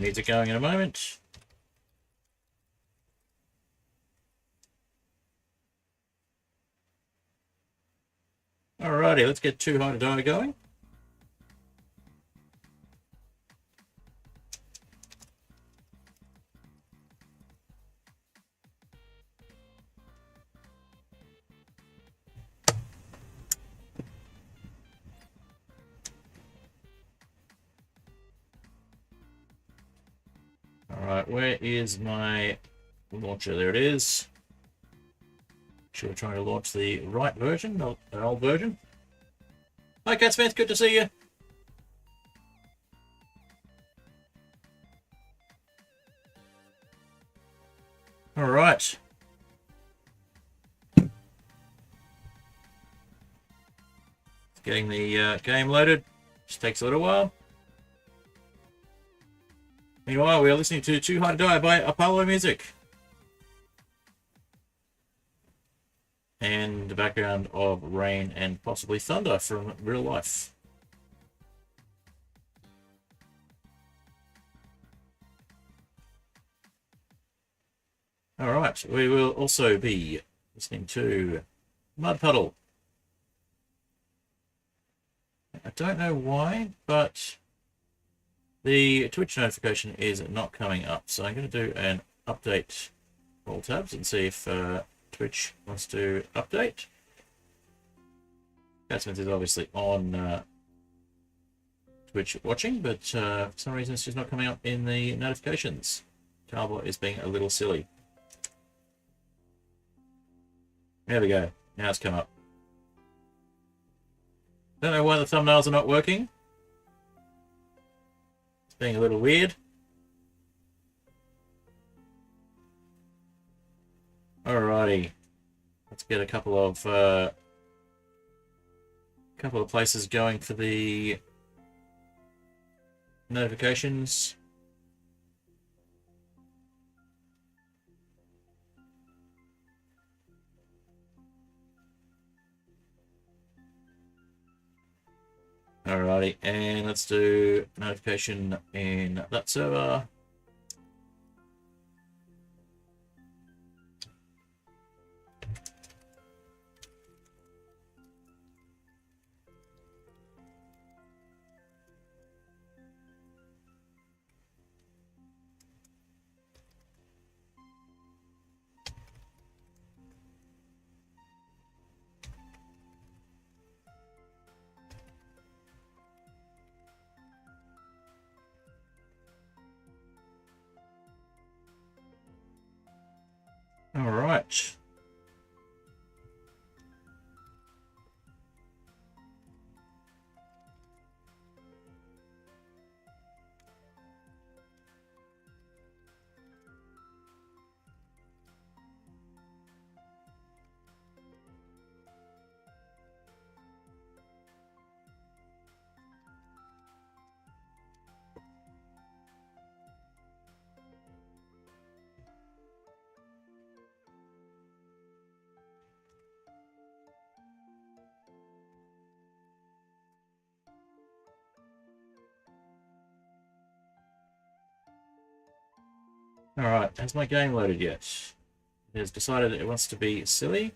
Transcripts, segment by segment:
some music going in a moment. Alrighty, let's get Too High to Die going. Alright, where is my launcher? There it is. Sure, we're trying to launch the right version, not an old version. Hi, Cat Smith, good to see you. Alright. Getting the game loaded. Just takes a little while. Meanwhile, we are listening to Too High to Die by Apollo Music. And the background of rain and possibly thunder from real life. Alright, we will also be listening to Puddle. I don't know why, but the Twitch notification is not coming up. So I'm going to do an update all tabs and see if Twitch wants to update. Catsmith is obviously on Twitch watching, but for some reason it's just not coming up in the notifications. Talbot is being a little silly. There we go. Now it's come up. Don't know why the thumbnails are not working. It's being a little weird. Alrighty. Let's get a couple of places going for the notifications. Alrighty, and let's do notification in that server. All right. Alright, has my game loaded yet? It has decided it wants to be silly.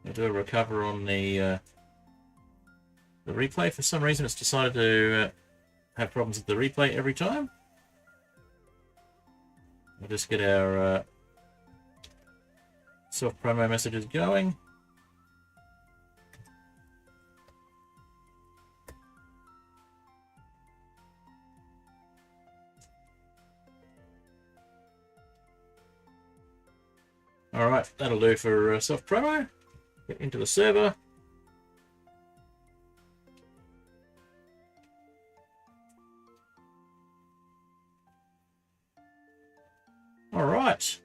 I'll do a recover on the replay. For some reason it's decided to have problems with the replay every time. We'll just get our self-promo messages going. Alright, that'll do for self-promo. Get into the server. Alright.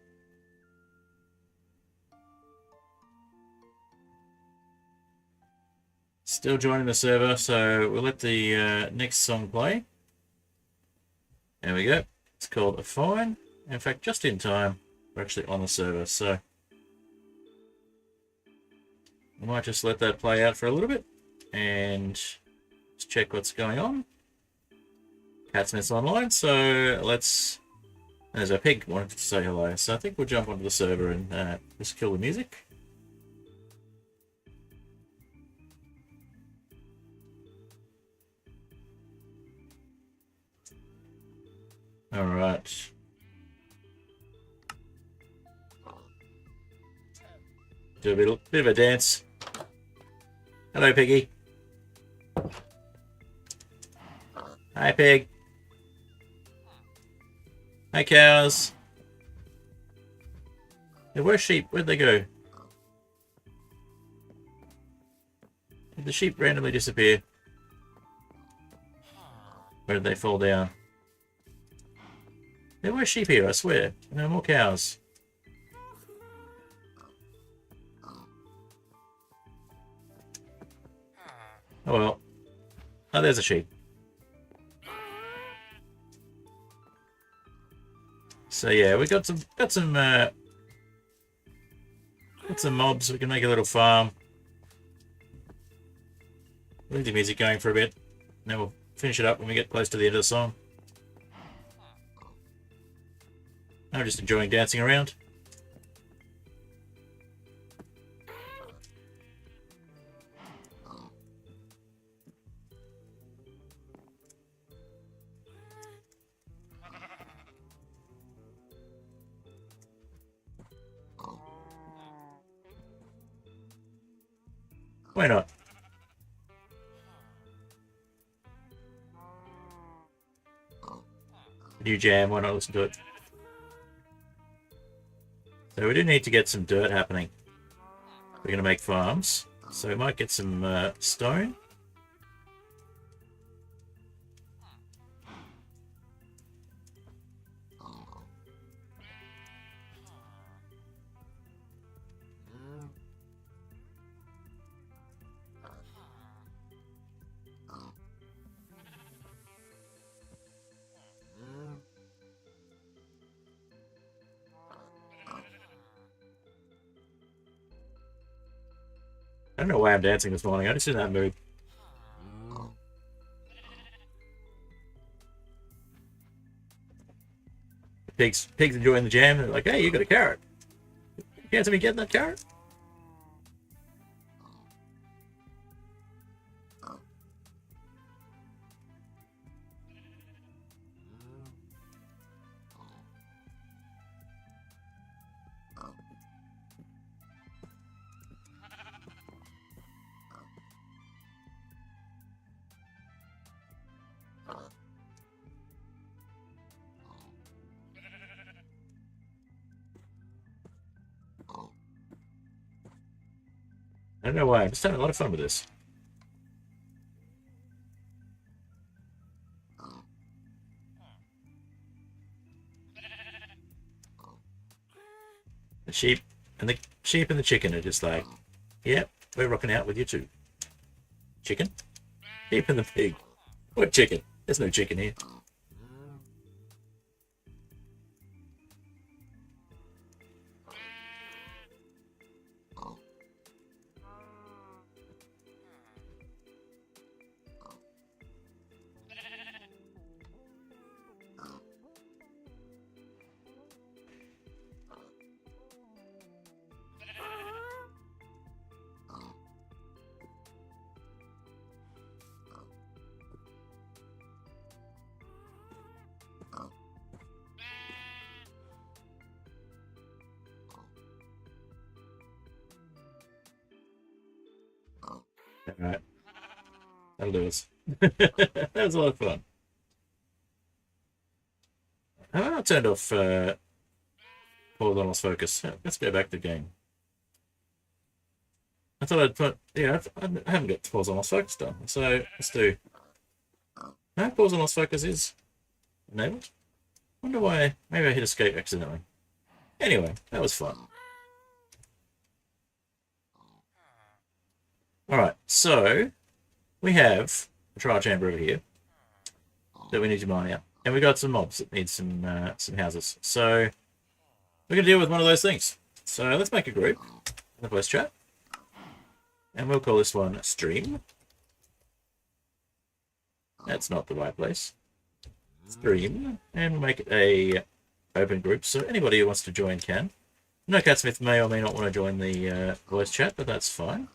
Still joining the server, so we'll let the next song play. There we go. It's called A Fine. In fact, just in time. We're actually on the server, so I might just let that play out for a little bit and just check what's going on. Catsmith's online, so let's... There's a pig wanted to say hello, so I think we'll jump onto the server and just kill the music. Alright. Do a bit of a dance. Hello, piggy. Hi, pig. Hi, cows. There were sheep. Where'd they go? Did the sheep randomly disappear? Where did they fall down? There were sheep here, I swear. No more cows. Oh well. Oh, there's a sheep. So yeah, we got some mobs. We can make a little farm. Leave the music going for a bit. Then we'll finish it up when we get close to the end of the song. I'm just enjoying dancing around. Why not? New jam, why not listen to it? So we do need to get some dirt happening. We're going to make farms. So we might get some stone. I don't know why I'm dancing this morning. I just in that mood. Pigs enjoying the jam. They're like, hey, you got a carrot. You can't see me getting that carrot? I don't know why. I'm just having a lot of fun with this. The sheep and the chicken are just like, yep, we're rocking out with you too. Chicken? Sheep and the pig. What chicken? There's no chicken here. Alright. That'll do us. That was a lot of fun. I turned off horizontal focus. Let's go back to the game. I thought I'd put... Yeah, I haven't got horizontal focus done. So let's do... No, horizontal focus is enabled. Wonder why. Maybe I hit escape accidentally. Anyway, that was fun. Alright, so we have a trial chamber over here that we need to mine out. And we've got some mobs that need some houses. So we're going to deal with one of those things. So let's make a group in the voice chat. And we'll call this one Stream. That's not the right place. stream, and we'll make it a open group, so anybody who wants to join can. No Catsmith may or may not want to join the voice chat, but that's fine.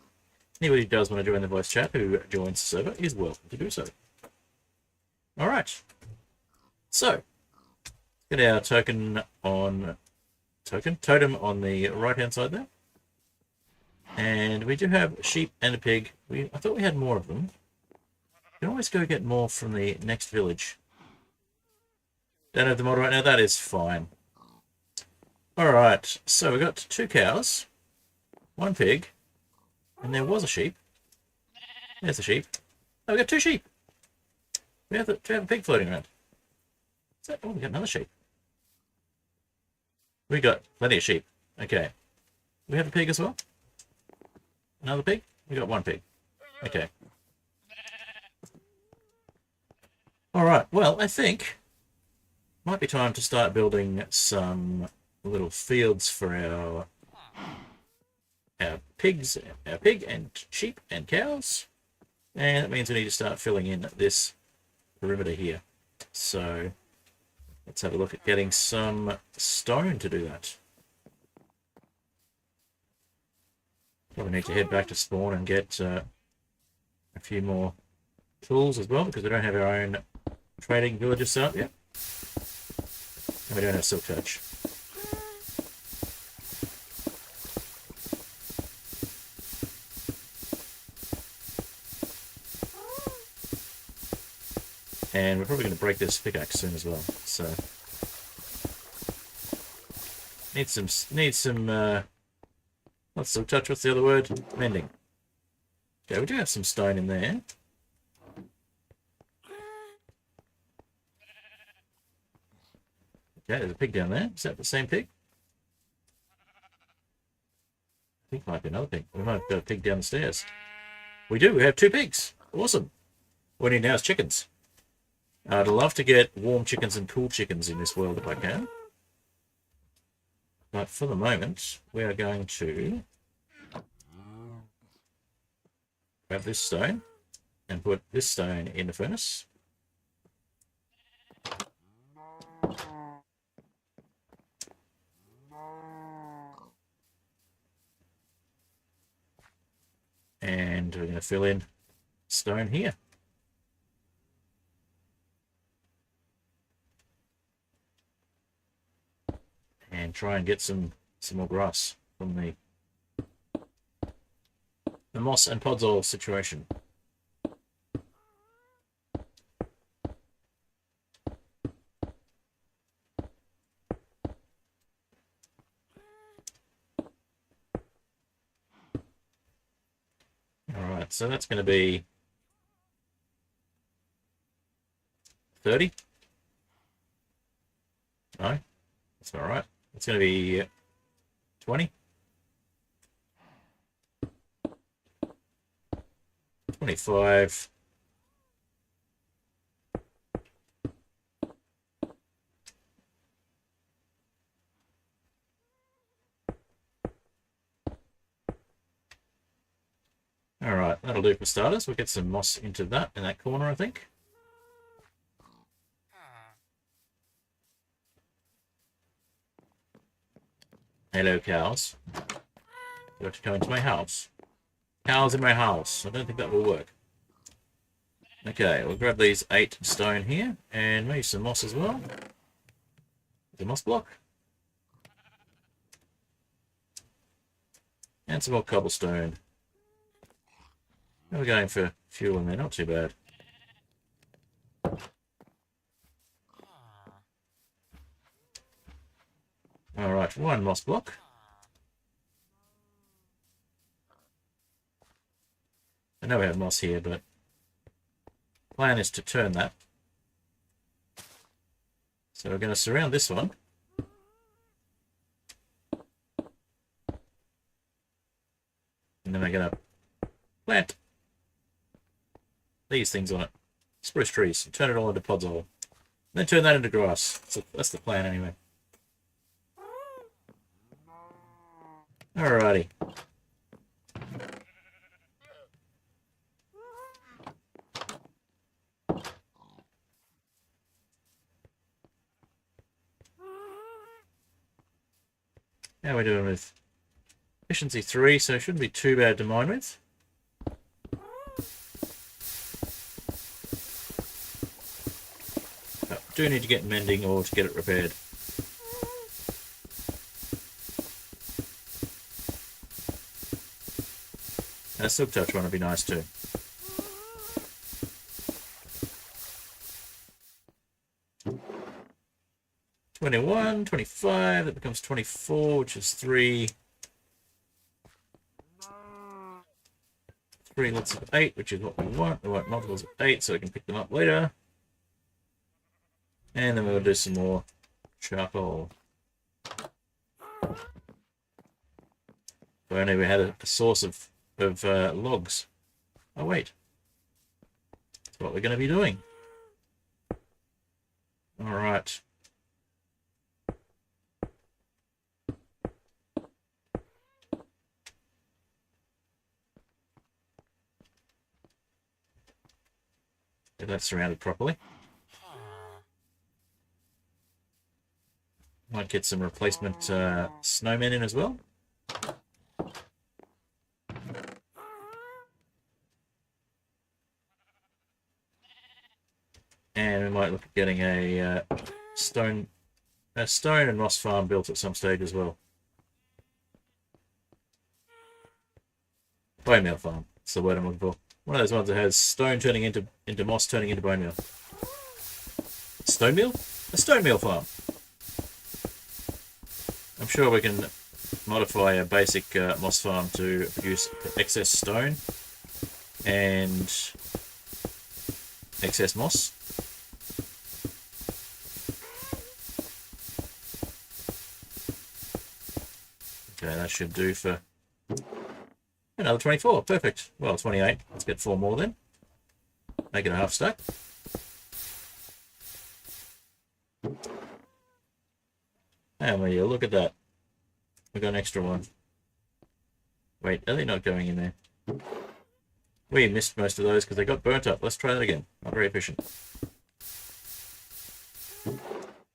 Anybody who does want to join the voice chat who joins the server is welcome to do so. Alright. So, get our totem on the right hand side there. And we do have a sheep and a pig. I thought we had more of them. You can always go get more from the next village. Don't have the mod right now, that is fine. Alright, so we got 2 cows, 1 pig, and there was a sheep. There's a sheep. Oh, we got 2 sheep. We have a pig floating around. Oh, we got another sheep. We got plenty of sheep. Okay. We have a pig as well? Another pig? We got 1 pig. Okay. Alright, well, I think might be time to start building some little fields for our pigs, our pig and sheep and cows. And that means we need to start filling in this perimeter here. So let's have a look at getting some stone to do that. Probably need to head back to spawn and get a few more tools as well, because we don't have our own trading villages set up yet. And we don't have silk touch. And we're probably going to break this pickaxe soon as well. So need some not silk touch. What's the other word? Mending. Okay, we do have some stone in there. Okay, there's a pig down there. Is that the same pig? I think it might be another pig. We might have got a pig down the stairs. We do. We have 2 pigs. Awesome. What we need now is chickens. I'd love to get warm chickens and cool chickens in this world if I can. But for the moment, we are going to grab this stone and put this stone in the furnace. And we're going to fill in stone here. And try and get some more grass from the moss and Puddle situation. Alright, so that's going to be 30. No, that's not right. It's going to be 20. 25. Alright, that'll do for starters. We'll get some moss into that in that corner, I think. Hello, cows. You have to come into my house. Cows in my house. I don't think that will work. Okay, we'll grab these 8 stone here and maybe some moss as well. The moss block. And some more cobblestone. We're going for fuel in there, not too bad. Alright, 1 moss block. I know we have moss here, but the plan is to turn that. So we're going to surround this one. And then we're going to plant these things on it. Spruce trees. Turn it all into Puddle. Then turn that into grass. So that's the plan anyway. Alrighty. How are we doing with efficiency 3? So it shouldn't be too bad to mine with. But do need to get mending or to get it repaired. A silk touch one would be nice too. $21, $25, that becomes $24, which is three lots of 8, which is what we want. We want multiples of 8 so we can pick them up later. And then we'll do some more charcoal. If only we had a source of logs. Oh wait, that's what we're going to be doing. All right. Get that surrounded properly. Might get some replacement snowmen in as well. And we might look at getting a stone and moss farm built at some stage as well. Bone meal farm. That's the word I'm looking for. One of those ones that has stone turning into moss turning into bone meal. Stone meal? A stone meal farm. I'm sure we can modify a basic moss farm to produce excess stone and excess moss. Okay, that should do for another 24. Perfect. Well, 28. Let's get 4 more then. Make it a half stack. And when you look at that, we got an extra one. Wait, are they not going in there? We missed most of those because they got burnt up. Let's try that again. Not very efficient.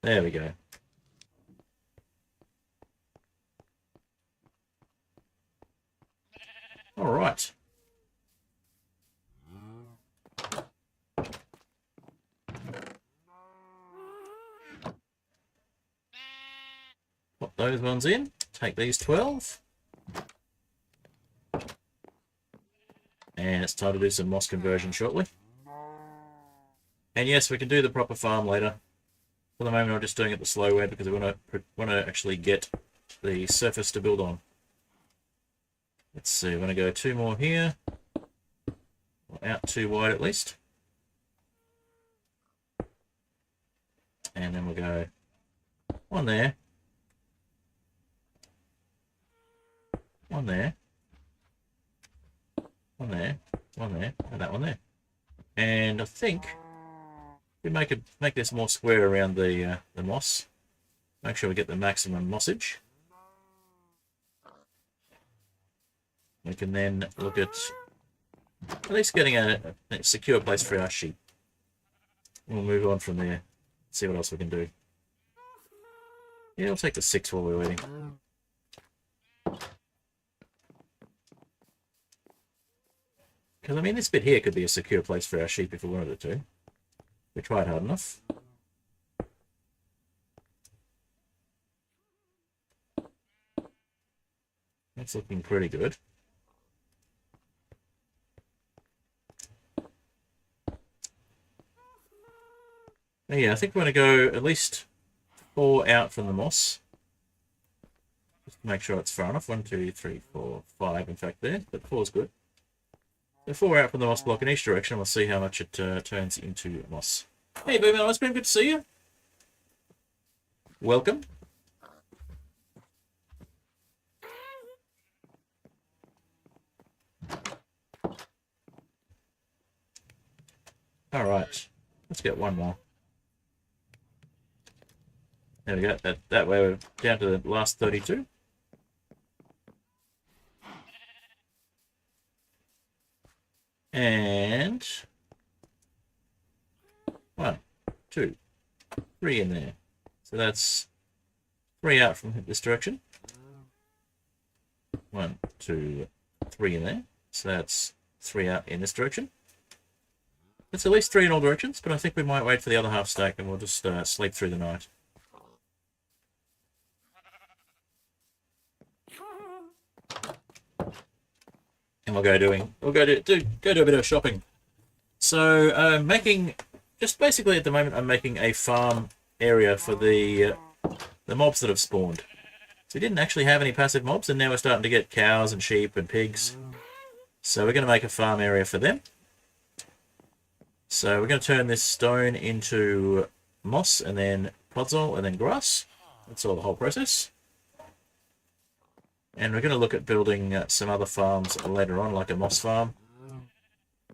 There we go. All right. Pop those ones in. Take these 12. And it's time to do some moss conversion shortly. And yes, we can do the proper farm later. For the moment, I'm just doing it the slow way because we want to actually get the surface to build on. Let's see, we're going to go 2 more here. Or out 2 wide at least. And then we'll go 1 there. 1 there. 1 there. 1 there. And that one there. And I think we make this more square around the moss. Make sure we get the maximum mossage. We can then look at least getting a secure place for our sheep. We'll move on from there. See what else we can do. Yeah, I'll take the 6 while we're waiting. Because, I mean, this bit here could be a secure place for our sheep if we wanted it to. We tried hard enough. That's looking pretty good. Yeah, I think we're going to go at least 4 out from the moss. Just make sure it's far enough. 1, 2, 3, 4, 5, in fact, there. But 4 is good. So 4 out from the moss block in each direction. We'll see how much it turns into moss. Hey, Boomel, it's been good to see you. Welcome. All right, let's get 1 more. There we go. That way we're down to the last 32. And 1, 2, 3 in there. So that's 3 out from this direction. 1, 2, 3 in there. So that's 3 out in this direction. It's at least 3 in all directions, but I think we might wait for the other half stack and we'll just sleep through the night. And we'll go do a bit of shopping. So just basically at the moment I'm making a farm area for the mobs that have spawned. So we didn't actually have any passive mobs, and now we're starting to get cows and sheep and pigs. So we're going to make a farm area for them. So we're going to turn this stone into moss, and then puddle, and then grass. That's all the whole process. And we're going to look at building some other farms later on, like a moss farm.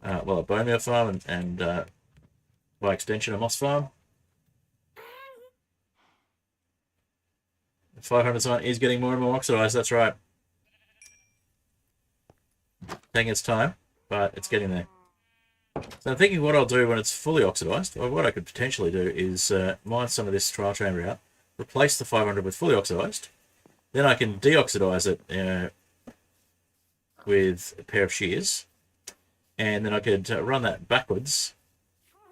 Well, a bone meal farm, and by extension, a moss farm. 500 sign is getting more and more oxidized, that's right. Taking its time, but it's getting there. So I'm thinking what I'll do when it's fully oxidized, or what I could potentially do is mine some of this trial chamber out, replace the 500 with fully oxidized, then I can deoxidize it with a pair of shears, and then I could run that backwards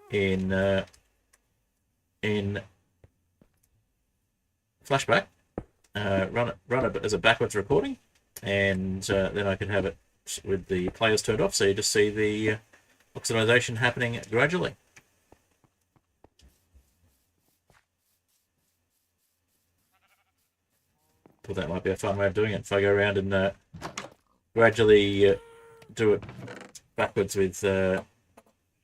in flashback. Run it as a backwards recording, and then I could have it with the players turned off, so you just see the oxidization happening gradually. Well, that might be a fun way of doing it. If I go around and gradually do it backwards with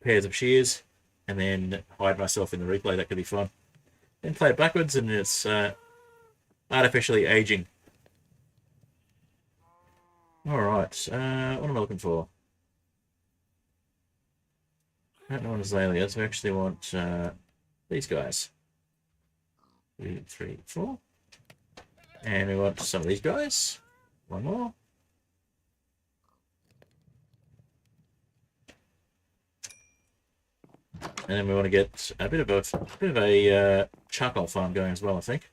pairs of shears, and then hide myself in the replay, that could be fun. Then play it backwards, and it's artificially aging. Alright, what am I looking for? I don't want azaleas, we actually want these guys. 2, 3, 4. And we want some of these guys. One more. And then we want to get a bit of a charcoal farm going as well, I think.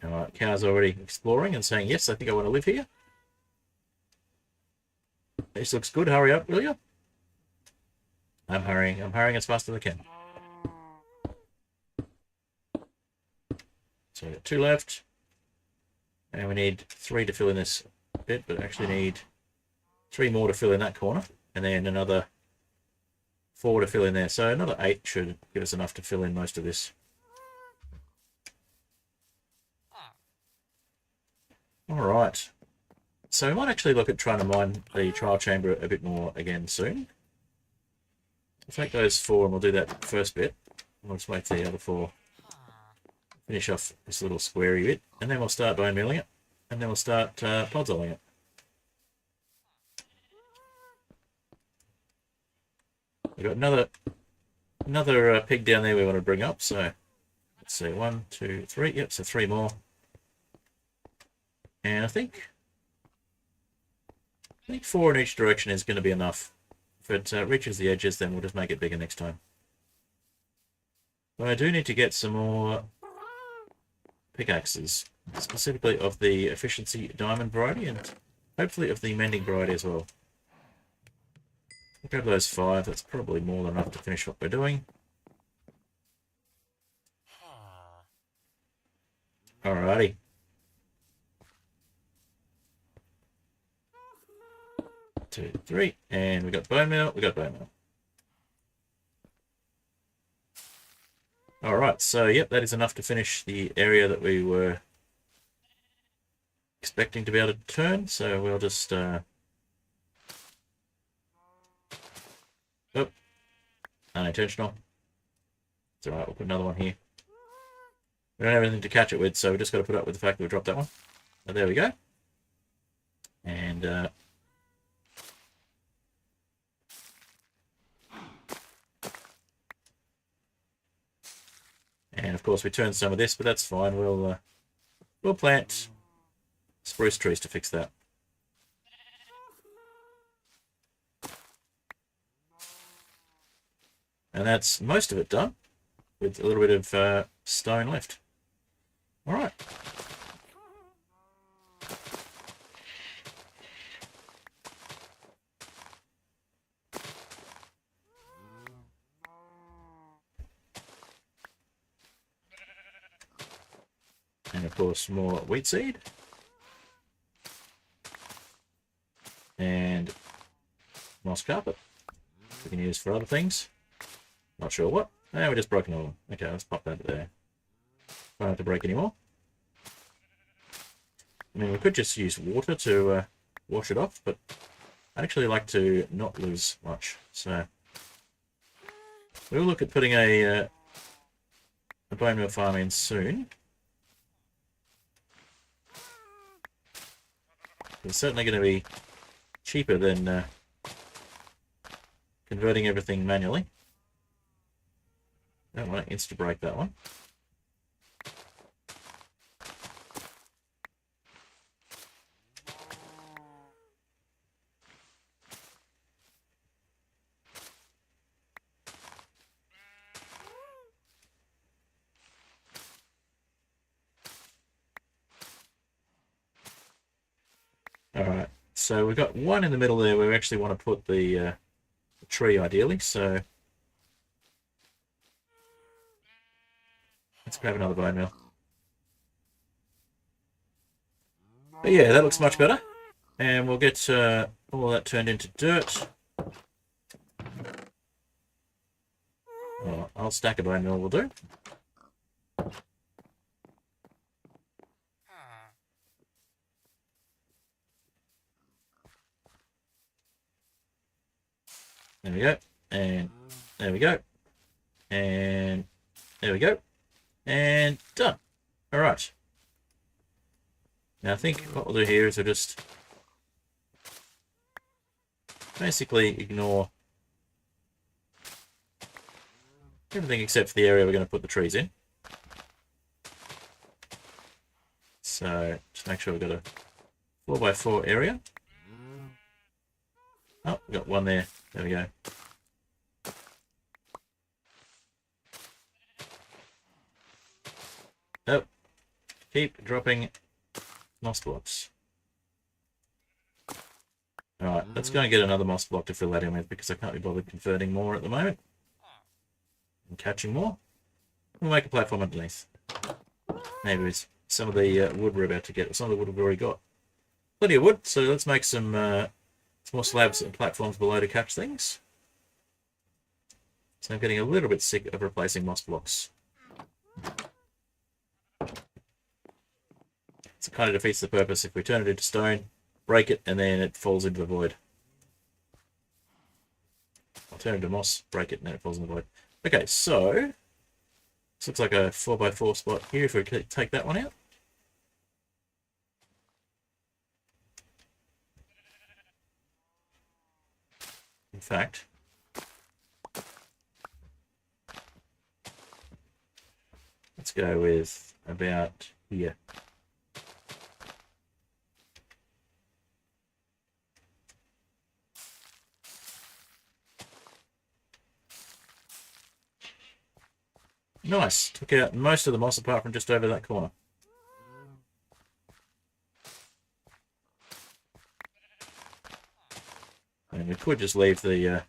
Alright, cow's already exploring and saying, yes, I think I want to live here. This looks good. Hurry up, will you? I'm hurrying. I'm hurrying as fast as I can. So we've got 2 left. And we need 3 to fill in this bit, but actually need 3 more to fill in that corner. And then another 4 to fill in there. So another 8 should give us enough to fill in most of this. Alright. So we might actually look at trying to mine the trial chamber a bit more again soon. We'll take those 4 and we'll do that first bit. We'll just wait for the other 4. Finish off this little squarey bit. And then we'll start bone milling it. And then we'll start puddling it. We've got another pig down there we want to bring up. So let's see, 1, 2, 3. Yep, so 3 more. And I think 4 in each direction is going to be enough. If it reaches the edges, then we'll just make it bigger next time. But I do need to get some more pickaxes, specifically of the efficiency diamond variety, and hopefully of the mending variety as well. We'll grab those 5, that's probably more than enough to finish what we're doing. Alrighty. Two, 3, and we got bone meal, Alright, so yep, that is enough to finish the area that we were expecting to be able to turn, so we'll just oh, unintentional. It's alright, we'll put another one here. We don't have anything to catch it with, so we just got to put up with the fact that we dropped that one. So there we go. And and of course we turned some of this, but that's fine. We'll plant spruce trees to fix that. And that's most of it done, with a little bit of stone left. Alright. And of course more wheat seed. And moss carpet. We can use for other things. Not sure what. We just broke another one. Okay, let's pop that there. Don't have to break anymore. I mean, we could just use water to wash it off, but I actually like to not lose much. So we'll look at putting a bone meal farm in soon. It's certainly going to be cheaper than converting everything manually. Don't want to insta-break that one. Alright, so we've got one in the middle there where we actually want to put the tree ideally, so let's grab another bone meal. But yeah, that looks much better. And we'll get all that turned into dirt. I'll stack a bone meal, will do. There we go. And there we go. And there we go. And done. Alright. Now I think what we'll do here is we'll just basically ignore everything except for the area we're going to put the trees in. So just make sure we've got a 4x4 area. Oh, we've got one there. There we go. Oh, keep dropping moss blocks. Alright, let's go and get another moss block to fill that in with because I can't be bothered converting more at the moment. And catching more. We'll make a platform underneath. Maybe it's some of the wood we're about to get, or some of the wood we've already got. Plenty of wood, so let's make some more slabs and platforms below to catch things. So I'm getting a little bit sick of replacing moss blocks. So it kind of defeats the purpose if we turn it into stone, break it, and then it falls into the void. I'll turn it into moss, break it, and then it falls in the void. Okay, so this looks like a 4x4 spot here if we take that one out. In fact, let's go with about here. Nice. Took out most of the moss apart from just over that corner. And we could just leave the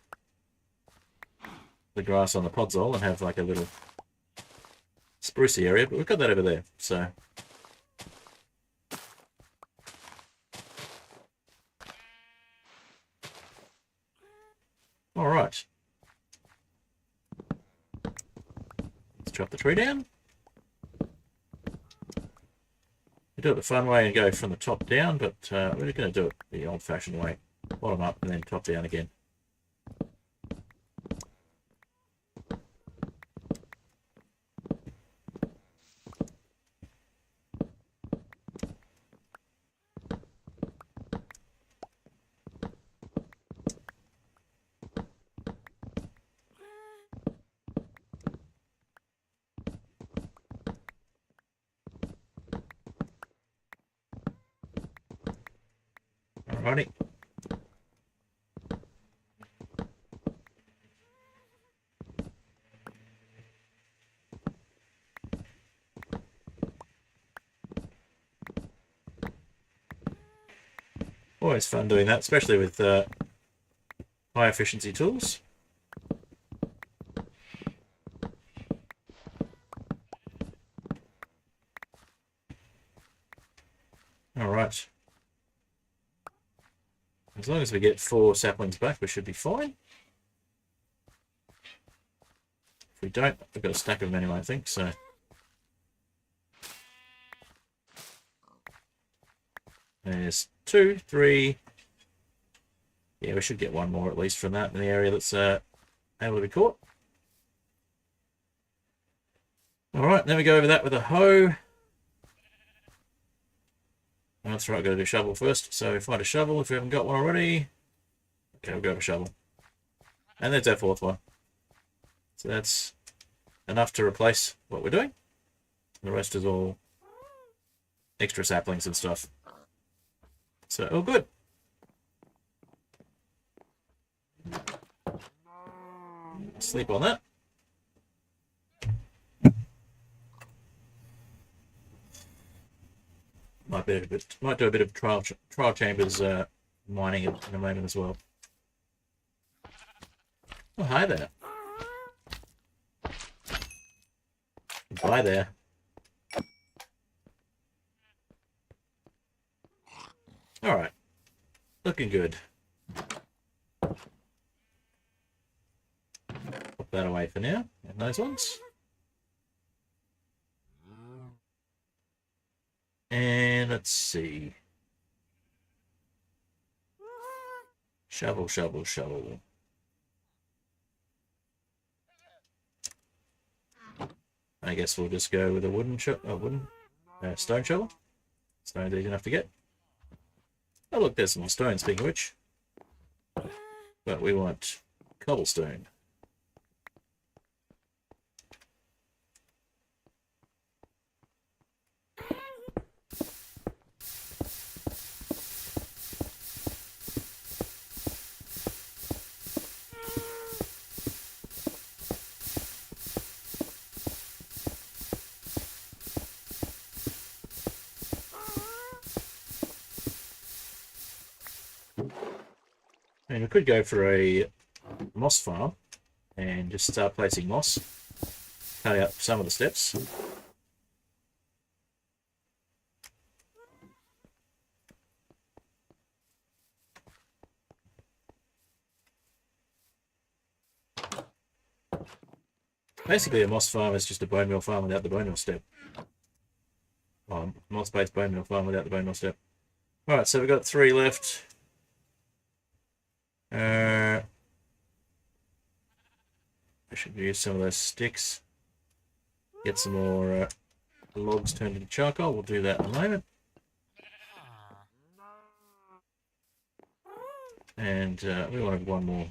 grass on the podzol and have like a little sprucey area, but we've got that over there, so. All right. Let's chop the tree down. We do it the fun way and go from the top down, but we're going to do it the old-fashioned way. Bottom up and then top down again. Alrighty. Always fun doing that, especially with high efficiency tools. Alright. As long as we get 4 saplings back, we should be fine. If we don't, we've got a stack of them anyway, I think, so... There's 2, 3... Yeah, we should get 1 more at least from that in the area that's able to be caught. Alright, then we go over that with a hoe. That's right, I've got to do shovel first. So find a shovel if we haven't got one already. Okay, we'll grab a shovel. And there's our 4th one. So that's enough to replace what we're doing. The rest is all extra saplings and stuff. So, all good. Sleep on that. Might do a bit of trial chambers mining in a moment as well. Oh, hi there. Bye there. All right, looking good. Put that away for now. And those ones. And let's see. Shovel, shovel, shovel. I guess we'll just go with a stone shovel. Stone's easy enough to get. Oh look, there's some stone, speaking of which. But we want cobblestone. And we could go for a moss farm and just start placing moss, cut out some of the steps. Basically, a moss farm is just a bone meal farm without the bone meal step. Moss-based bone meal farm without the bone meal step. Alright, so we've got 3 left. I should use some of those sticks. Get some more logs turned into charcoal. We'll do that in a moment. And we wanted one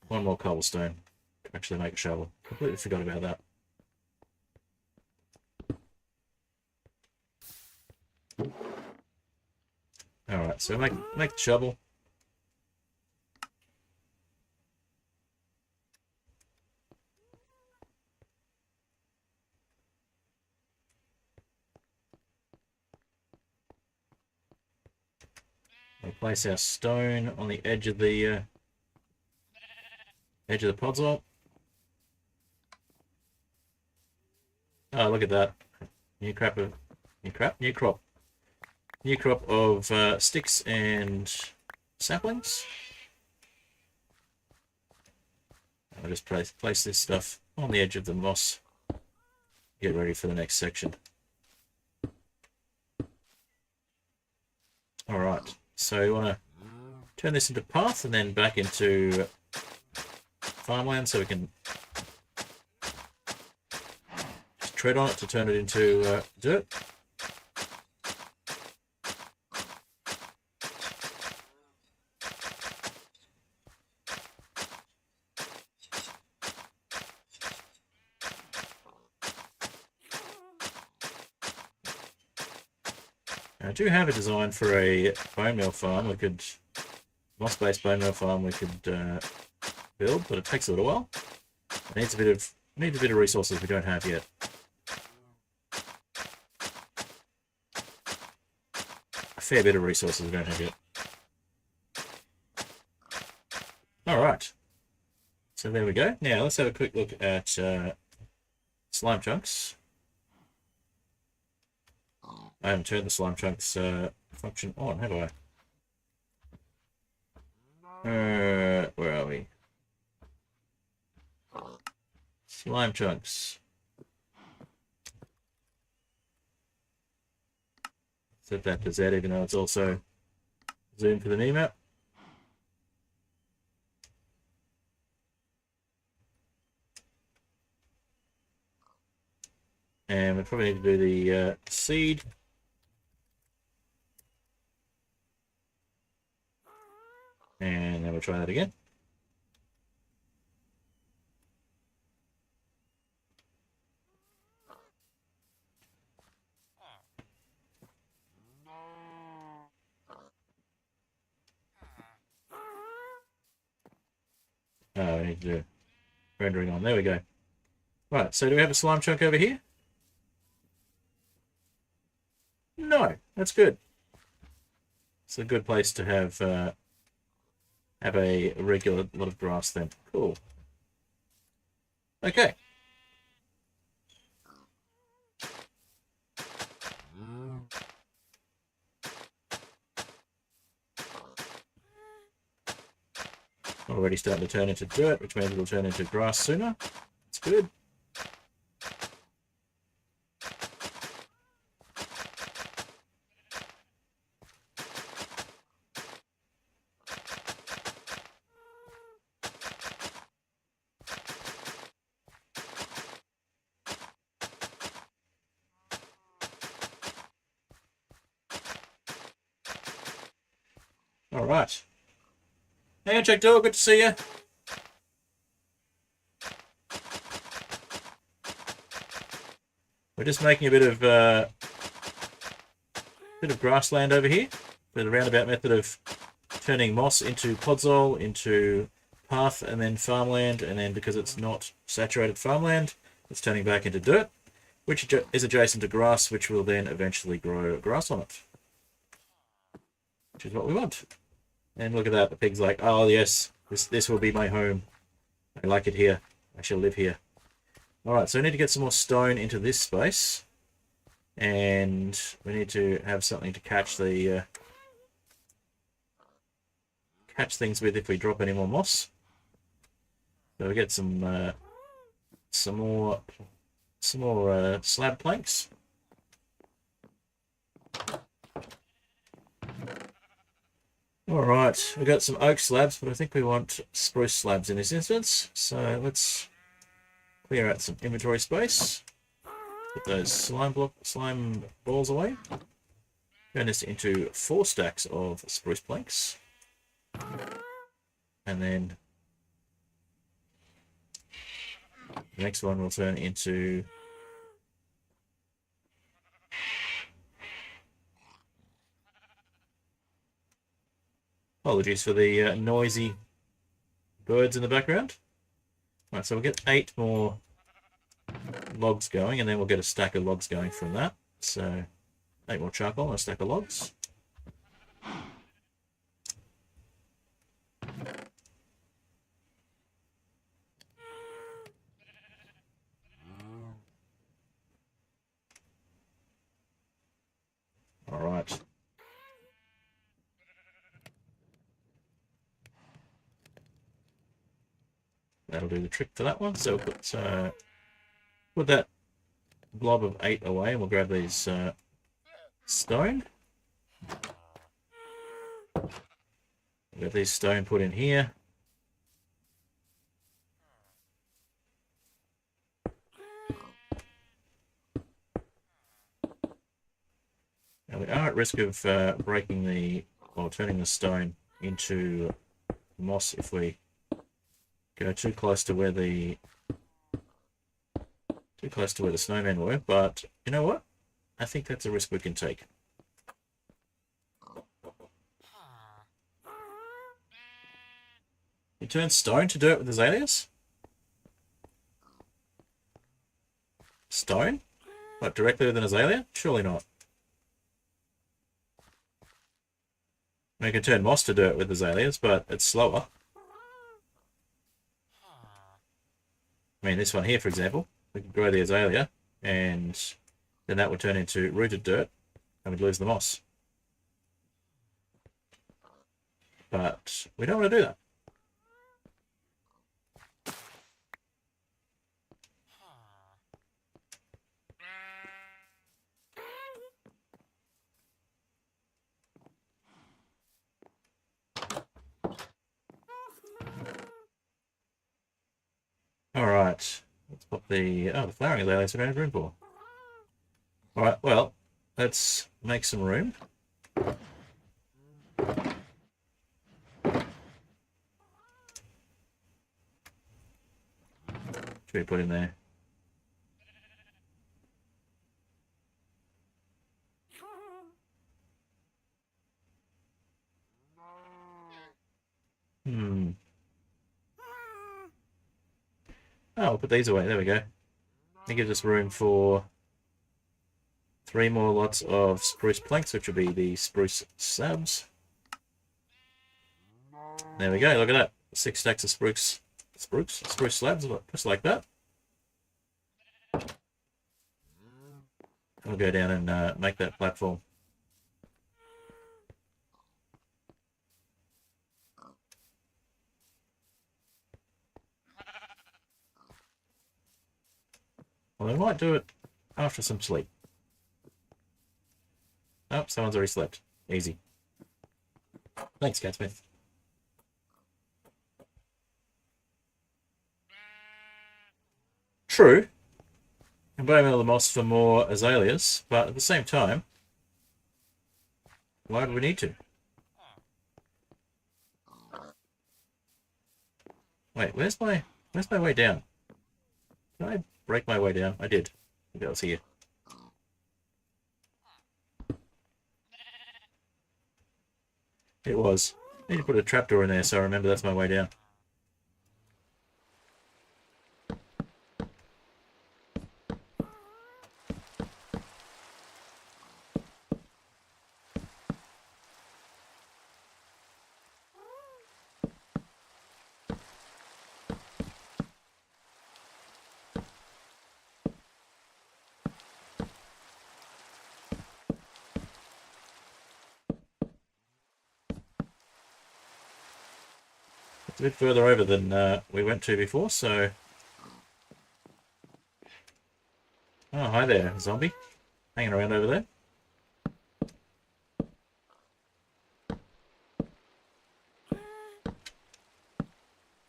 more cobblestone to actually make a shovel. Completely forgot about that. Alright, so make the shovel. We'll place our stone on the edge of the podzol. Oh, look at that! New crop of sticks and saplings. I'll just place this stuff on the edge of the moss. Get ready for the next section. Alright, so you want to turn this into path and then back into farmland so we can just tread on it to turn it into dirt. I do have a design for a bone meal farm. Moss-based bone meal farm we could build, but it takes a little while. It needs a bit of resources we don't have yet. A fair bit of resources we don't have yet. Alright. So there we go. Now let's have a quick look at slime chunks. I haven't turned the slime chunks function on, have I? Where are we? Slime chunks. Set that to Z, even though it's also zoom for the knee map. And we probably need to do the seed. And then we'll try that again. Oh, we need to do rendering on. There we go. Right, so do we have a slime chunk over here? No, that's good. It's a good place to have a regular lot of grass then. Cool. Okay. Already starting to turn into dirt, which means it'll turn into grass sooner. That's good. All right. Hey, Jack Doe, good to see you. We're just making a bit of grassland over here. With a roundabout method of turning moss into podzol, into path, and then farmland, and then because it's not saturated farmland, it's turning back into dirt, which is adjacent to grass, which will then eventually grow grass on it, which is what we want. And look at that, the pig's like, oh yes, this will be my home. I like it here. I shall live here. Alright, so we need to get some more stone into this space. And we need to have something to catch the catch things with if we drop any more moss. So we get some more slab planks. Alright, we got some oak slabs, but I think we want spruce slabs in this instance. So let's clear out some inventory space. Put those slime balls away. Turn this into 4 stacks of spruce planks. And then the next one will turn into apologies for the noisy birds in the background. Right, so we'll get 8 more logs going, and then we'll get a stack of logs going from that. So 8 more charcoal and a stack of logs. All right. That'll do the trick for that one. So we'll put that blob of 8 away, and we'll grab these stone. We'll get these stone put in here. Now we are at risk of breaking or turning the stone into moss if we go too close to where the snowmen were, but you know what? I think that's a risk we can take. You turn stone to dirt with azaleas? Stone? Like directly with an azalea? Surely not. We can turn moss to dirt with azaleas, but it's slower. I mean, this one here, for example, we can grow the azalea, and then that would turn into rooted dirt, and we'd lose the moss. But we don't want to do that. Alright, let's pop the flowering azaleas we don't have room for. Alright, well, let's make some room. Should we put in there? Oh, we'll put these away. There we go. That gives us room for 3 more lots of spruce planks, which will be the spruce slabs. There we go. Look at that. 6 stacks of spruce slabs, just like that. We'll go down and make that platform. Well, I might do it after some sleep. Oh, someone's already slept. Easy. Thanks, Catsmith. True. Can bone meal the moss for more azaleas, but at the same time, why do we need to? Wait, where's my way down? Did I break my way down? I did. Maybe that was here. It was. I need to put a trapdoor in there so I remember that's my way down. It's a bit further over than we went to before, so... Oh, hi there, zombie. Hanging around over there.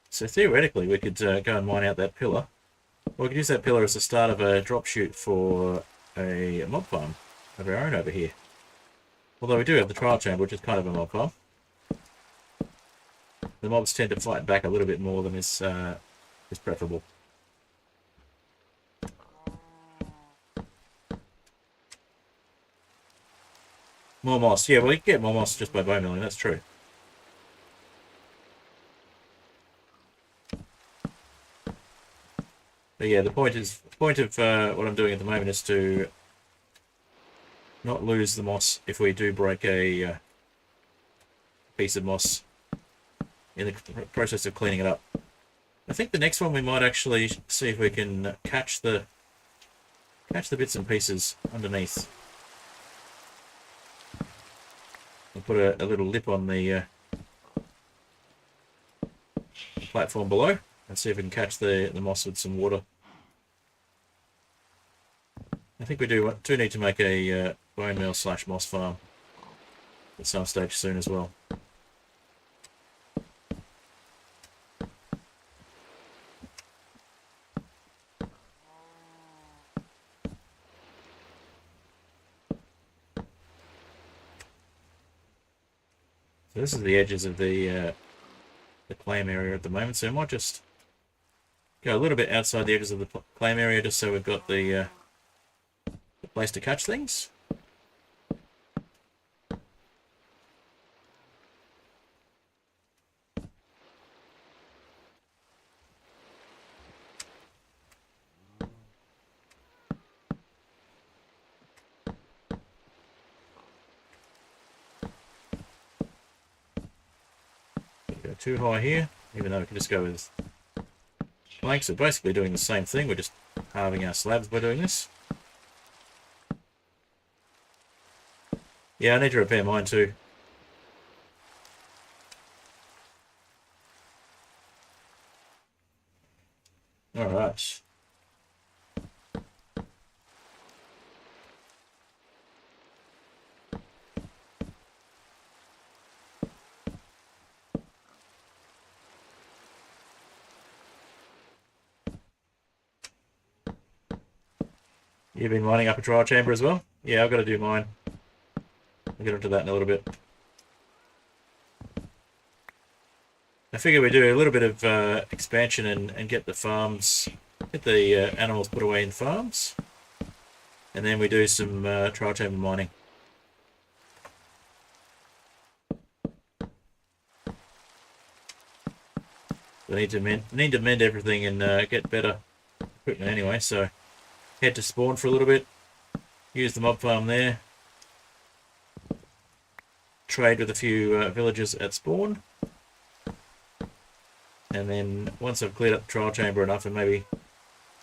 So theoretically, we could go and mine out that pillar. Or we could use that pillar as the start of a drop chute for a mob farm of our own over here. Although we do have the trial chamber, which is kind of a mob farm. The mobs tend to fight back a little bit more than is preferable. More moss. Yeah, well, you can get more moss just by bone milling, that's true. But yeah, the point of what I'm doing at the moment is to not lose the moss if we do break a piece of moss in the process of cleaning it up. I think the next one we might actually see if we can catch the bits and pieces underneath. And put a little lip on the platform below and see if we can catch the moss with some water. I think we do need to make a bone meal / moss farm at some stage soon as well. So this is the edges of the claim area at the moment, so I might just go a little bit outside the edges of the claim area just so we've got the place to catch things. Go too high here, even though we can just go with planks. We're basically doing the same thing, we're just halving our slabs by doing this. Yeah, I need to repair mine too. Alright. You've been mining up a trial chamber as well? Yeah, I've got to do mine. I'll get onto that in a little bit. I figure we do a little bit of expansion and get the farms, get the animals put away in farms. And then we do some trial chamber mining. I need to mend everything and get better equipment anyway, so head to spawn for a little bit, use the mob farm there, trade with a few villagers at spawn, and then once I've cleared up the trial chamber enough and maybe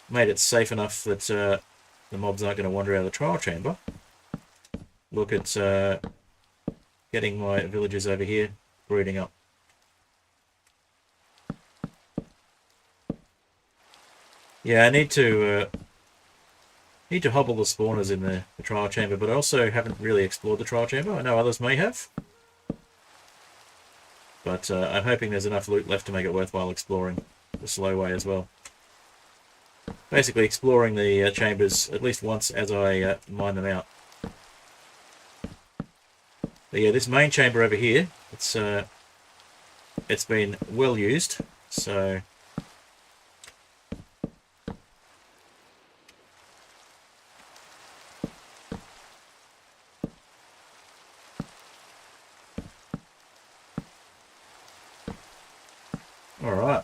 made it safe enough that the mobs aren't going to wander out of the trial chamber, look at getting my villagers over here breeding up. Yeah, I need to hobble the spawners in the trial chamber, but I also haven't really explored the trial chamber. I know others may have, but I'm hoping there's enough loot left to make it worthwhile exploring the slow way as well. Basically exploring the chambers at least once as I mine them out. But yeah, this main chamber over here, it's been well used, so alright.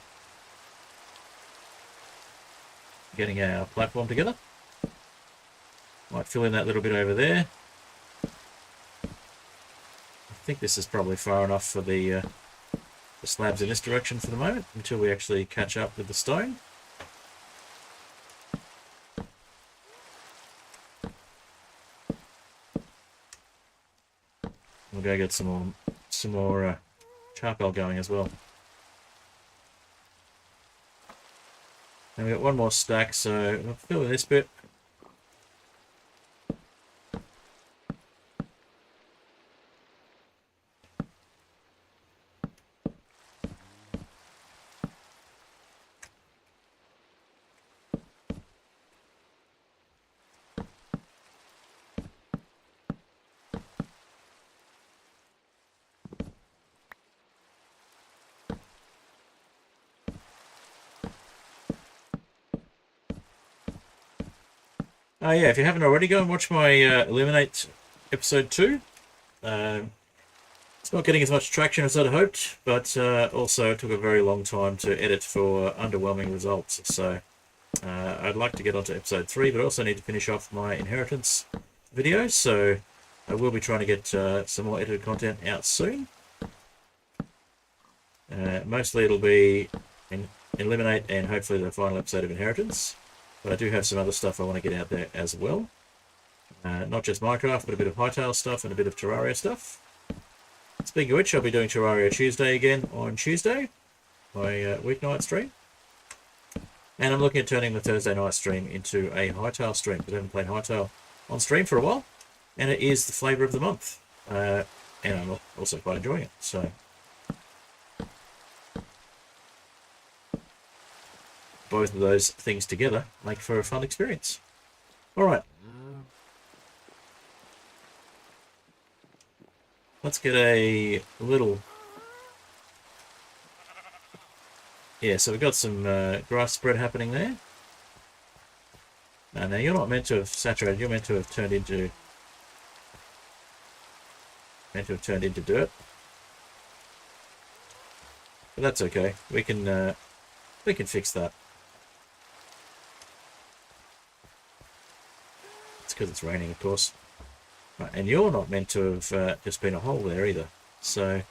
Getting our platform together. Might fill in that little bit over there. I think this is probably far enough for the slabs in this direction for the moment, until we actually catch up with the stone. We'll go get some more charcoal going as well. And we've got one more stack, so I'll fill in this bit. Oh yeah, if you haven't already, go and watch my Eliminate episode 2. It's not getting as much traction as I'd hoped, but also it took a very long time to edit for underwhelming results. So I'd like to get onto episode 3, but I also need to finish off my inheritance videos. So I will be trying to get some more edited content out soon. Mostly it'll be in Eliminate and hopefully the final episode of Inheritance. But I do have some other stuff I want to get out there as well. Not just Minecraft, but a bit of Hightail stuff and a bit of Terraria stuff. Speaking of which, I'll be doing Terraria Tuesday again on Tuesday, my weeknight stream. And I'm looking at turning the Thursday night stream into a Hightail stream, because I haven't played Hightail on stream for a while. And it is the flavour of the month. And I'm also quite enjoying it, so... both of those things together make for a fun experience. Alright. Let's get a little... Yeah, so we've got some grass spread happening there. Now you're not meant to have saturated, you're meant to have turned into... dirt. But that's okay. We can fix that. Because it's raining, of course. Right, and you're not meant to have just been a hole there either. So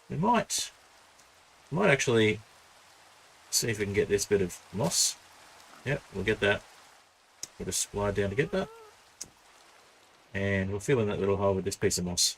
we might actually see if we can get this bit of moss. Yep, we'll get that. We'll just slide down to get that. And we'll fill in that little hole with this piece of moss.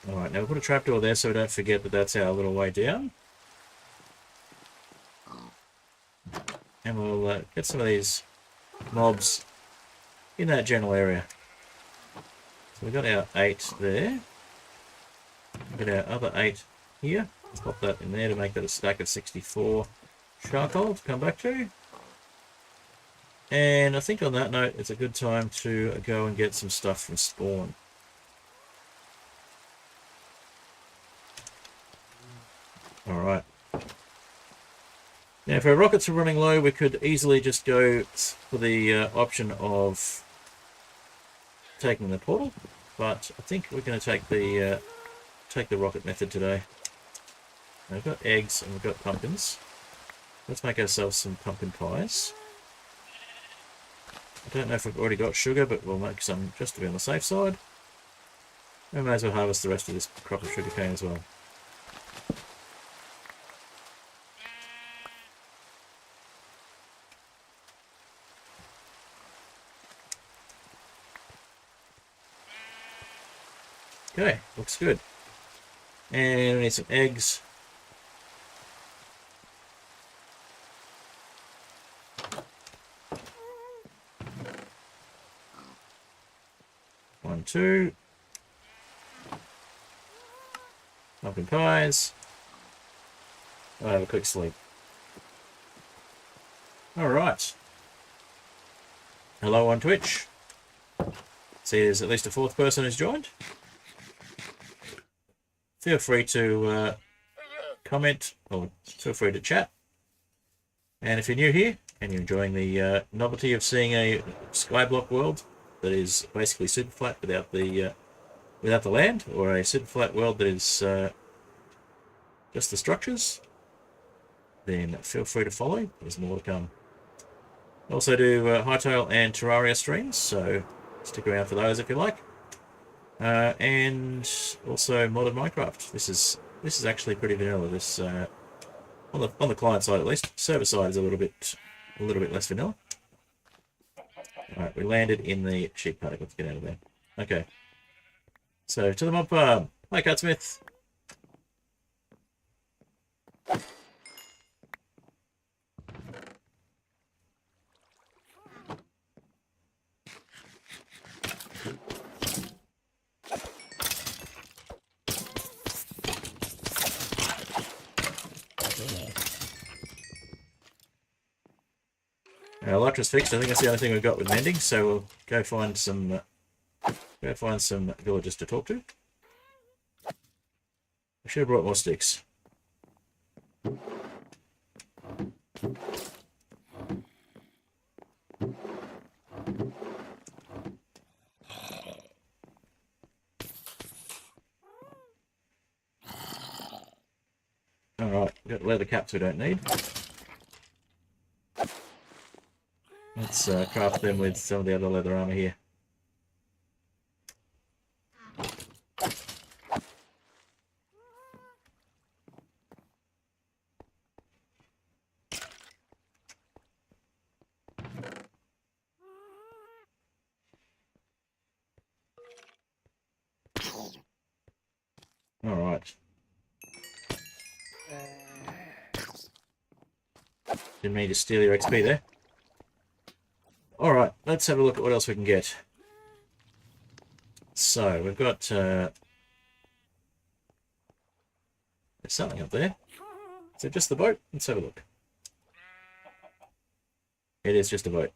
Alright, now we'll put a trapdoor there so we don't forget that that's our little way down. And we'll get some of these mobs in that general area. So we've got our 8 there. We've got our other 8 here. Let's pop that in there to make that a stack of 64 charcoal to come back to. And I think on that note, it's a good time to go and get some stuff from spawn. Alright. Now, if our rockets are running low, we could easily just go for the option of taking the portal, but I think we're going to take the rocket method today. Now, we've got eggs and we've got pumpkins. Let's make ourselves some pumpkin pies. I don't know if we've already got sugar, but we'll make some just to be on the safe side. We may as well harvest the rest of this crop of sugarcane as well. Okay, looks good. And we need some eggs. One, two. Pumpkin pies. I'll have a quick sleep. Alright. Hello on Twitch. See, there's at least a 4th person who's joined. Feel free to comment or feel free to chat. And if you're new here and you're enjoying the novelty of seeing a skyblock world that is basically super flat without the land, or a super flat world that is just the structures, then feel free to follow. There's more to come. I also do Hightail and Terraria streams, so stick around for those if you like. And also modded Minecraft. This is actually pretty vanilla. This on the client side at least. Server side is a little bit less vanilla. Alright, we landed in the sheep paddock. Let's get out of there. Okay. So to the mob farm. Hi Cutsmith. Our Elytra's fixed. I think that's the only thing we've got with mending, so we'll go find some villagers to talk to. I should have brought more sticks. Alright, we've got leather caps we don't need. Let's craft them with some of the other leather armor here. Alright. Didn't mean to steal your XP there. Alright, let's have a look at what else we can get. So, we've got... there's something up there. Is it just the boat? Let's have a look. It is just a boat.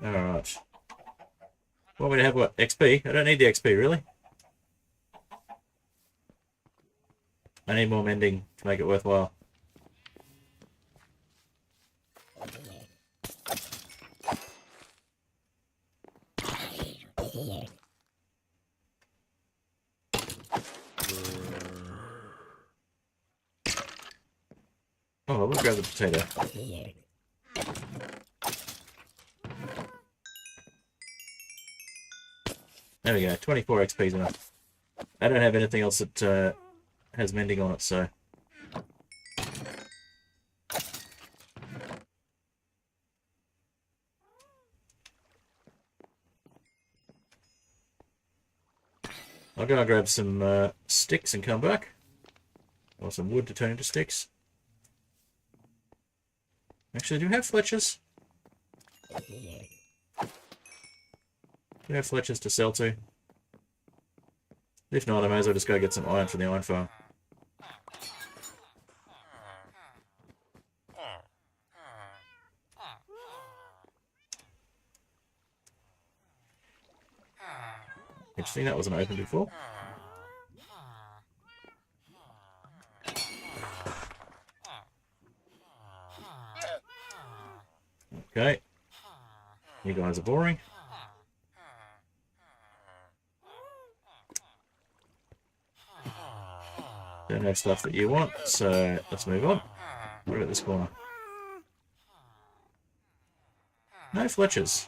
Alright. Want me to have what? XP? I don't need the XP, really. I need more mending to make it worthwhile. Oh, we'll grab the potato. There we go, 24 XP is enough. I don't have anything else that has mending on it, so... I'll go and grab some sticks and come back. Or some wood to turn into sticks. Actually, do we have fletchers? Do we have fletchers to sell to? If not, I may as well just go get some iron from the iron farm. Interesting, that wasn't open before. Okay. You guys are boring. Don't have stuff that you want, so let's move on. What about this corner? No fletchers.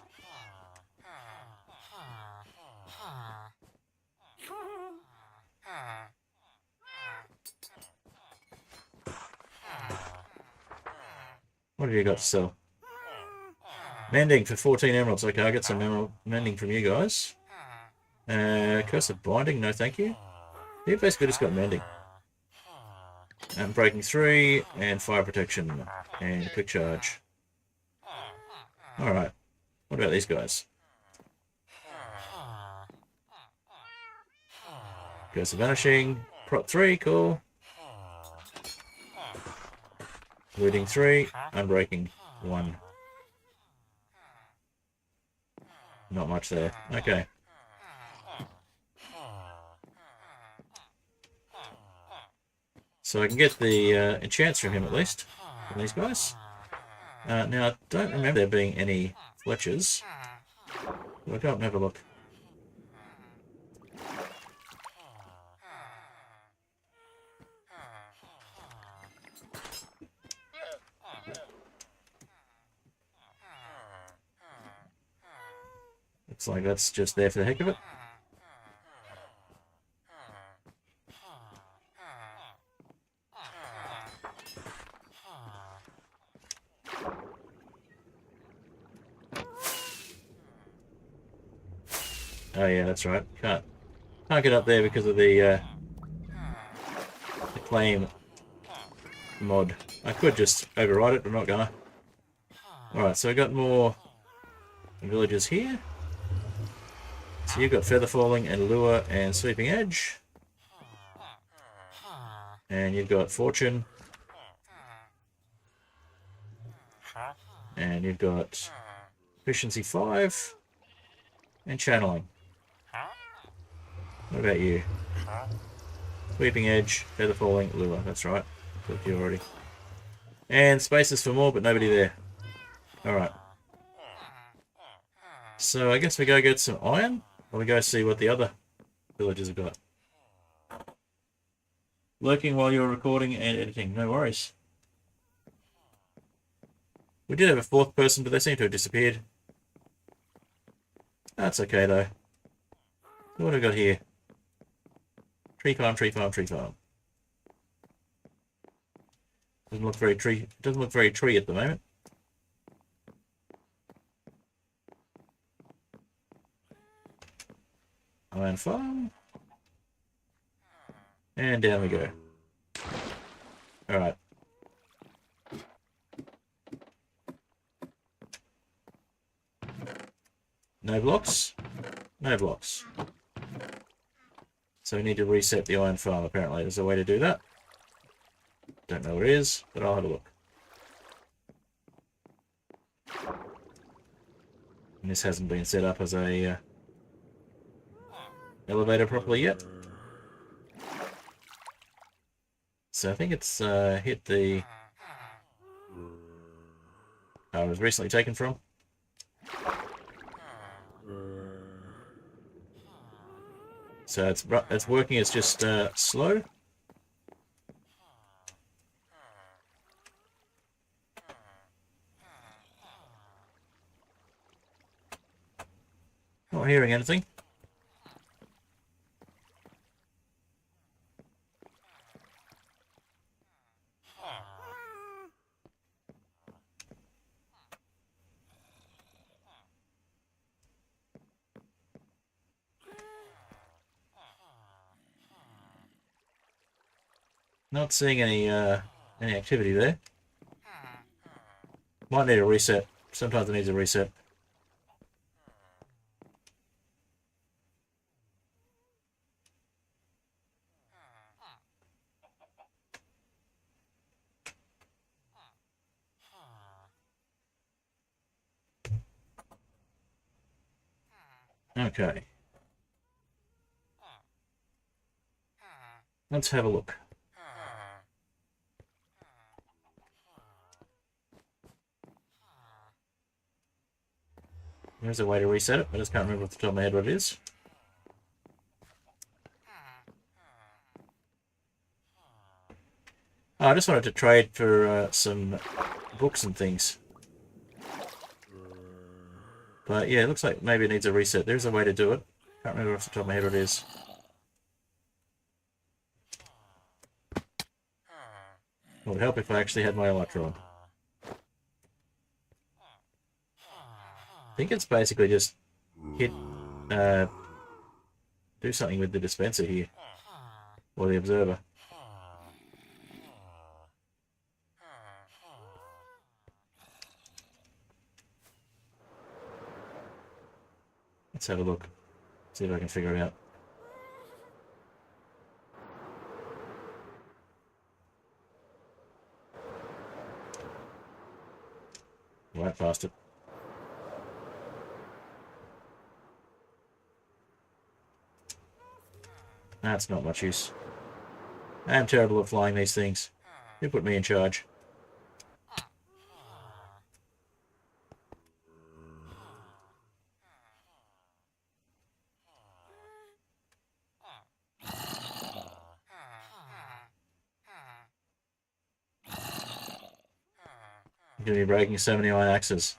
What have you got to sell? Mending for 14 emeralds. Okay, I'll get some mending from you guys. Curse of binding, no thank you. You've basically just got mending. And breaking 3, and fire protection, and quick charge. Alright, what about these guys? Curse of vanishing, prot 3, cool. Looting 3, unbreaking 1. Not much there. Okay. So I can get the enchants from him at least, from these guys. Now, I don't remember there being any fletchers. We'll go up and have a look. Looks like that's just there for the heck of it. Oh yeah, that's right. Can't get up there because of the claim mod. I could just override it, but I'm not gonna. Alright, so I got more villagers here. So you've got Feather Falling and Lure and Sweeping Edge. And you've got Fortune. And you've got Efficiency 5 and Channeling. What about you? Sweeping Edge, Feather Falling, Lure. That's right. Took you already. And spaces for more, but nobody there. Alright. So I guess we go get some iron. Or we go see what the other villagers have got. Lurking while you're recording and editing. No worries. We did have a fourth person, but they seem to have disappeared. That's okay, though. What have we got here? Tree farm, tree farm, tree farm. Doesn't look very tree. Doesn't look very tree at the moment. Iron farm. And down we go. Alright. No blocks? No blocks. So we need to reset the iron farm, apparently. There's a way to do that. Don't know where it is, but I'll have a look. And this hasn't been set up as a elevator properly yet. So I think it's hit the... it was recently taken from. So it's working, it's just slow. Not hearing anything. Not seeing any activity there. Might need a reset. Sometimes it needs a reset. Okay. Let's have a look. There's a way to reset it. I just can't remember off the top of my head what it is. Oh, I just wanted to trade for some books and things. But yeah, it looks like maybe it needs a reset. There's a way to do it. Can't remember off the top of my head what it is. It would help if I actually had my electron. I think it's basically just hit, do something with the dispenser here, or the observer. Let's have a look, see if I can figure it out. Right past it. That's not much use. I am terrible at flying these things. You put me in charge. I'm going to be breaking so many iron axes.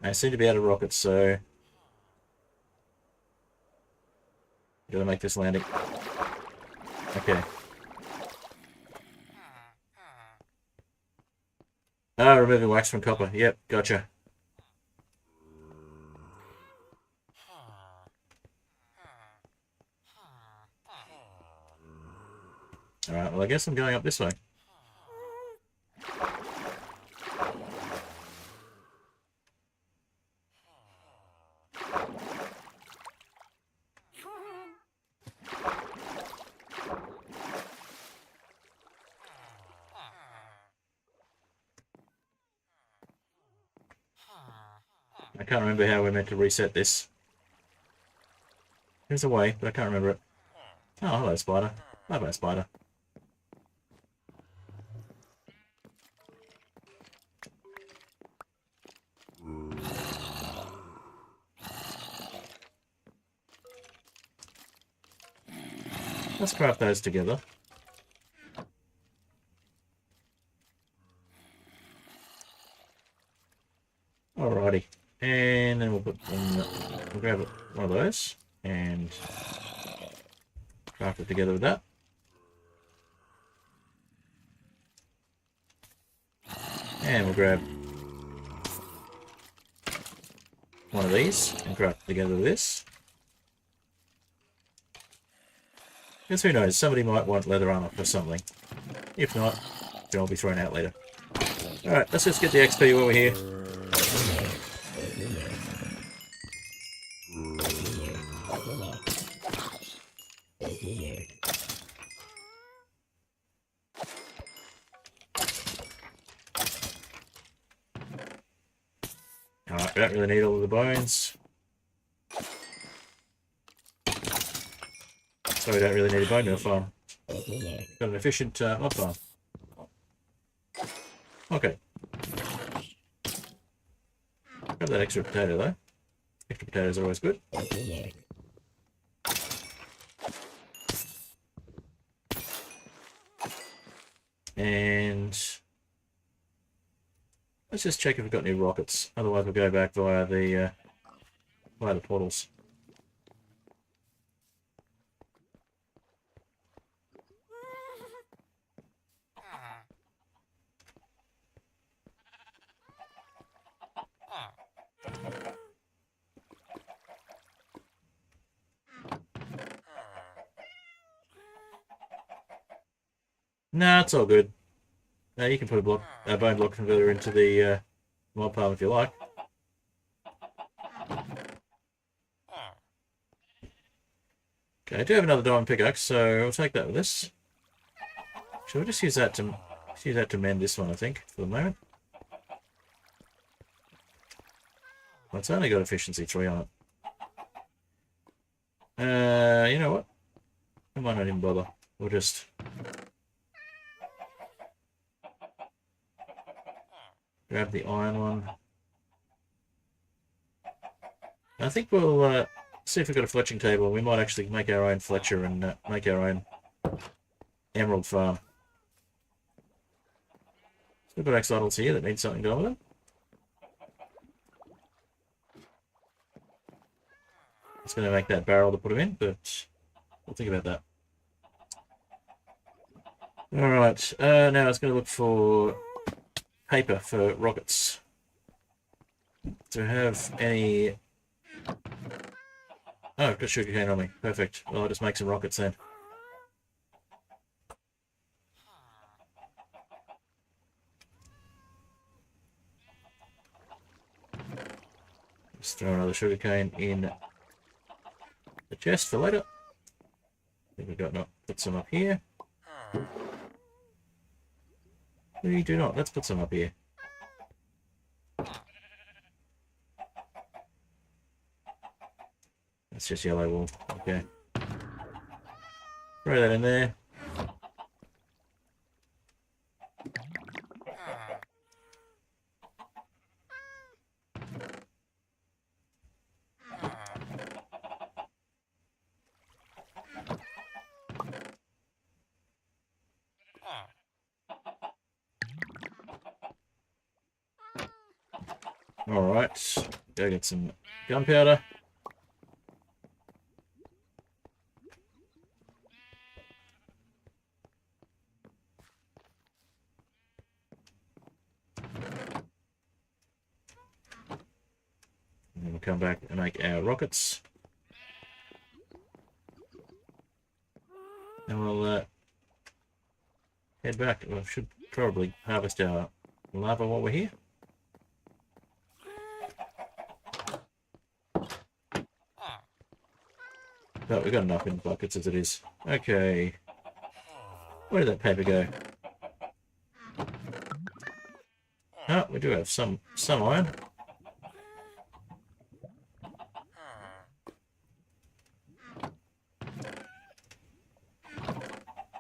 I seem to be out of rockets, so gotta make this landing. Okay. Ah, removing wax from copper. Yep, gotcha. Alright, well I guess I'm going up this way. I can't remember how we're meant to reset this. There's a way, but I can't remember it. Oh, hello, spider. Bye-bye, spider. Let's craft those together. Alrighty. And then we'll put we'll grab one of those and craft it together with that. And we'll grab one of these and craft it together with this. Because who knows, somebody might want leather armor for something. If not, then I'll be thrown out later. Alright, let's just get the XP while we're here. Alright, we don't really need all of the bones. So we don't really need a bone mill farm. Got an efficient mob farm. Okay. Grab that extra potato though. Extra potatoes are always good. And let's just check if we've got any rockets. Otherwise we'll go back via the portals. Nah, it's all good. You can put a bone block converter into the mob farm if you like. Okay, I do have another diamond pickaxe, so we'll take that with us. Shall we just use that to mend this one, I think, for the moment. Well, it's only got efficiency 3 on it. You know what? I might not even bother. We'll just grab the iron one. I think we'll see if we've got a fletching table. We might actually make our own fletcher and make our own emerald farm. We've got axolotls here that need something done with them. It's going to make that barrel to put them in, but we'll think about that. Alright, now it's going to look for paper for rockets. Do I have any... Oh, I've got sugarcane on me. Perfect. Well, I'll just make some rockets then. Just throw another sugarcane in the chest for later. I think we've got not put some up here. We do not. Let's put some up here. That's just yellow wool. Okay. Throw that in there. Alright, go get some gunpowder. And then we'll come back and make our rockets. And we'll head back. We should probably harvest our lava while we're here. But we've got enough in buckets as it is. Okay. Where did that paper go? Oh, we do have some iron.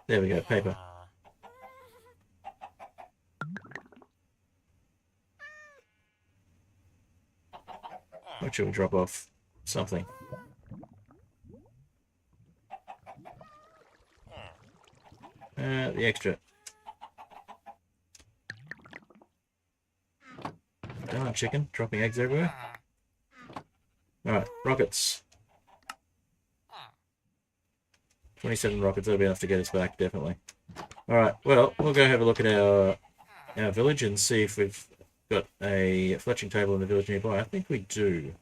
There we go, paper. What should we drop off? Something. The extra. Darn chicken, dropping eggs everywhere. Alright, rockets. 27 rockets, that'll be enough to get us back, definitely. Alright, well, we'll go have a look at our village and see if we've got a fletching table in the village nearby. I think we do.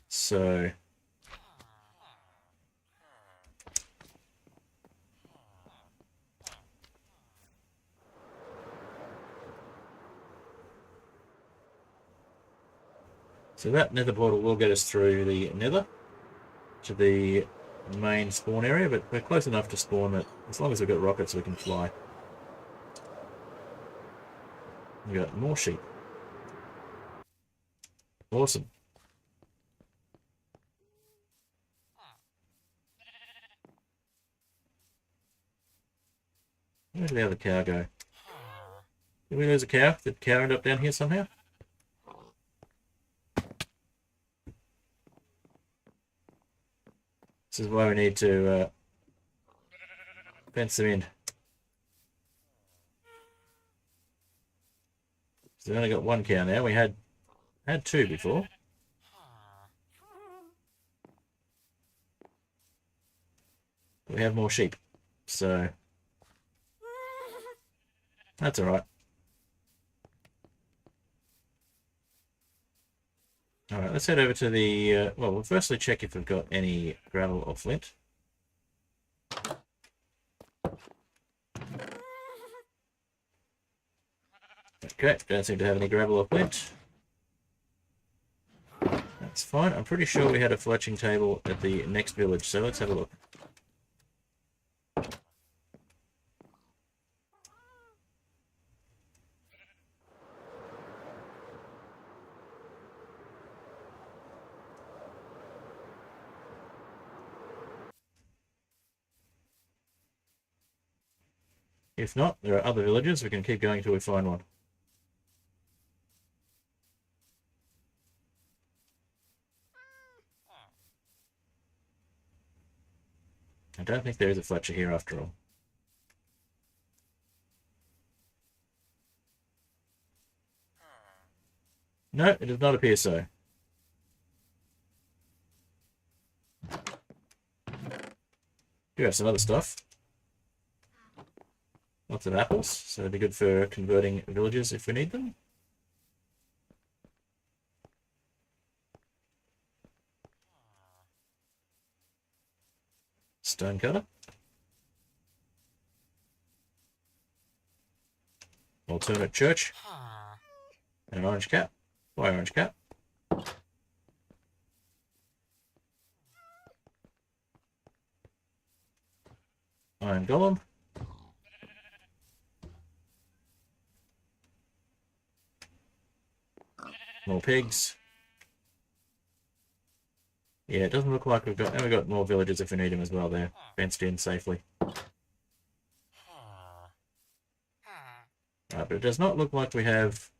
So... So that nether portal will get us through the nether to the main spawn area, but we're close enough to spawn that as long as we've got rockets we can fly. We've got more sheep. Awesome. Where did the other cow go? Did we lose a cow? Did the cow end up down here somehow? This is why we need to fence them in. So we've only got one cow now. We had two before. We have more sheep, so that's all right. All right, let's head over to the, well, we'll firstly check if we've got any gravel or flint. Okay, don't seem to have any gravel or flint. That's fine. I'm pretty sure we had a fletching table at the next village, so let's have a look. If not, there are other villages. We can keep going until we find one. I don't think there is a Fletcher here after all. No, it does not appear so. Do have some other stuff. Lots of apples, so it'd be good for converting villages if we need them. Stone cutter. Alternate church. And an orange cap. Why orange cap? Iron golem. More pigs. Yeah, it doesn't look like we've got... And we've got more villages if we need them as well there. Fenced in safely. Right, but it does not look like we have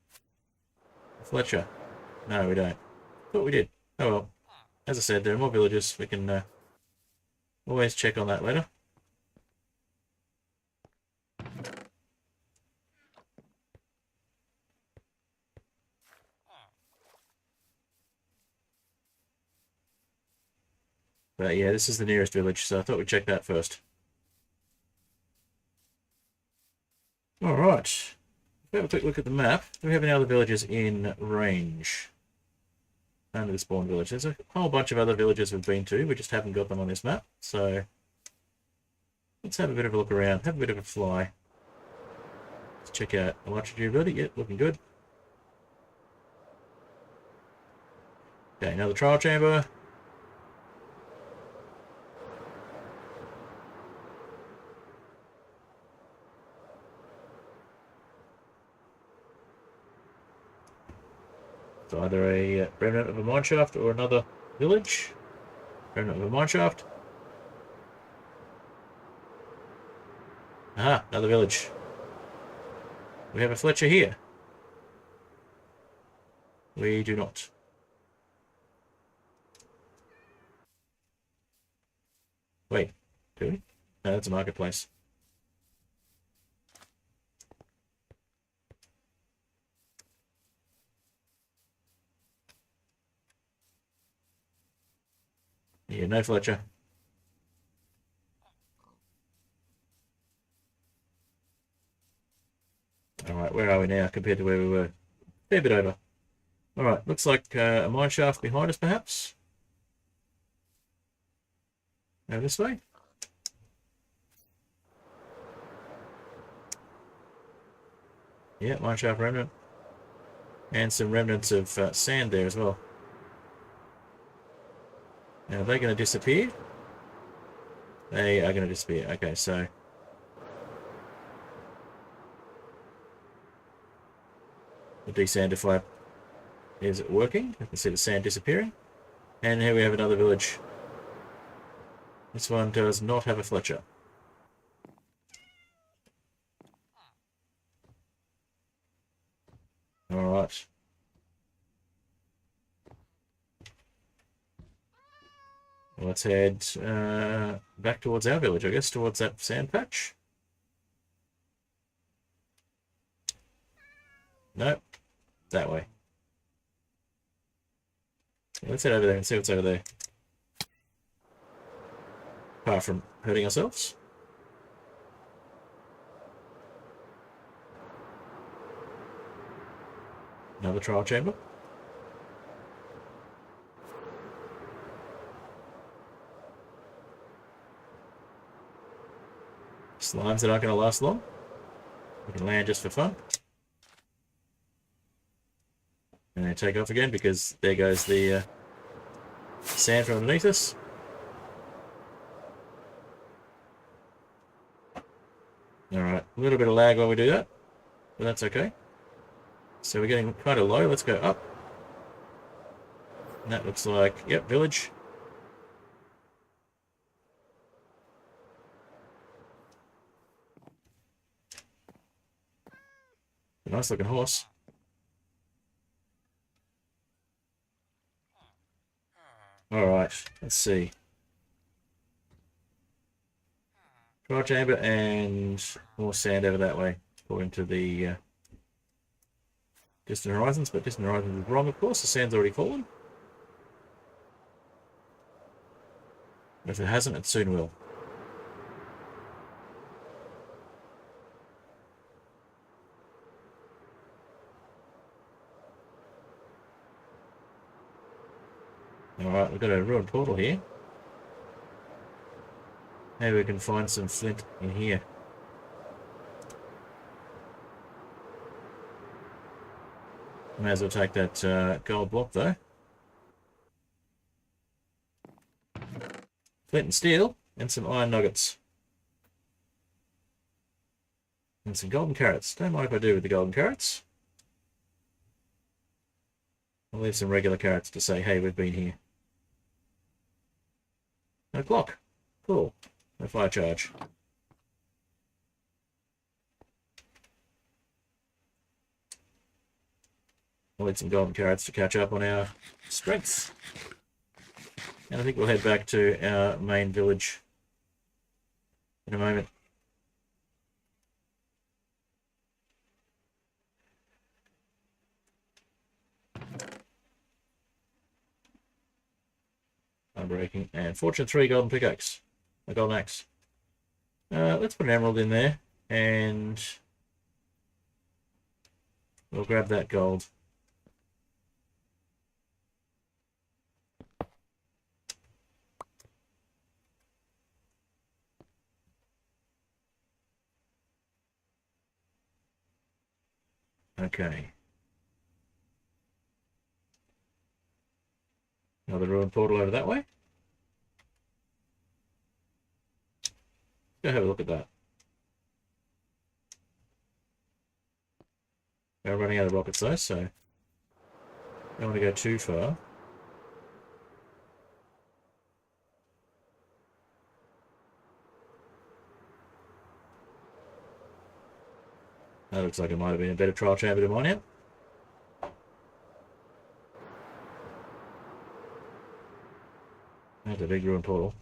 a Fletcher. No, we don't. But we did. Oh well. As I said, there are more villages. We can always check on that later. But yeah, this is the nearest village, so I thought we'd check that first. Alright. If we have a quick look at the map, do we have any other villages in range? Under the spawn village. There's a whole bunch of other villages we've been to, we just haven't got them on this map, so let's have a bit of a look around, have a bit of a fly. Let's check out electric durability. Yep, looking good. Okay, another trial chamber. It's either a remnant of a mineshaft or another village. Remnant of a mineshaft. Aha, another village. We have a Fletcher here. We do not. Wait, do we? No, that's a marketplace. Yeah, no Fletcher. Alright, where are we now compared to where we were? Fair bit over. Alright, looks like a mine shaft behind us, perhaps. Over this way. Yeah, mine shaft remnant. And some remnants of sand there as well. Now, are they going to disappear? They are going to disappear. Okay, so... the desander flap is working. You can see the sand disappearing. And here we have another village. This one does not have a Fletcher. Alright. Let's head back towards our village, I guess, towards that sand patch. Nope. That way. Let's head over there and see what's over there. Apart from hurting ourselves. Another trial chamber. Slimes that aren't going to last long. We can land just for fun. to take off again because there goes the sand from underneath us. Alright, a little bit of lag while we do that, but that's okay. So we're getting kind of low. Let's go up. And that looks like, yep, village. A nice looking horse. Alright, let's see. Trial chamber and more sand over that way, according to the distant horizons, but distant horizons is wrong, of course. The sand's already fallen. If it hasn't, it soon will. Alright, we've got a ruined portal here. Maybe we can find some flint in here. May as well take that gold block though. Flint and steel, and some iron nuggets. And some golden carrots. Don't mind if I do with the golden carrots. I'll leave some regular carrots to say, hey, we've been here. No clock. Cool. No fire charge. I'll need some golden carrots to catch up on our strengths. And I think we'll head back to our main village in a moment. Unbreaking and fortune 3 golden pickaxe. A golden axe. Let's put an emerald in there and we'll grab that gold. Okay. Another ruined portal over that way. Go have a look at that. We're running out of rockets though, so don't want to go too far. That looks like it might have been a better trial chamber to mine out. That's a big ruined portal.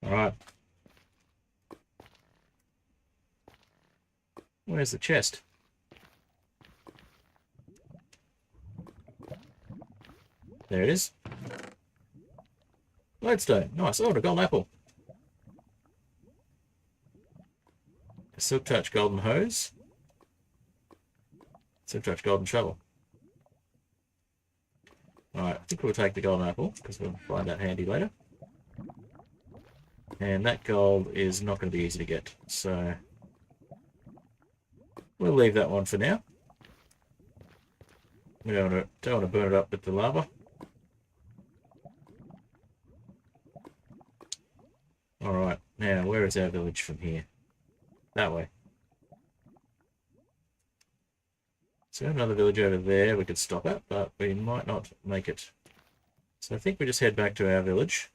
Alright. Where's the chest? There it is. Lodestone. Nice. Oh, a golden apple. A silk touch golden hose. Silk touch golden shovel. Alright, I think we'll take the golden apple because we'll find that handy later. And that gold is not going to be easy to get, so we'll leave that one for now. We don't want to burn it up with the lava. Alright, now where is our village from here? That way. So we have another village over there we could stop at, but we might not make it. So I think we just head back to our village.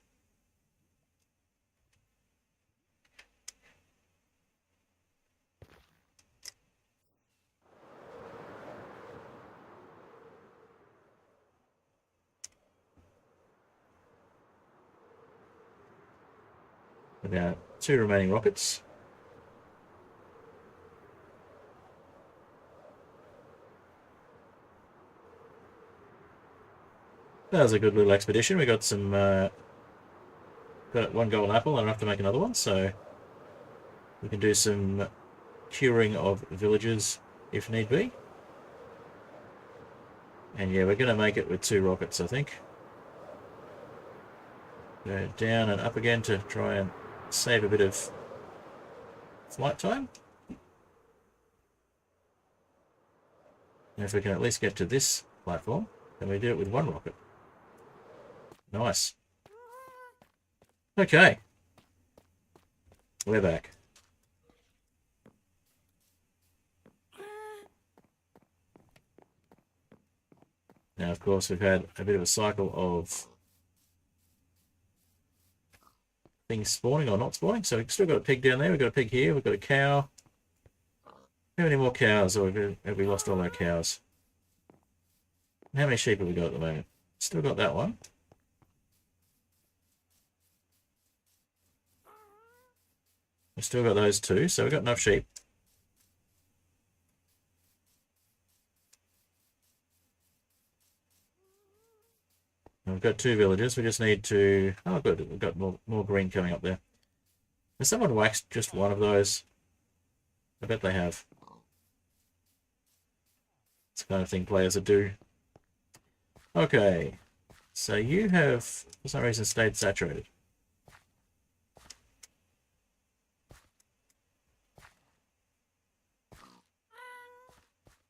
With our 2 remaining rockets. That was a good little expedition. We got some, got one golden apple. I don't have to make another one, so we can do some curing of villagers if need be. And yeah, we're going to make it with 2 rockets, I think. Go down and up again to try and save a bit of flight time. And if we can at least get to this platform, then we do it with 1 rocket. Nice. Okay. We're back. Now, of course, we've had a bit of a cycle of things spawning or not spawning. So we've still got a pig down there. We've got a pig here. We've got a cow. How many more cows? Or have we lost all our cows? How many sheep have we got at the moment? Still got that one. We've still got those 2, so we've got enough sheep. And we've got 2 villages. We just need to... Oh, good. We've got more green coming up there. Has someone waxed just one of those? I bet they have. It's the kind of thing players would do. Okay. So you have, for some reason, stayed saturated.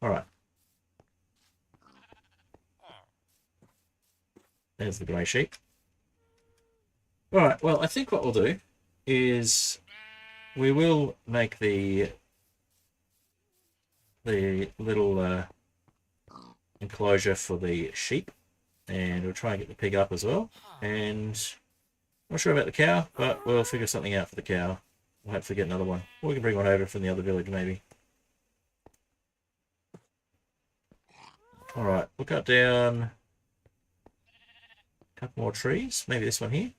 Alright. There's the grey sheep. Alright, well, I think what we'll do is we will make the little enclosure for the sheep, and we'll try and get the pig up as well. And I'm not sure about the cow, but we'll figure something out for the cow. We'll hopefully get another one. Or we can bring one over from the other village, maybe. Alright, we'll cut down a couple more trees. Maybe this one here.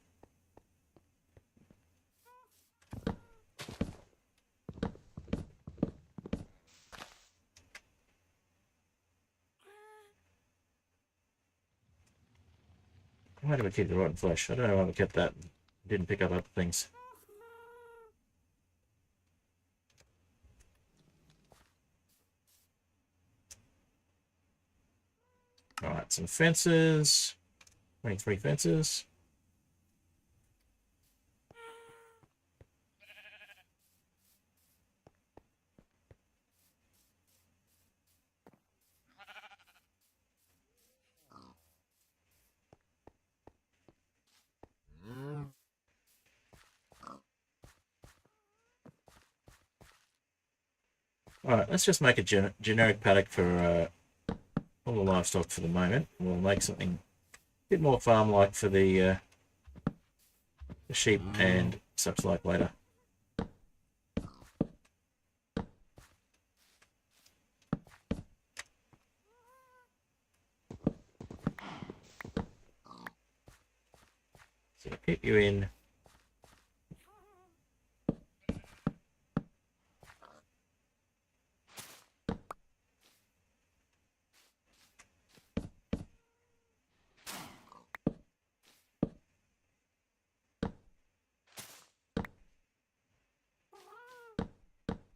Why did we keep the rotten flesh? I don't know why we kept that. Didn't pick up other things. Alright, some fences. 23 fences. Alright, let's just make a generic paddock for all the livestock for the moment. We'll make something a bit more farm-like for the sheep and such like later. So I'll keep you in.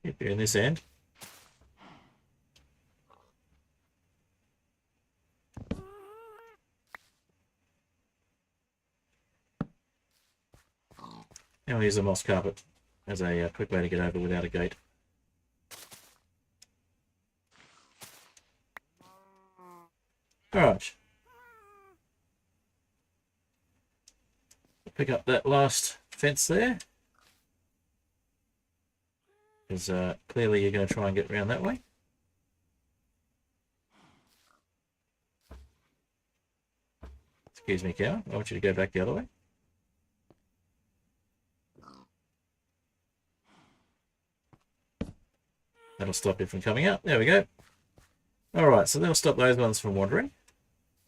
Keep you in this end. And we'll use a moss carpet as a quick way to get over without a gate. Alright. Pick up that last fence there. Because clearly you're going to try and get around that way. Excuse me, cow. I want you to go back the other way. That'll stop it from coming out. There we go. Alright, so that'll stop those ones from wandering.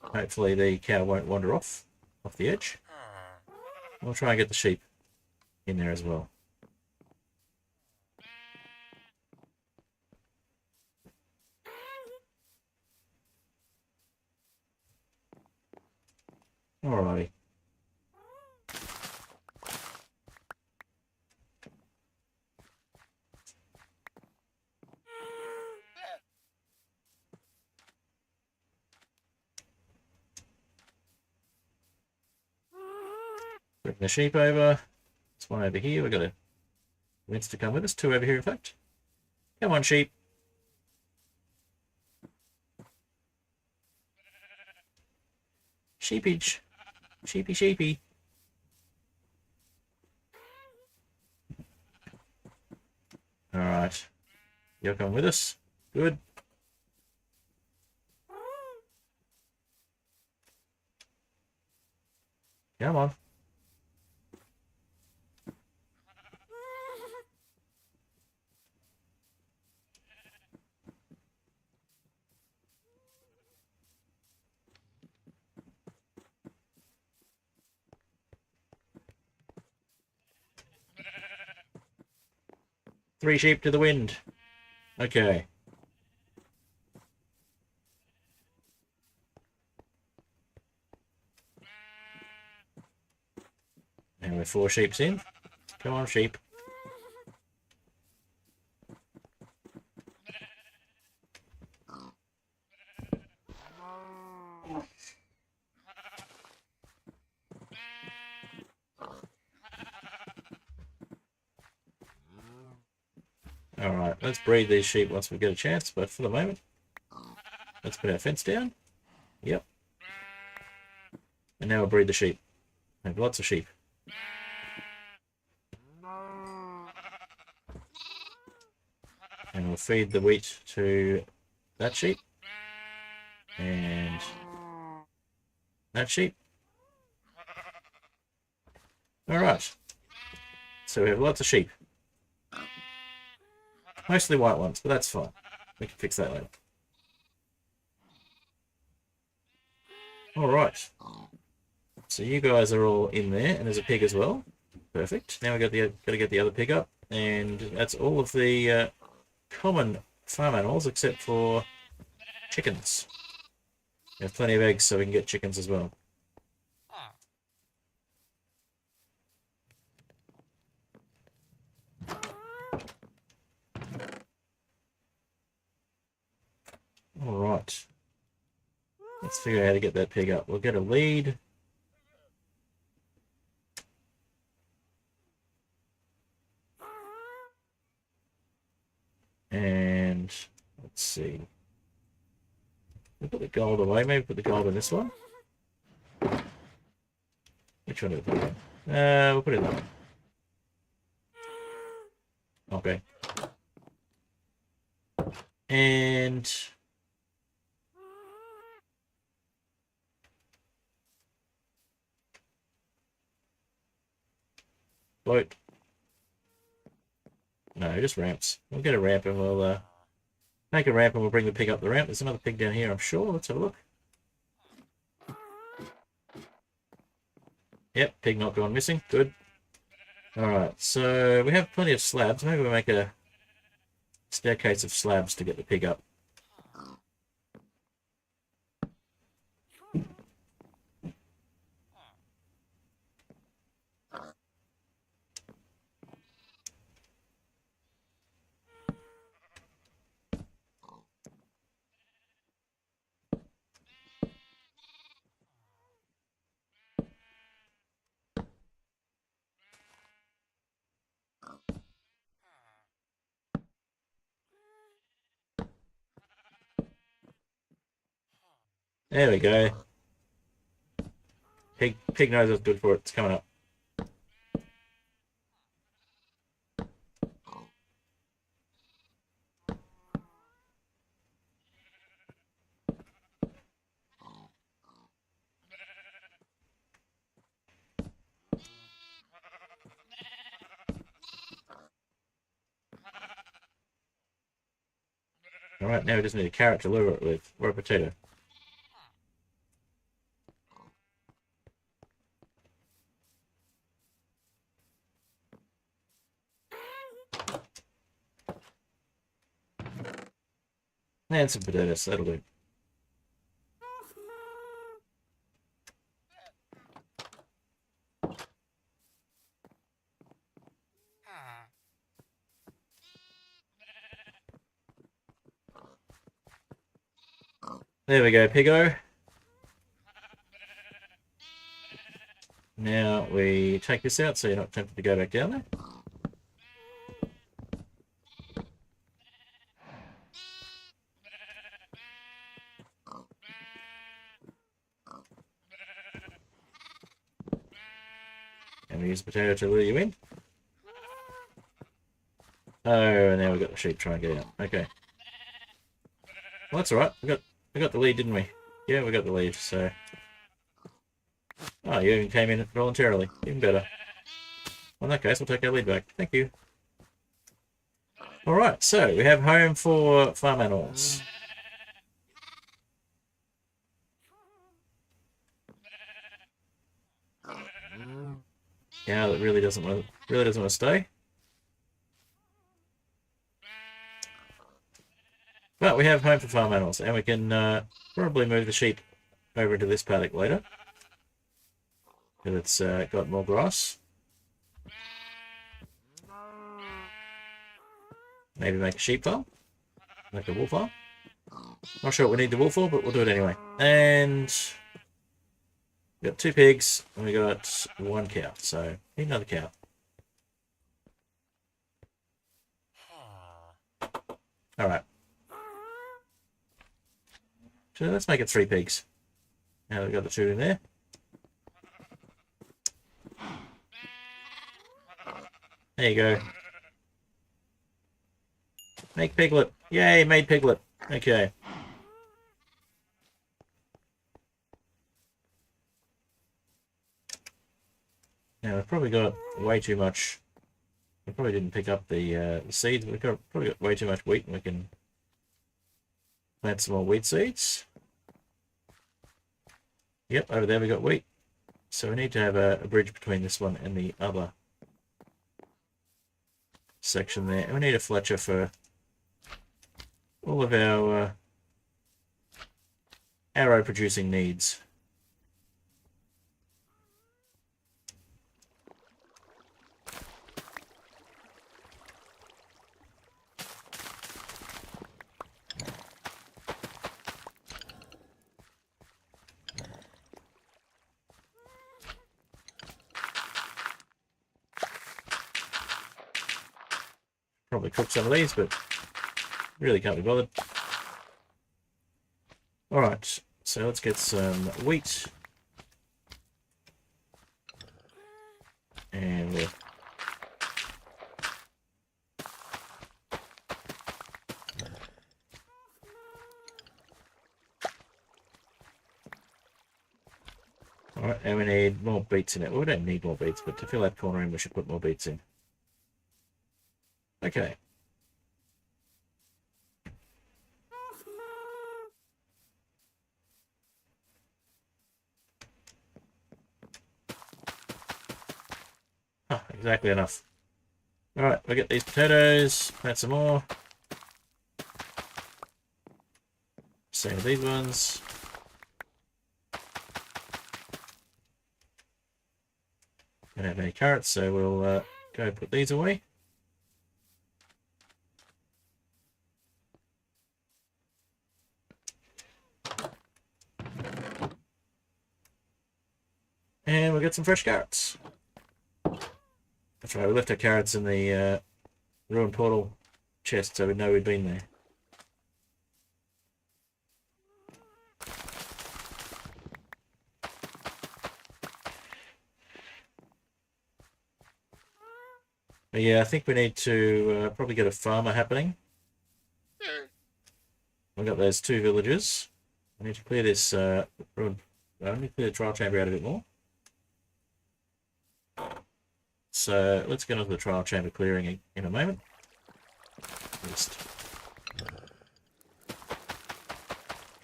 Hopefully the cow won't wander off the edge. We'll try and get the sheep in there as well. Alrighty. Bring the sheep over. There's one over here. We've got a wince to come with us. Two over here, in fact. Come on, sheep. Sheepage. Sheepy, sheepy. Alright. You're coming with us. Good. Come on. Three sheep to the wind. Okay. And we're 4 sheeps in. Come on, sheep. Alright, let's breed these sheep once we get a chance, but for the moment, let's put our fence down. Yep. And now we'll breed the sheep. We have lots of sheep. And we'll feed the wheat to that sheep. And that sheep. Alright. So we have lots of sheep. Mostly white ones, but that's fine. We can fix that later. Alright. So you guys are all in there, and there's a pig as well. Perfect. Now we've got to get the other pig up, and that's all of the common farm animals except for chickens. We have plenty of eggs, so we can get chickens as well. Alright. Let's figure out how to get that pig up. We'll get a lead. And let's see. We'll put the gold away. Maybe put the gold in this one. Which one do we put in? We'll put it in that one. Okay. And float. No, just ramps. We'll get a ramp and we'll make a ramp and we'll bring the pig up the ramp. There's another pig down here, I'm sure. Let's have a look. Yep, pig not gone missing. Good. Alright, so we have plenty of slabs. Maybe we'll make a staircase of slabs to get the pig up. There we go. Pig knows what's good for it. It's coming up. Alright, now we just need a carrot to lure it with, or a potato. And some potatoes, that'll do. There we go, Piggo. Now we take this out so you're not tempted to go back down there. And we use the potato to lure you in. Oh, and now we've got the sheep trying to get out. Okay. Well, that's alright. We got the lead, didn't we? Yeah, we got the lead, so... Oh, you even came in voluntarily. Even better. Well, in that case, we'll take our lead back. Thank you. Alright, so we have home for farm animals. Yeah, that really doesn't want to stay. But we have home for farm animals, and we can probably move the sheep over into this paddock later. Because it's got more grass. Maybe make a sheep farm. Make a wool farm. Not sure what we need the wool for, but we'll do it anyway. And we got 2 pigs, and we got 1 cow. So need another cow. Alright. So let's make it 3 pigs. Now we've got the 2 in there. There you go. Make piglet. Yay, made piglet. Okay. Now we've probably got way too much. We probably didn't pick up the seeds. We've probably got way too much wheat, and we can plant some more wheat seeds. Yep, over there we got wheat. So we need to have a bridge between this one and the other section there. And we need a Fletcher for all of our arrow producing needs. Probably cook some of these, but really can't be bothered. Alright, so let's get some wheat. And alright, and we need more beets in it. Well, we don't need more beets, but to fill that corner in, we should put more beets in. Okay. Ah, exactly enough. Alright, we'll get these potatoes, plant some more. Same with these ones. Don't have any carrots, so we'll go put these away. And we'll get some fresh carrots. That's right, we left our carrots in the ruined portal chest, so we know we'd been there. But yeah, I think we need to probably get a farmer happening. We've got those 2 villages. I need to clear this ruined... I need to clear the trial chamber out a bit more. So let's get onto the trial chamber clearing in a moment. Just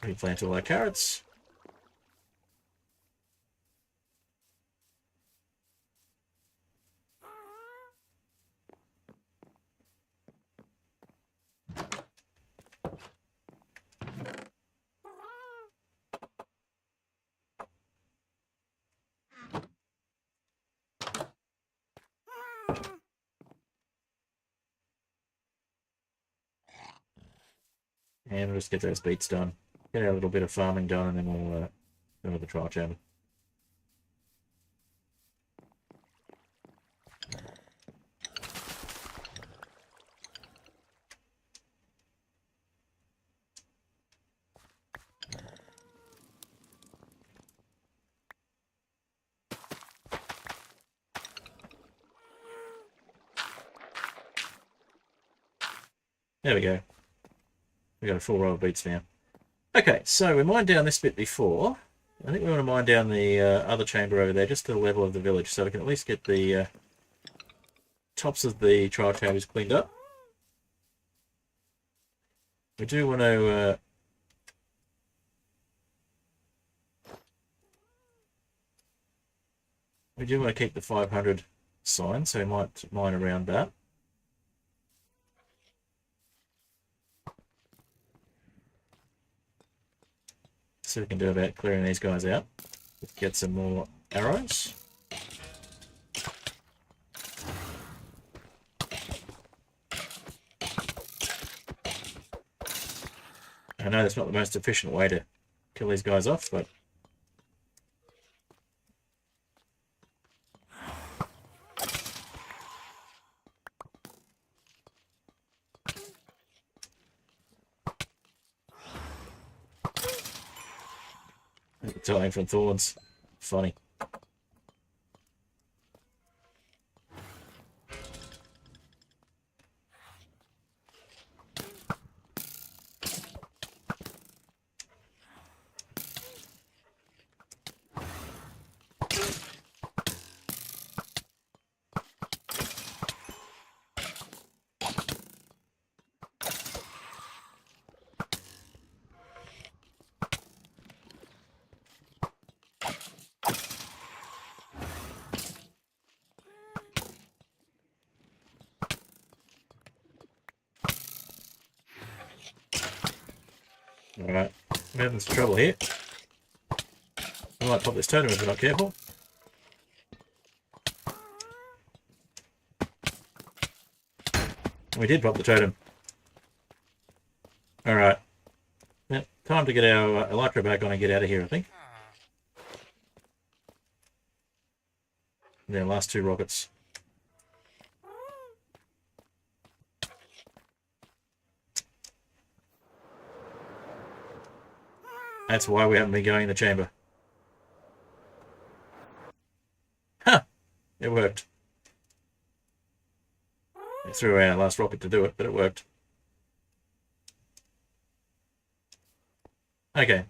replant all our carrots. And we'll just get those beets done. get our little bit of farming done, and then we'll go to the trial chamber. There we go. We got a full row of beets now. Okay, so we mined down this bit before. I think we want to mine down the other chamber over there, just to the level of the village, so we can at least get the tops of the trial chambers cleaned up. We do want to keep the 500 sign, so we might mine around that. See what we can do about clearing these guys out. Get some more arrows. I know that's not the most efficient way to kill these guys off, but dying from thorns. Funny. Alright, we're having some trouble here. I might pop this totem if we're not careful. We did pop the totem. Alright. Yep, time to get our elytra back on and get out of here, I think. Yeah, last 2 rockets. That's why we haven't been going in the chamber. Huh! It worked. We threw our last rocket to do it, but it worked. Okay.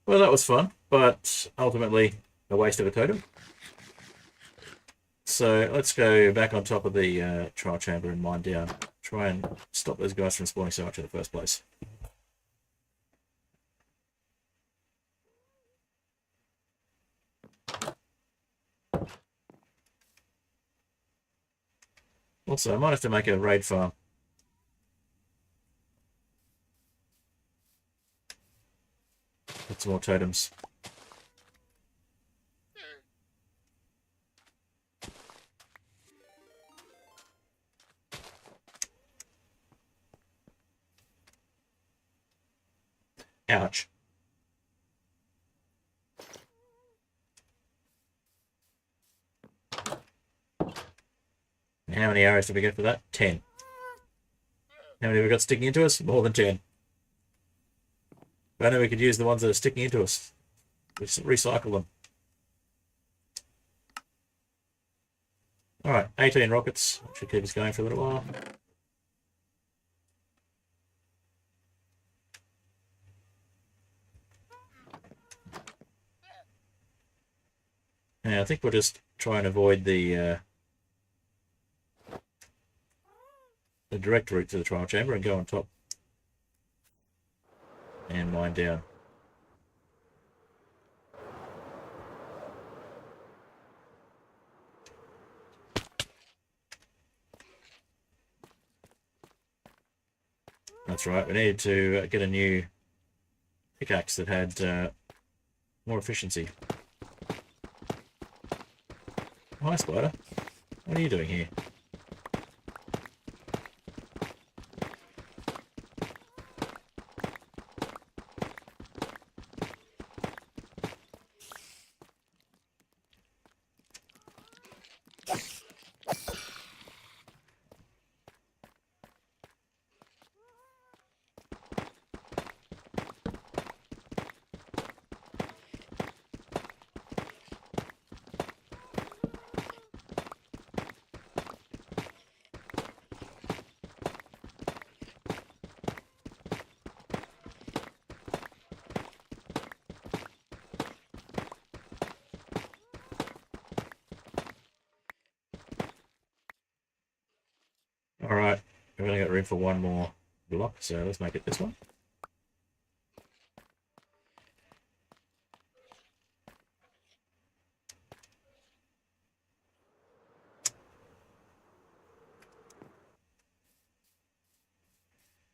Well, that was fun, but ultimately a waste of a totem. So let's go back on top of the trial chamber and mine down. Try and stop those guys from spawning so much in the first place. Also, I might have to make a raid farm. Get some more totems. Ouch. And how many arrows did we get for that? 10. How many have we got sticking into us? More than 10. But I know we could use the ones that are sticking into us. We just recycle them. Alright, 18 rockets. Should keep us going for a little while. Now, I think we'll just try and avoid the direct route to the trial chamber and go on top and mine down. That's right, we needed to get a new pickaxe that had more efficiency. Hi, spider. What are you doing here? Alright, we've only got room for one more block, so let's make it this one.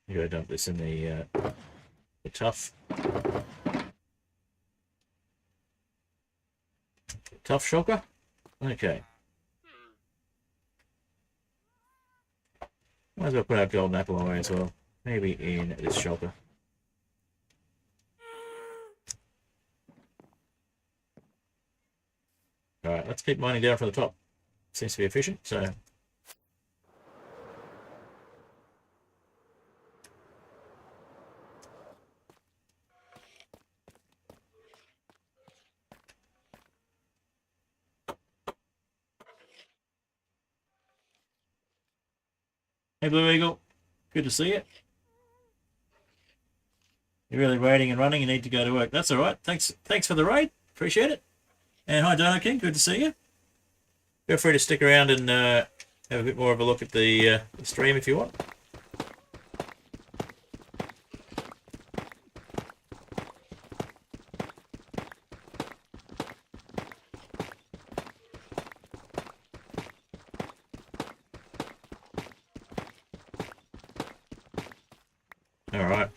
I'm going to dump this in the tough shulker. Okay. Might as well put our golden apple away as well. Maybe in this shulker. Alright, let's keep mining down from the top. Seems to be efficient, so... Hey Blue Eagle, good to see you. You're really waiting and running, you need to go to work. That's alright, thanks for the raid, appreciate it. And hi Dino King, good to see you. Feel free to stick around and have a bit more of a look at the stream if you want. Alright.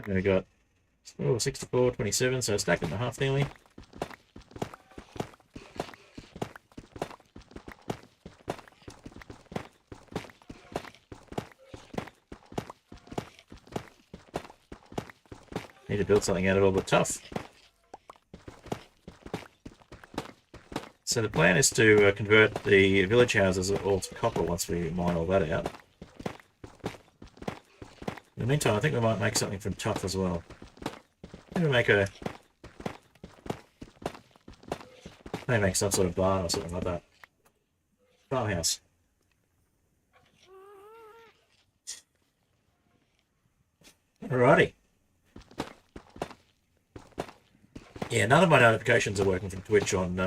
And we got 64, 27, so stack and a half nearly. Need to build something out of all the tough. So the plan is to convert the village houses all to copper once we mine all that out. In the meantime, I think we might make something from tough as well. Maybe make some sort of barn or something like that. Farmhouse. Alrighty. Yeah, none of my notifications are working from Twitch on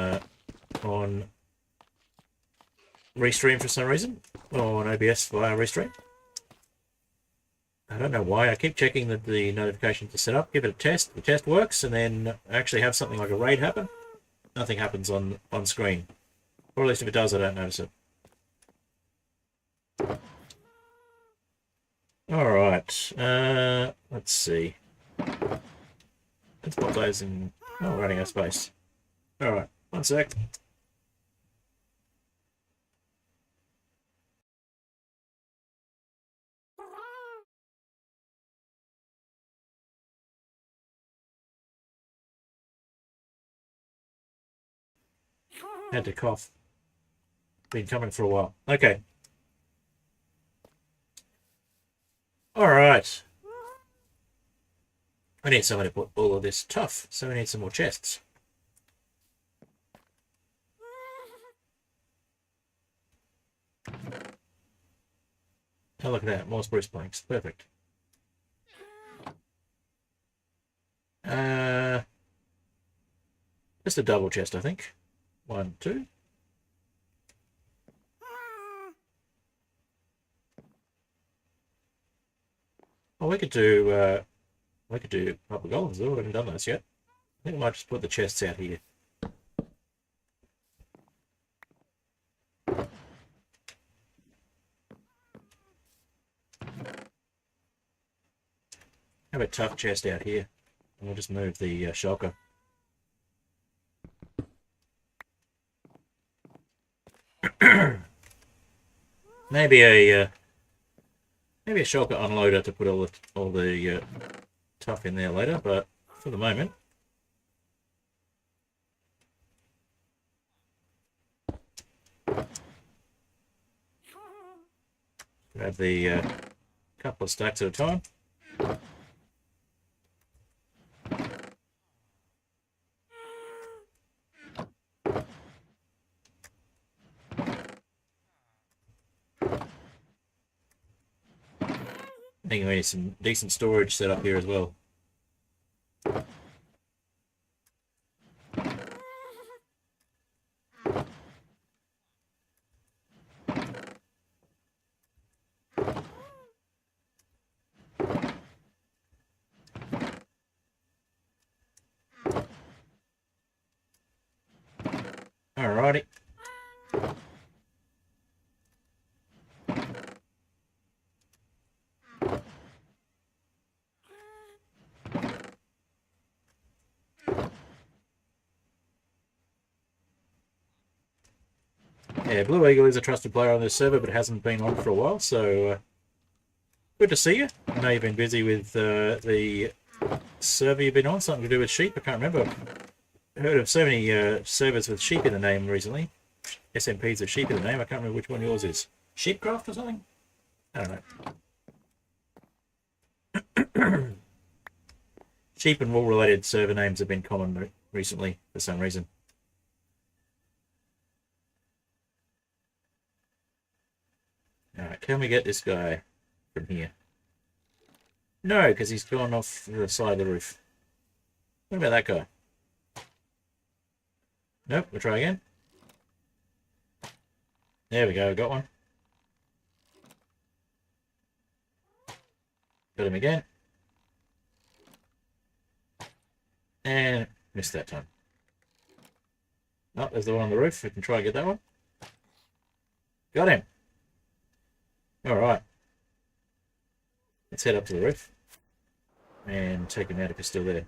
Restream for some reason, or on OBS via Restream. I don't know why. I keep checking that the notifications are set up, give it a test, the test works, and then actually have something like a raid happen. Nothing happens on screen. Or at least if it does, I don't notice it. Alright, let's see. Let's put those in... Oh, we're running out of space. Alright, one sec. Had to cough. Been coming for a while. Okay. Alright. I need somewhere to put all of this tough, so we need some more chests. Oh, look at that. More spruce planks. Perfect. Just a double chest, I think. 1, 2. Oh, we could do purple golems. We haven't done those yet. I think I might just put the chests out here. Have a tough chest out here. And we'll just move the shulker. Maybe a shulker unloader to put all the tough in there later, but for the moment Grab the couple of stacks at a time. I think we need some decent storage set up here as well. Alrighty. Yeah, Blue Eagle is a trusted player on this server, but hasn't been on for a while, so good to see you. I know you've been busy with the server you've been on, something to do with sheep. I can't remember. I've heard of so many servers with sheep in the name recently. SMPs with sheep in the name. I can't remember which one yours is. Sheepcraft or something? I don't know. Sheep and wool related server names have been common recently for some reason. Alright, can we get this guy from here? No, because he's gone off the side of the roof. What about that guy? Nope, we'll try again. There we go, got one. Got him again. And missed that time. Oh, there's the one on the roof. We can try and get that one. Got him. Alright. Let's head up to the roof. And take him out if he's still there.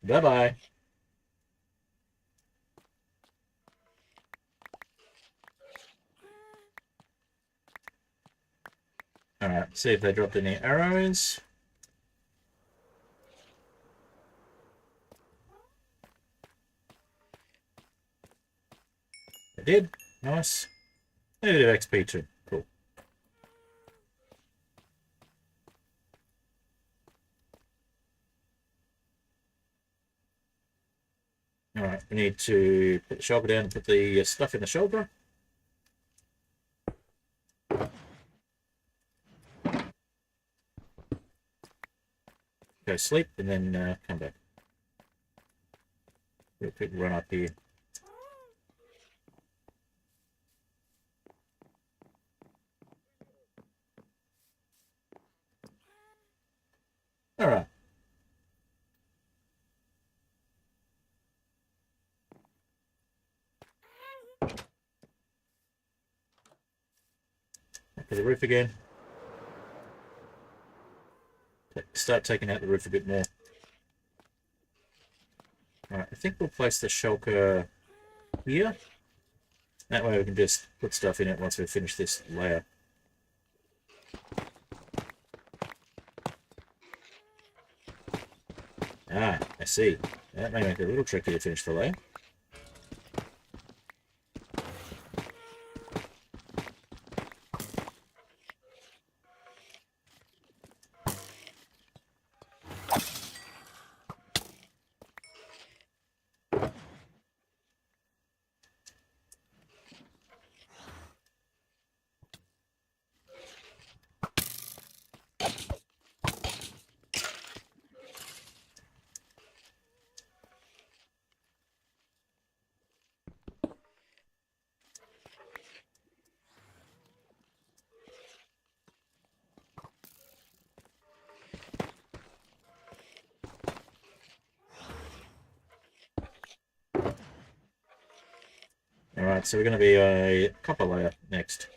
Bye-bye. Alright, see if they dropped any arrows. They did. Nice. A bit of XP too. Cool. Alright, we need to put the shoulder down and put the stuff in the shoulder. Go sleep and then come back. Real quick run up here. Alright. Up to the roof again. Start taking out the roof a bit more. Alright, I think we'll place the shulker here. That way we can just put stuff in it once we finish this layer. Ah, I see. That may make it a little tricky to finish the layer. Alright, so we're going to be a copper layer next.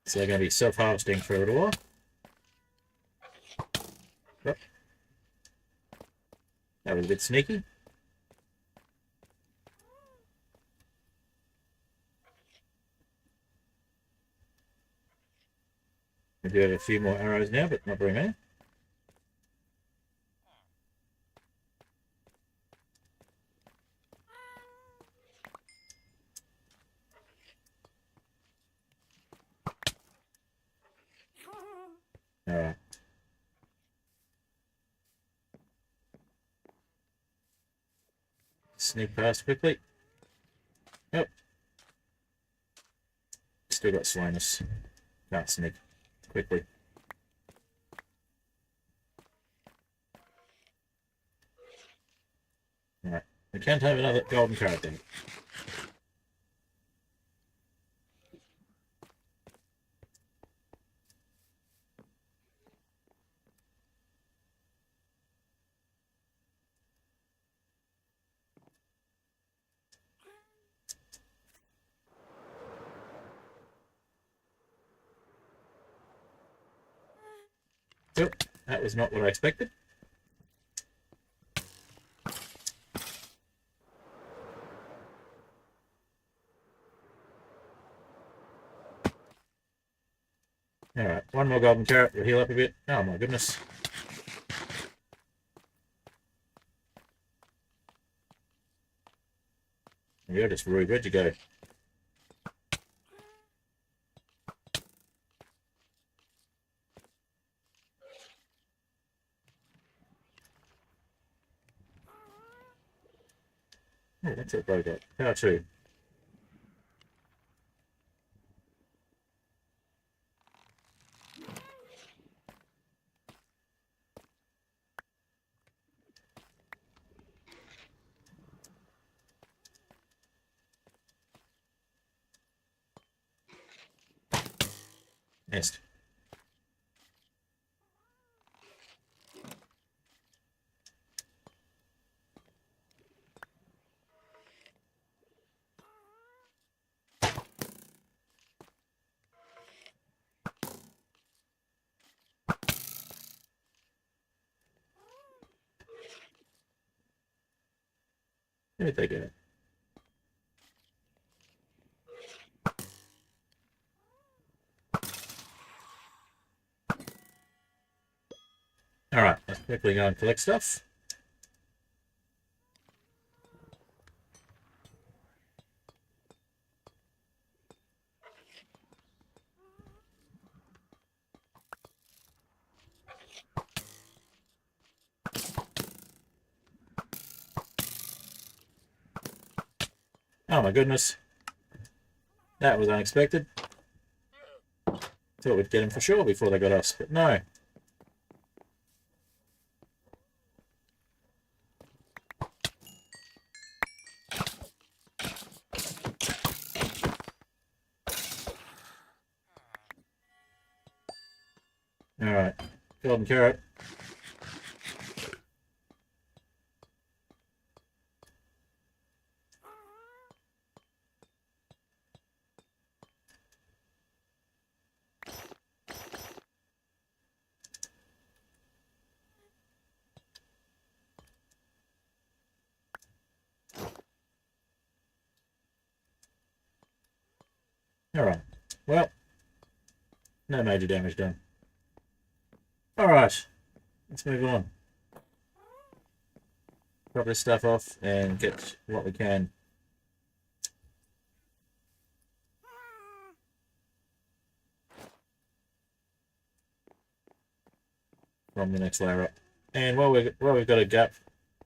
So they're going to be self-harvesting for a little while. Oh, that was a bit sneaky. We do have a few more arrows now, but not very many. Alright. Sneak past quickly. Yep. Still got slowness. Can't sneak quickly. Alright. We can't have another golden carrot then. Yep, that was not what I expected. Alright, one more golden carrot. We'll heal up a bit. Oh my goodness. You're just rude. Where'd you go? Oh, that's a bro got. Power 2. Nest. Where'd they go? Alright, let's quickly go and collect stuff. Oh my goodness. That was unexpected. Thought we'd get them for sure before they got us, but no. Alright, golden carrot. Alright, well, no major damage done. Alright, let's move on. Drop this stuff off and get what we can. From the next layer up. And while we've got a gap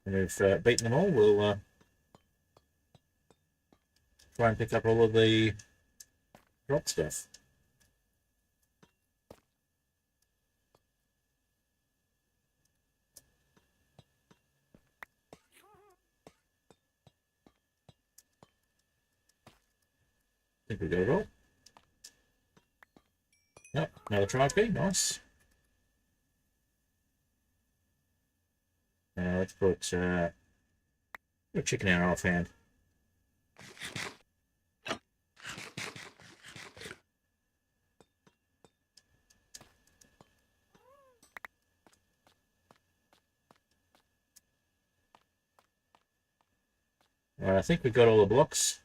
and we've beaten them all, we'll try and pick up all of the drop stuff. I think we got it all. Yep, another trophy, nice. Let's put a chicken in our offhand. Alright, I think we've got all the blocks.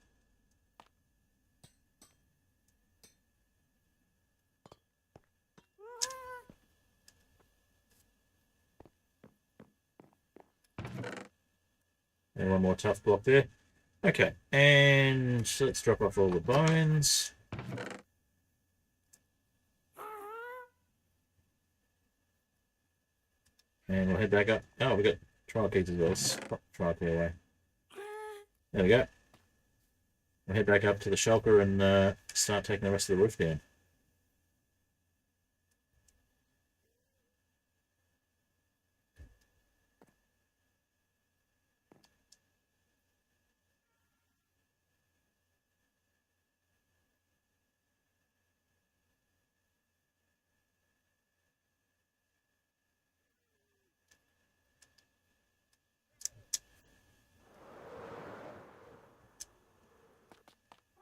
And one more tough block there. Okay, and let's drop off all the bones. And we'll head back up. Oh, we've got trial keys as well. Let's pop the trial key away. There we go. We'll head back up to the shulker and start taking the rest of the roof down.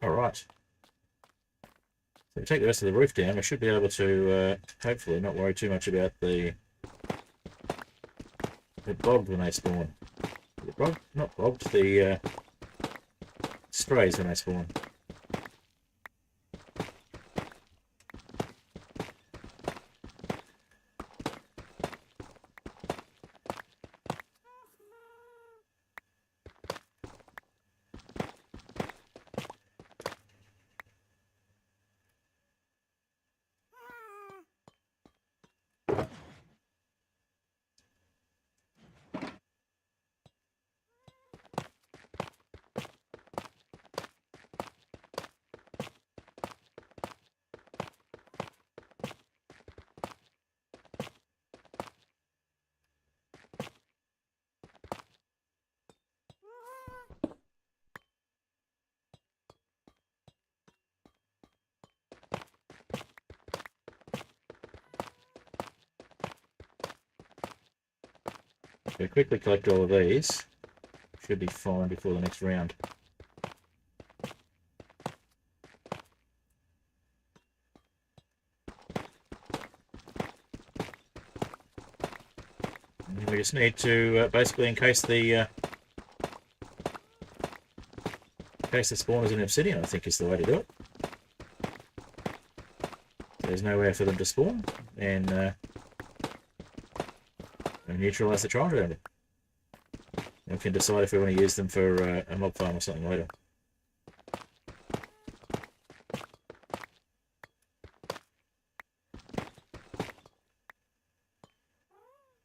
Alright. So if we take the rest of the roof down, we should be able to hopefully not worry too much about the bogged when they spawn. The bogged, not bogged, the sprays when they spawn. So quickly collect all of these. Should be fine before the next round. And we just need to basically encase the spawners in obsidian, I think is the way to do it. There's nowhere for them to spawn, and neutralise the trial chamber. And we can decide if we want to use them for a mob farm or something later.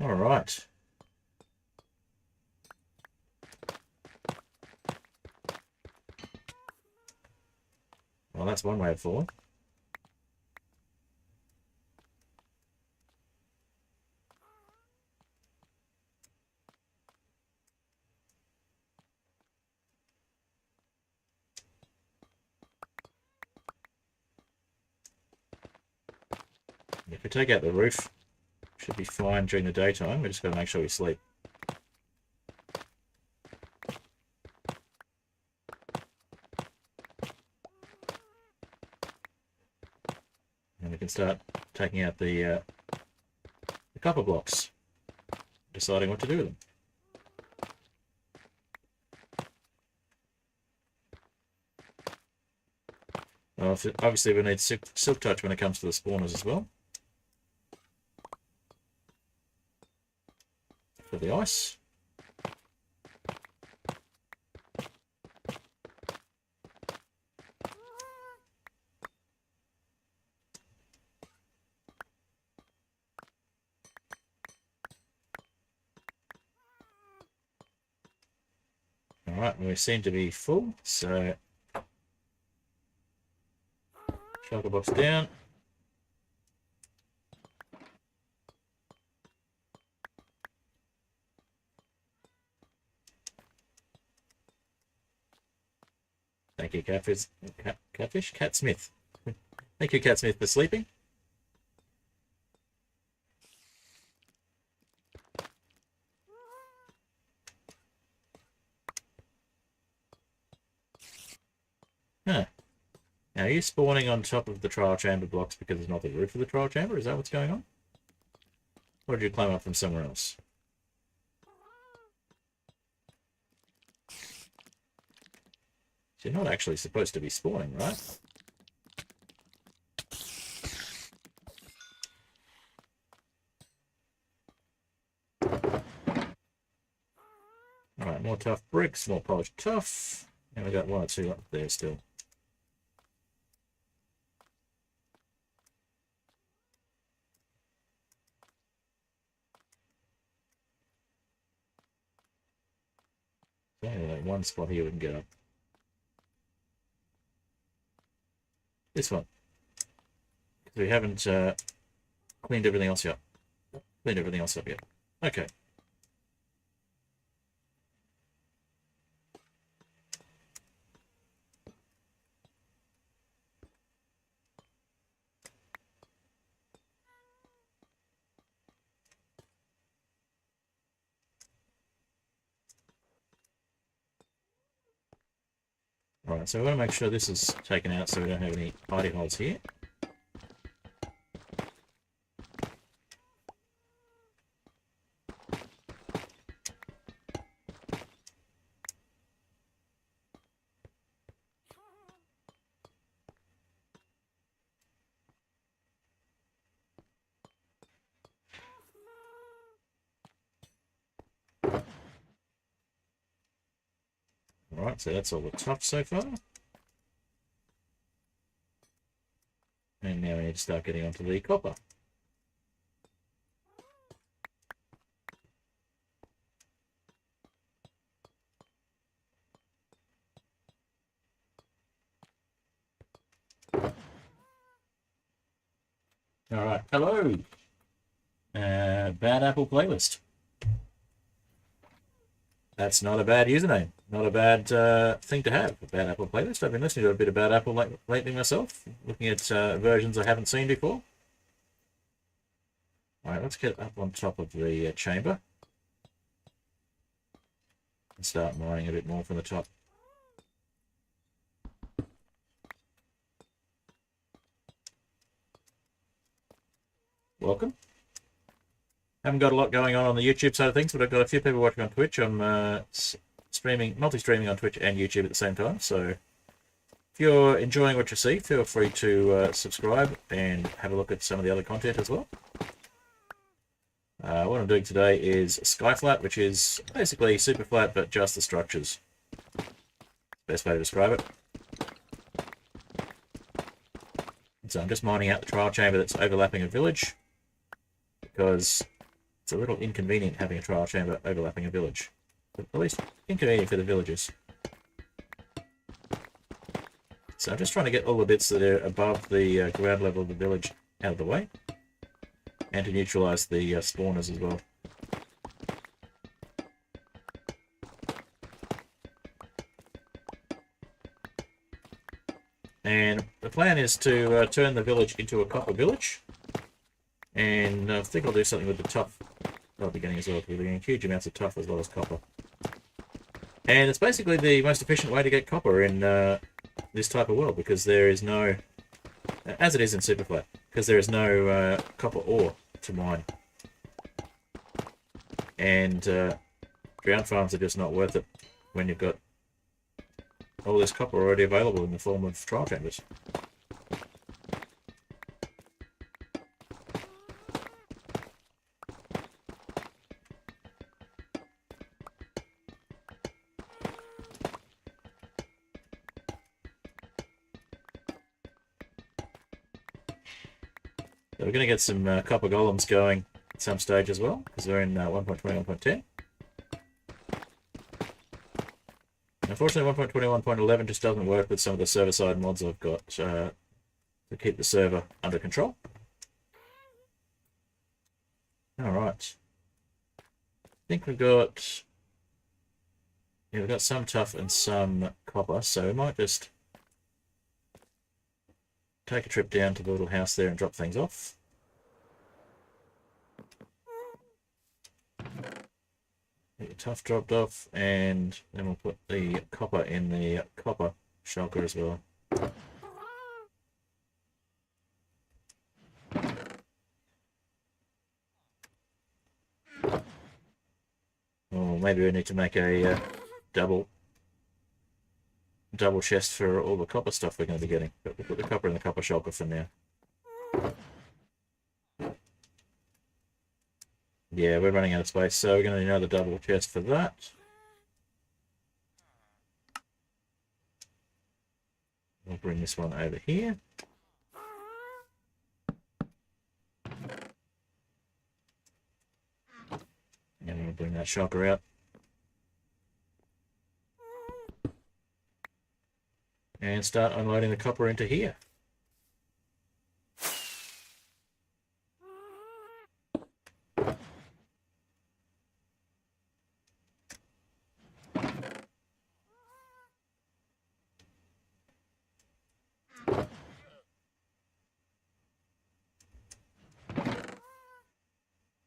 Alright. Well, that's one way of falling. If we take out the roof, should be fine during the daytime. We just got to make sure we sleep. And we can start taking out the copper blocks, deciding what to do with them. Well, obviously we need silk touch when it comes to the spawners as well. For the ice. Alright, we seem to be full, so shulker box down. Thank you, Cat Smith. Thank you, Cat Smith, for sleeping. Huh. Now, are you spawning on top of the trial chamber blocks because it's not the roof of the trial chamber? Is that what's going on? Or did you climb up from somewhere else? So you're not actually supposed to be spawning, right? Alright, more tough bricks, more polished tough. And we got 1 or 2 up there still. Only like 1 spot here we can get up. This one. We haven't cleaned everything else up. Cleaned everything else up yet. Okay. Alright, so we want to make sure this is taken out so we don't have any hidey holes here. Alright, so that's all the tough so far. And now we need to start getting onto the copper. Alright, hello! Bad Apple playlist. That's not a bad username. Not a bad thing to have, a Bad Apple playlist. I've been listening to a bit of Bad Apple lately myself, looking at versions I haven't seen before. Alright, let's get up on top of the chamber. And start mining a bit more from the top. Welcome. Haven't got a lot going on the YouTube side of things, but I've got a few people watching on Twitch. I'm streaming, multi-streaming on Twitch and YouTube at the same time. So if you're enjoying what you see, feel free to subscribe and have a look at some of the other content as well. What I'm doing today is Skyflat, which is basically super flat, but just the structures. Best way to describe it. So I'm just mining out the trial chamber that's overlapping a village, because it's a little inconvenient having a trial chamber overlapping a village. But at least inconvenient for the villagers. So I'm just trying to get all the bits that are above the ground level of the village out of the way. And to neutralize the spawners as well. And the plan is to turn the village into a copper village. And I think I'll do something with the tuff at the beginning as well, because we're getting huge amounts of tuff as well as copper. And it's basically the most efficient way to get copper in this type of world, because there is no, as it is in Superflat, because there is no copper ore to mine. And ground farms are just not worth it when you've got all this copper already available in the form of trial chambers. So we're going to get some copper golems going at some stage as well, because we're in 1.21.10. Unfortunately, 1.21.11 just doesn't work with some of the server-side mods I've got to keep the server under control. Alright. I think we've got some tuff and some copper, so we might just take a trip down to the little house there and drop things off. Get the tuff dropped off, and then we'll put the copper in the copper shulker as well. Or maybe we need to make a double double chest for all the copper stuff we're going to be getting. But we'll put the copper in the copper shulker for now. Yeah, we're running out of space, so we're going to need another double chest for that. We'll bring this one over here. And we'll bring that shulker out. And start unloading the copper into here.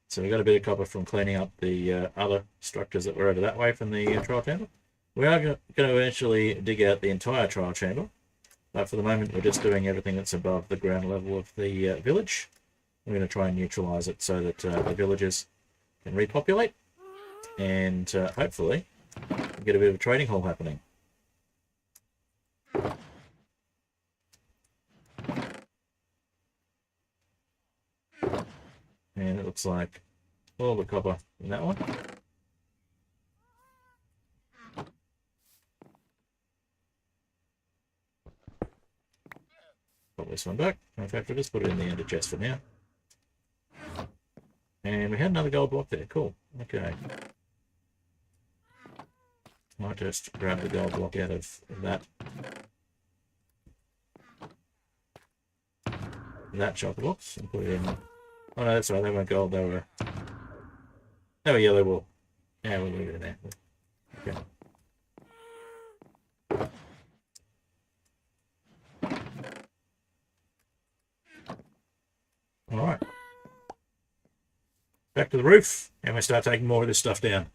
So we got a bit of copper from cleaning up the other structures that were over that way from the trial chamber. We are going to eventually dig out the entire trial chamber, but for the moment we're just doing everything that's above the ground level of the village. We're going to try and neutralize it so that the villagers can repopulate, and hopefully get a bit of a trading hall happening. And it looks like all the copper in that one. Put this one back. In fact, we'll just put it in the ender chest for now. And we had another gold block there. Cool. Okay. Might just grab the gold block out of that chopper box and put it in. Oh no, that's right. They weren't gold. They were yellow wool. Yeah, we'll leave it in there. Okay. All right. Back to the roof, and we start taking more of this stuff down.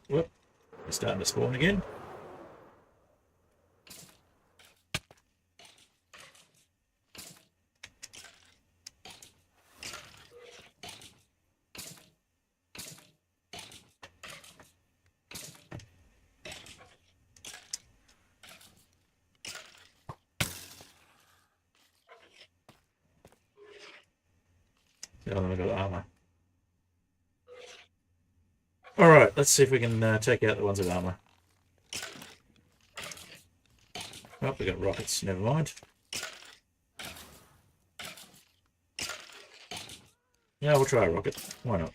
Whoop. It's starting to spawn again. Oh, then I've got armor. Alright, let's see if we can take out the ones with armor. Oh, we got rockets, never mind. Yeah, we'll try a rocket. Why not?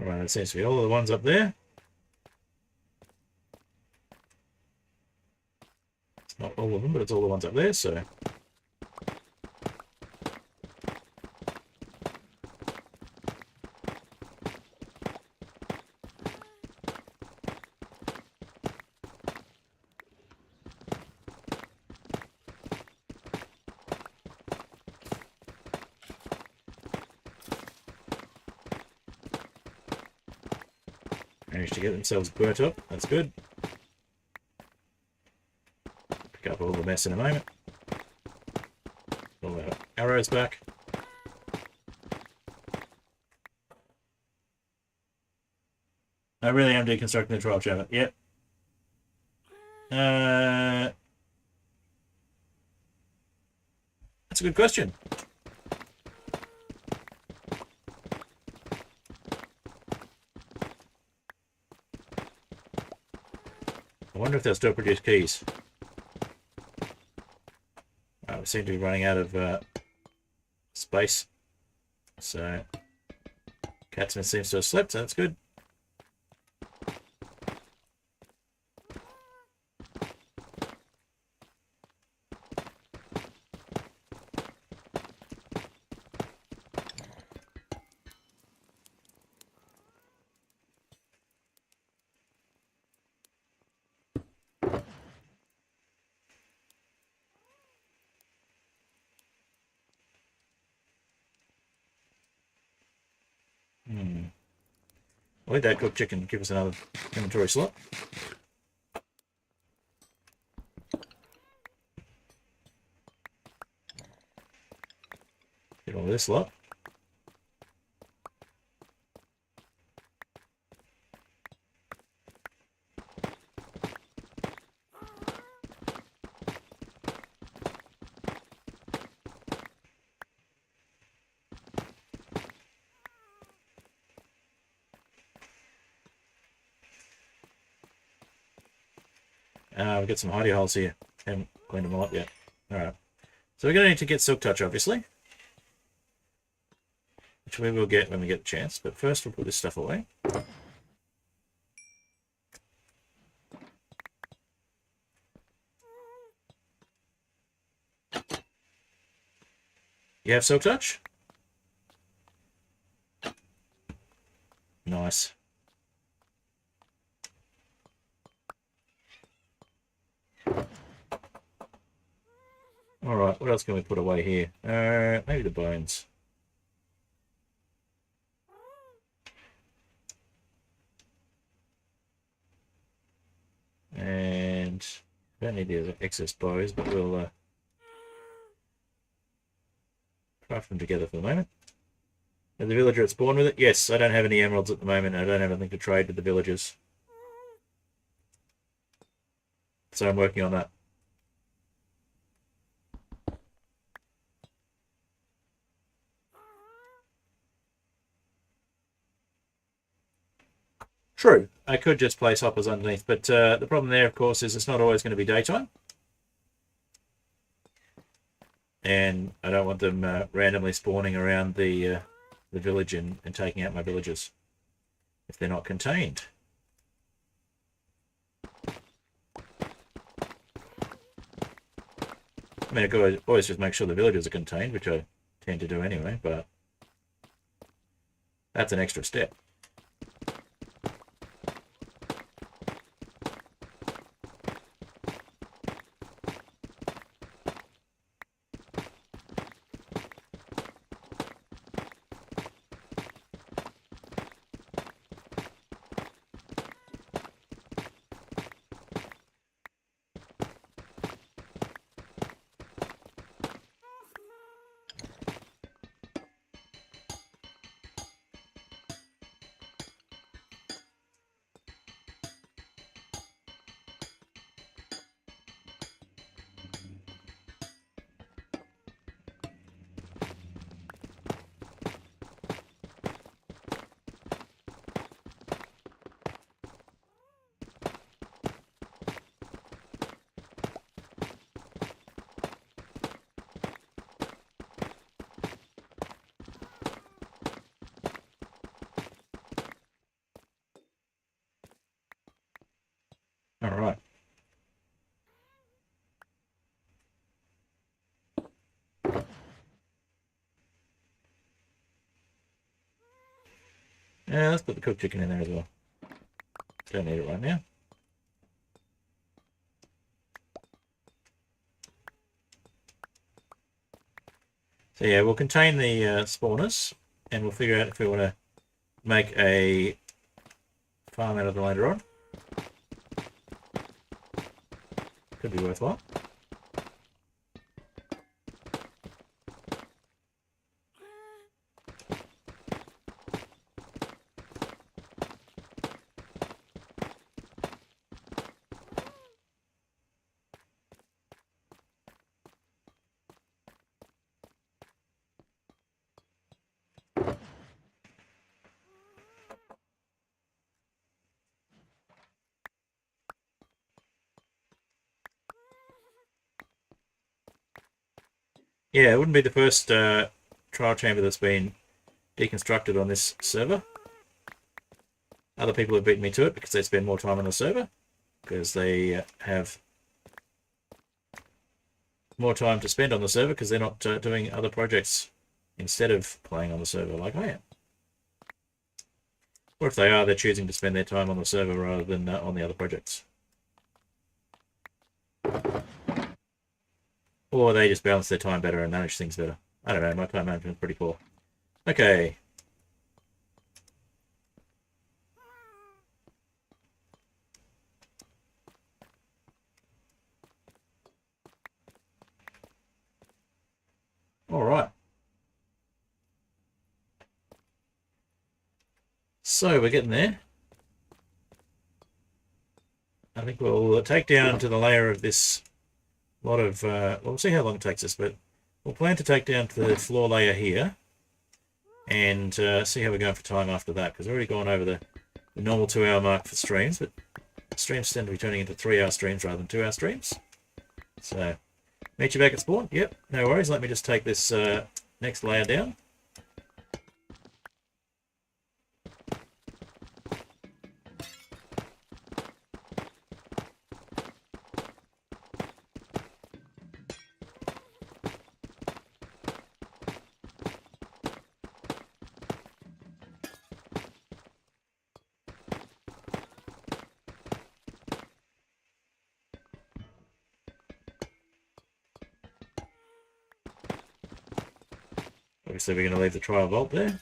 Alright, that seems to be all of the ones up there. It's not all of them, but it's all the ones up there, so. Managed to get themselves burnt up. That's good. Pick up all the mess in a moment. All our arrows back. I really am deconstructing the trial chamber. Yep. That's a good question. I wonder if they'll still produce keys. We seem to be running out of space So Catsmith seems to have slept, so that's good. I'll let that cooked chicken give us another inventory slot. Get all this lot. We've got some hidey holes here. Haven't cleaned them all up yet. Alright. So we're going to need to get Silk Touch, obviously. Which we will get when we get a chance. But first we'll put this stuff away. You have Silk Touch? Nice. Alright, what else can we put away here? Maybe the bones. And don't need the excess bows, but we'll craft them together for the moment. And the villager at spawn with it? Yes, I don't have any emeralds at the moment. I don't have anything to trade with the villagers. So I'm working on that. True, I could just place hoppers underneath, but the problem there, of course, is it's not always going to be daytime. And I don't want them randomly spawning around the village and taking out my villagers if they're not contained. I mean, I could always just make sure the villagers are contained, which I tend to do anyway, but that's an extra step. All right. Yeah, let's put the cooked chicken in there as well. Don't need it right now. So yeah, we'll contain the spawners, and we'll figure out if we want to make a farm out of them later on. Could be worthwhile. Yeah, it wouldn't be the first trial chamber that's been deconstructed on this server. Other people have beaten me to it because they spend more time on the server, because they have more time to spend on the server because they're not doing other projects instead of playing on the server like I am. Or if they are, they're choosing to spend their time on the server rather than on the other projects. Or they just balance their time better and manage things better. I don't know, my time management's pretty poor. Okay. All right. So we're getting there. I think we'll take down to the layer of this lot of, we'll see how long it takes us, but we'll plan to take down to the floor layer here and see how we're going for time after that, because we've already gone over the normal 2-hour mark for streams, but streams tend to be turning into 3-hour streams rather than 2-hour streams. So, meet you back at spawn? Yep, no worries. Let me just take this next layer down. Obviously, we're going to leave the trial vault there.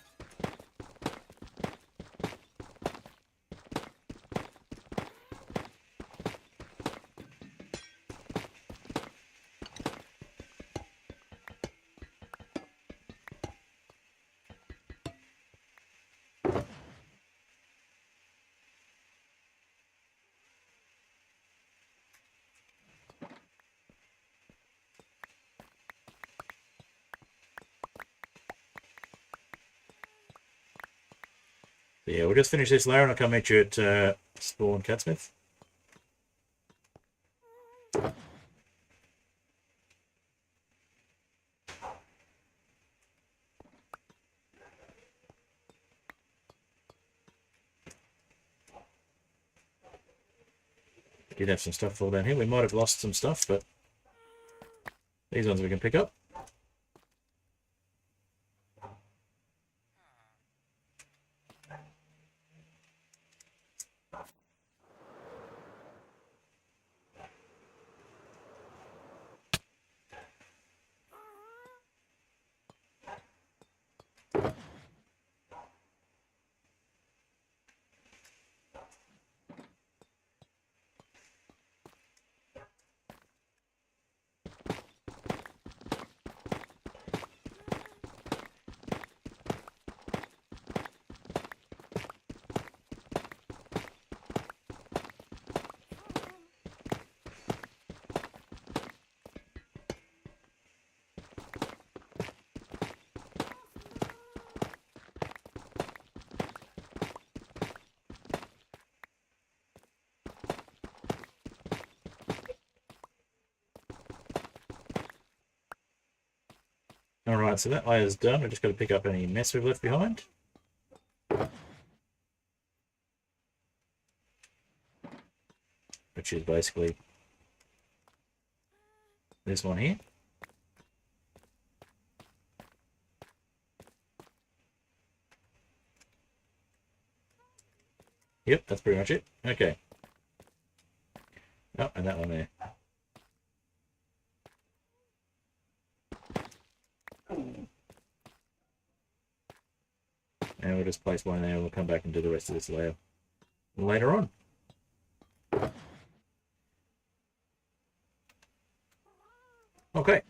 So yeah, we'll just finish this layer and I'll come meet you at spawn, Catsmith. Did have some stuff fall down here. We might have lost some stuff, but these ones we can pick up. Alright, so that layer's done. We've just got to pick up any mess we've left behind. Which is basically this one here. Yep, that's pretty much it. Okay. Oh, and that one there. And we'll just place one there and we'll come back and do the rest of this layer later on. Okay.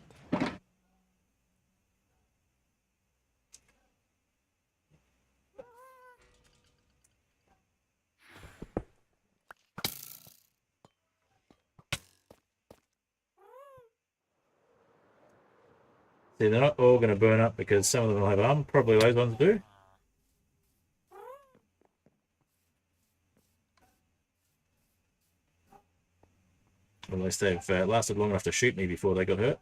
See, they're not all going to burn up because some of them will have armor. Probably those ones do. At least they've lasted long enough to shoot me before they got hurt.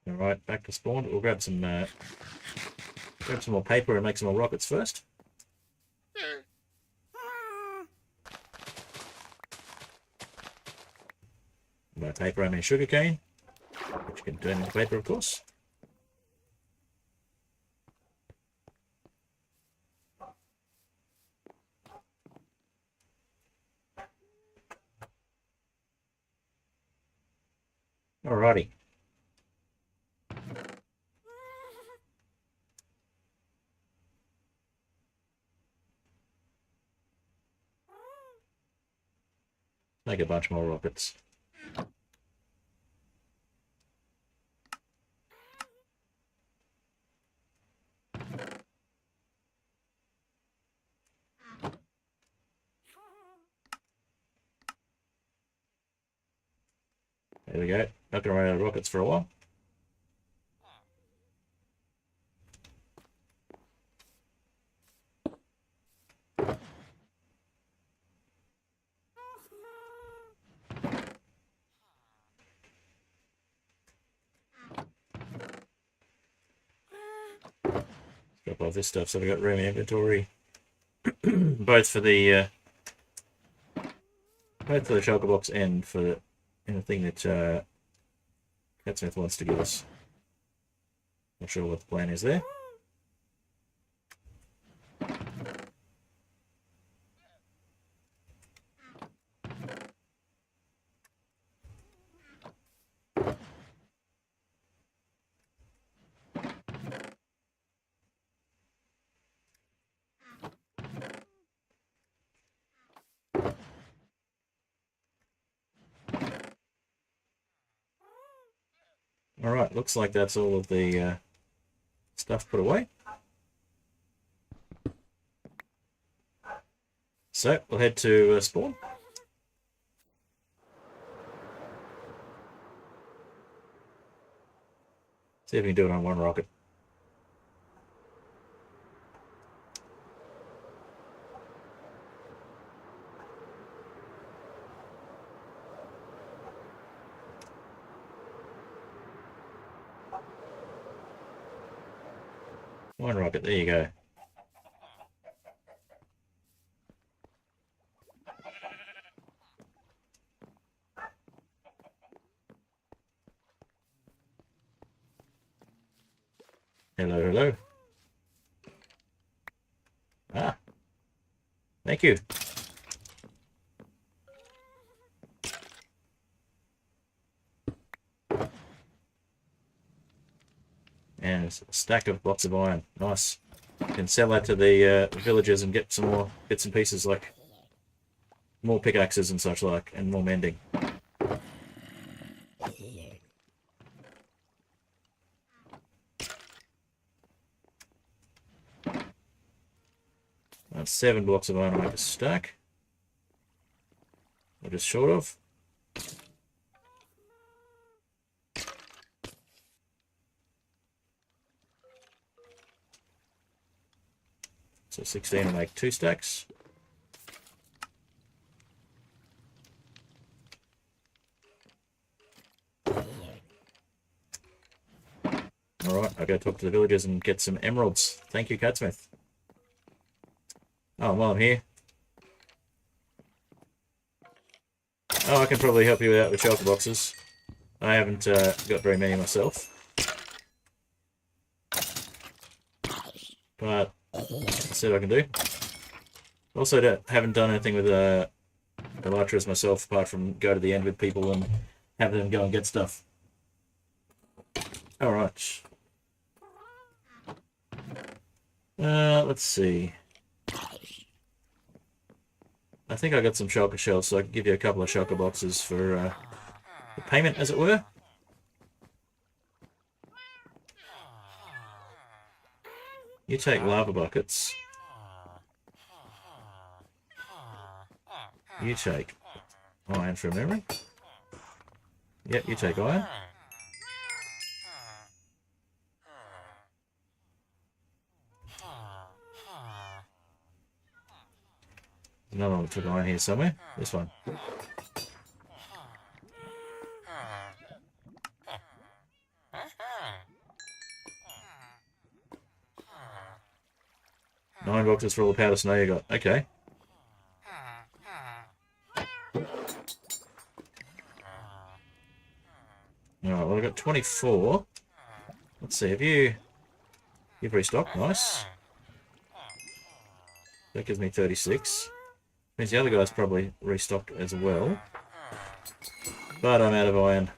Alright, back to spawn. We'll grab some more paper and make some more rockets first. By paper I mean sugarcane, which you can turn into paper, of course. Alrighty. Make a bunch more rockets. There we go. Not going to run out of rockets for a while. Drop off this stuff so we've got room in inventory. both for the shulker box and for anything that Catsmith wants to give us. Not sure what the plan is there. Alright, looks like that's all of the stuff put away. So, we'll head to spawn. See if we can do it on one rocket. One rocket, there you go. Hello, hello. Ah, thank you. And a stack of blocks of iron. Nice. You can sell that to the villagers and get some more bits and pieces, like more pickaxes and such like, and more mending. That's 7 blocks of iron to make a stack. We're just short of. So 16 will make 2 stacks. Alright, I'll go talk to the villagers and get some emeralds. Thank you, Catsmith. Oh, while I'm here. Oh, I can probably help you out with shulker boxes. I haven't got very many myself. But let's see what I can do. Also, haven't done anything with elytras myself, apart from go to the end with people and have them go and get stuff. Alright. Let's see. I think I got some shulker shells, so I can give you a couple of shulker boxes for payment, as it were. You take lava buckets. You take iron from memory. Yep, you take iron. Another one took iron here somewhere. This one. 9 boxes for all the powder snow you got. Okay. Alright, well, I've got 24. Let's see, you've restocked? Nice. That gives me 36. Means the other guy's probably restocked as well. But I'm out of iron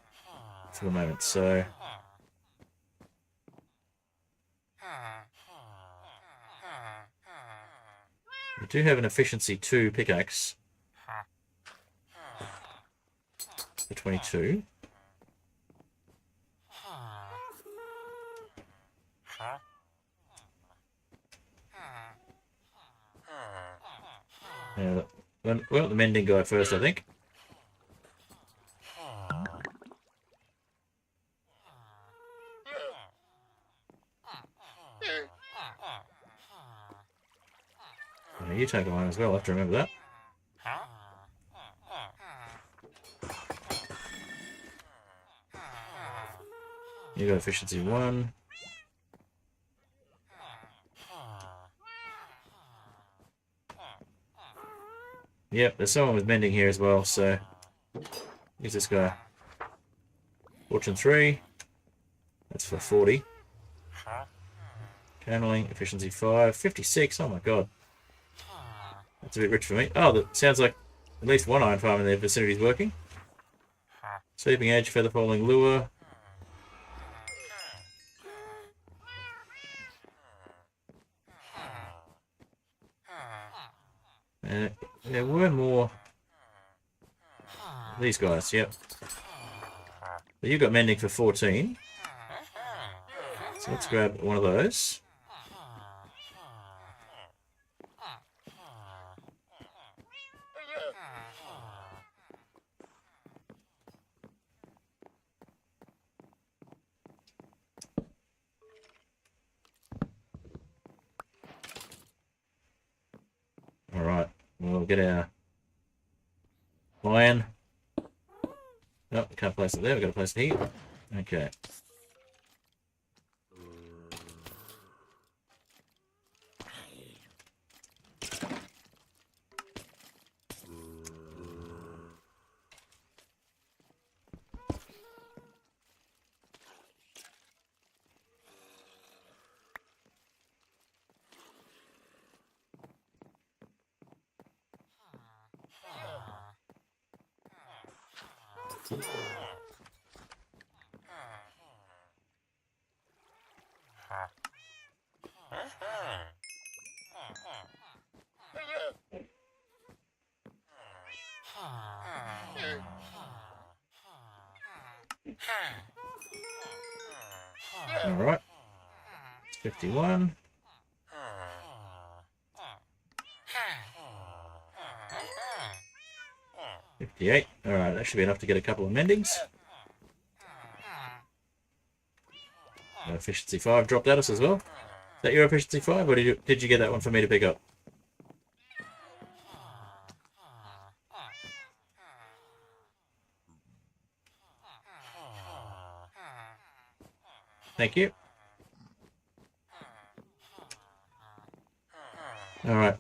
for the moment, so... We do have an efficiency 2 pickaxe for 22. Yeah, we want the mending guy first, I think. Yeah, you take iron as well, I have to remember that. You got efficiency 1. Yep, there's someone with mending here as well, so... Here's this guy. Fortune 3. That's for 40. Channeling, efficiency 5. 56, oh my god. That's a bit rich for me. Oh, that sounds like at least one iron farm in their vicinity is working. Sleeping Edge, Feather Falling Lure. There were more... These guys, yep. But you've got mending for 14. So let's grab one of those. Alright, we'll get our iron. Nope, we can't place it there, we've got to place it here. Okay. Alright. It's 51. $58. Alright, that should be enough to get a couple of mendings. Efficiency 5 dropped at us as well. Is that your efficiency 5, or did you get that one for me to pick up? Thank you. Alright,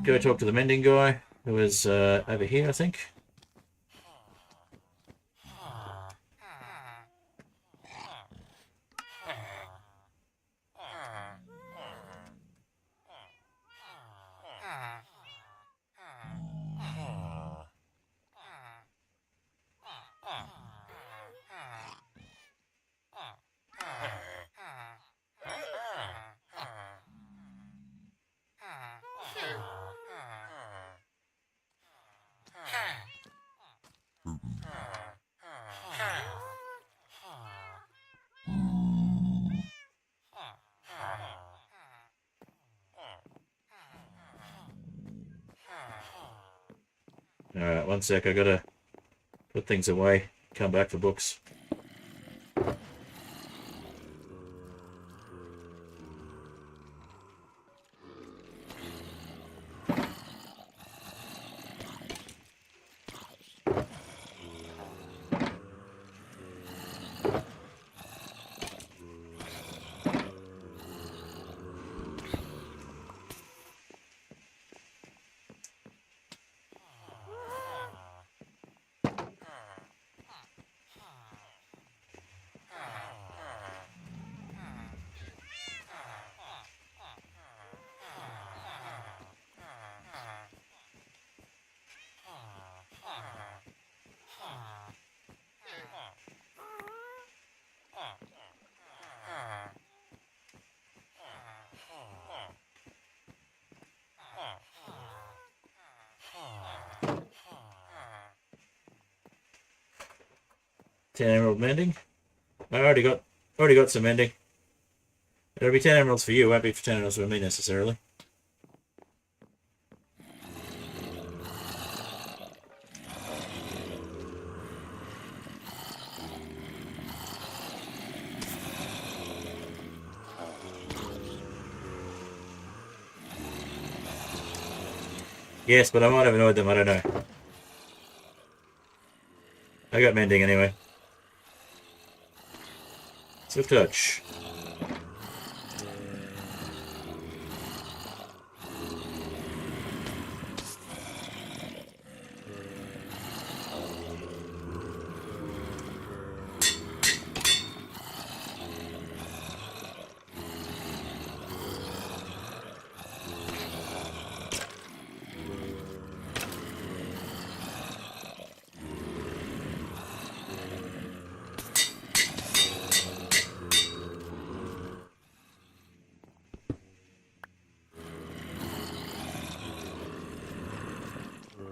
go talk to the mending guy, who is over here, I think. Alright, one sec, I gotta put things away, come back for books. 10 emerald mending. I already got some mending. It'll be 10 emeralds for you, won't be for 10 emeralds for me necessarily. Yes, but I might have annoyed them, I don't know. I got mending anyway. Swift touch.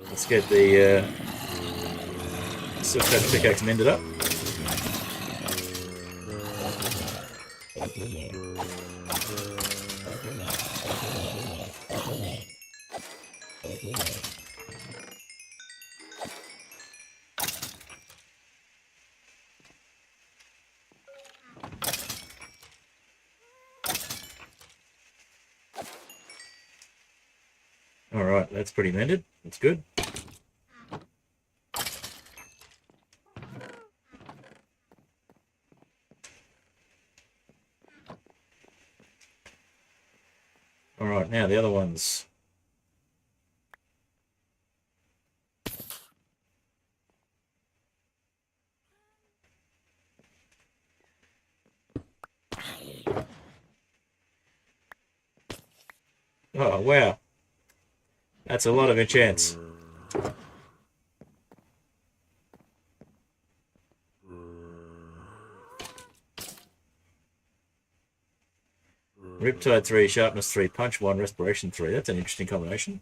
Let's get the Swift touch pickaxe mended up. Alright, that's pretty mended. That's good. Alright, now the other ones. Oh, wow. That's a lot of enchants. Riptide 3, Sharpness 3, Punch 1, Respiration 3. That's an interesting combination.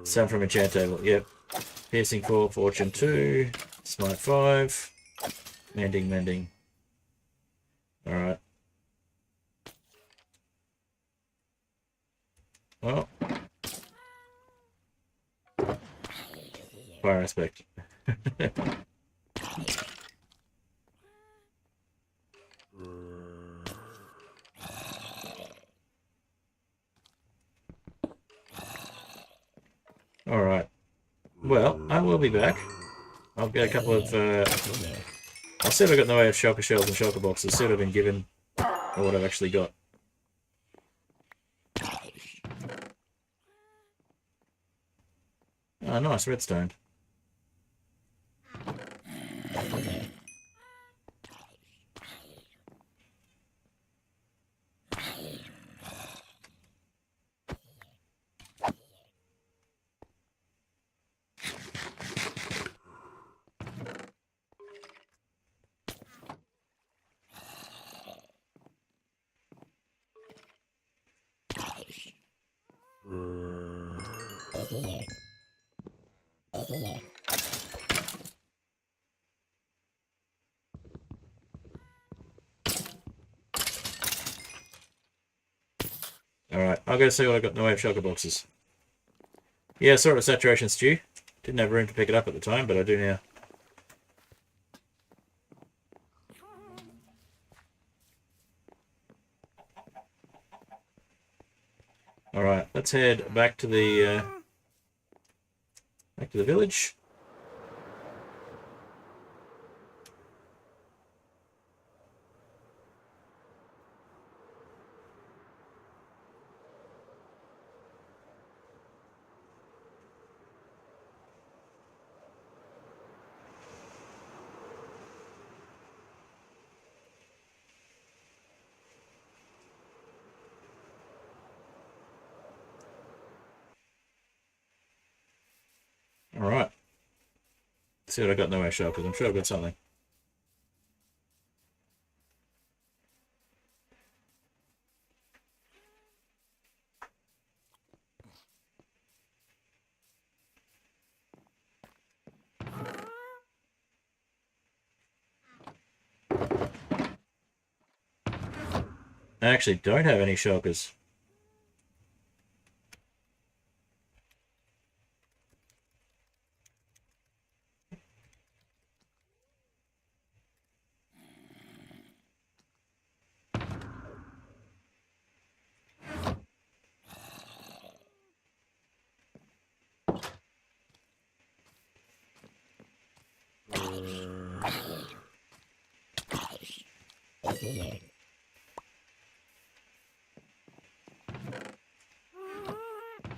Some from enchant table, yep. Piercing 4, Fortune 2, Smite 5, Mending. Alright. Well. Fire aspect. Alright. Well, I will be back. I'll get a couple of... I'll see if I've got in the way of shulker shells and shulker boxes. See what I've been given. Or what I've actually got. Oh, nice. Redstone. Alright, I'll go see what I've got in the way of shulker boxes. Yeah, sort of saturation stew. Didn't have room to pick it up at the time, but I do now. Alright, let's head back to the village. Alright. See what I got in the way of shulkers. I'm sure I've got something. I actually don't have any shulkers.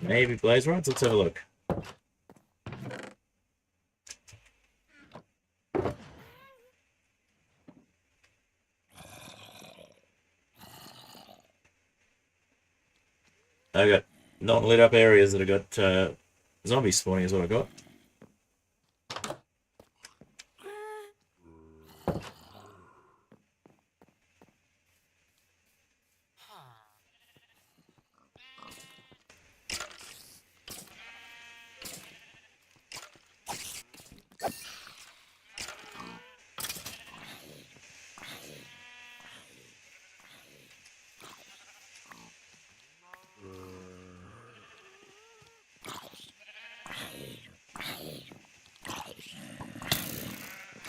Maybe blaze rods? Let's have a look. I've got not lit up areas that have got zombies spawning is what I got.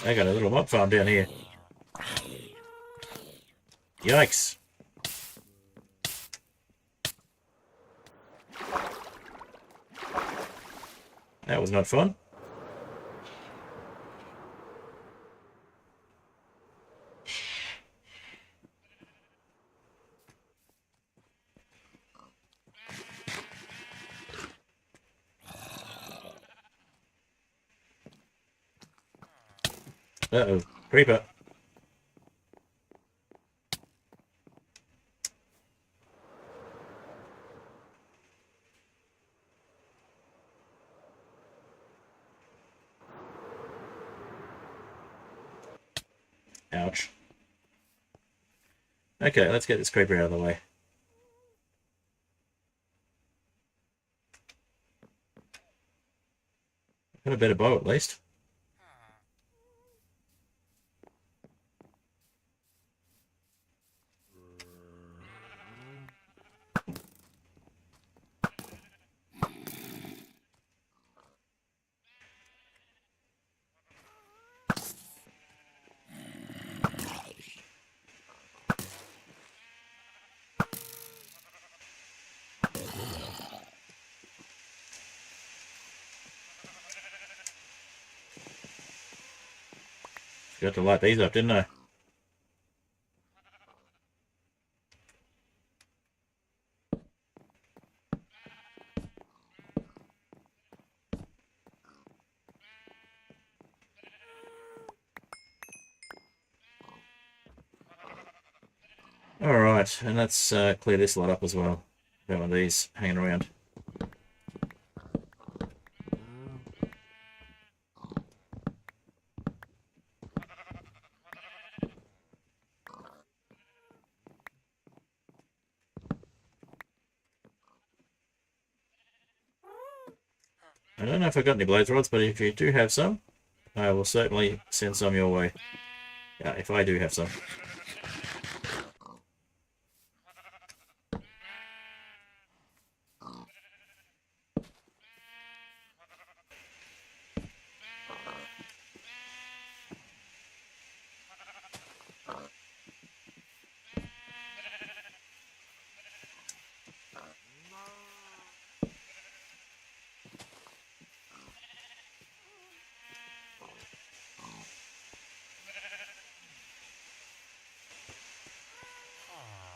I got a little mob farm down here. Yikes. That was not fun. Uh-oh. Creeper. Ouch. Okay, let's get this creeper out of the way. Got a better bow at least. Forgot to light these up, didn't I? Alright, and let's clear this lot up as well. Got one of these hanging around. I don't know if I've got any blaze rods, but if you do have some, I will certainly send some your way. Yeah, if I do have some.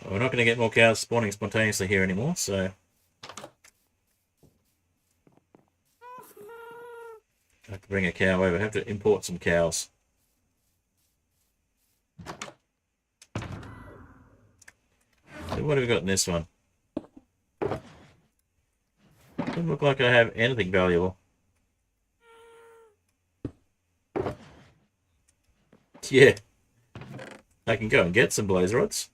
Well, we're not going to get more cows spawning spontaneously here anymore, so... I have to bring a cow over. I have to import some cows. So what have we got in this one? Doesn't look like I have anything valuable. Yeah. I can go and get some blaze rods.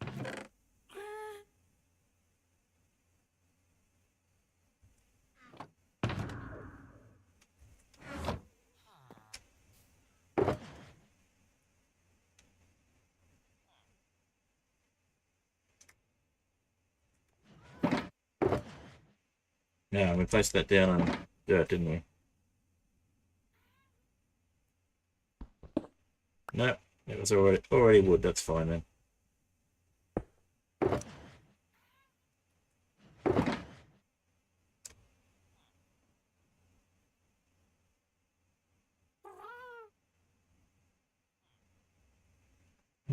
No, we placed that down on dirt, didn't we? No, it was already wood. That's fine then.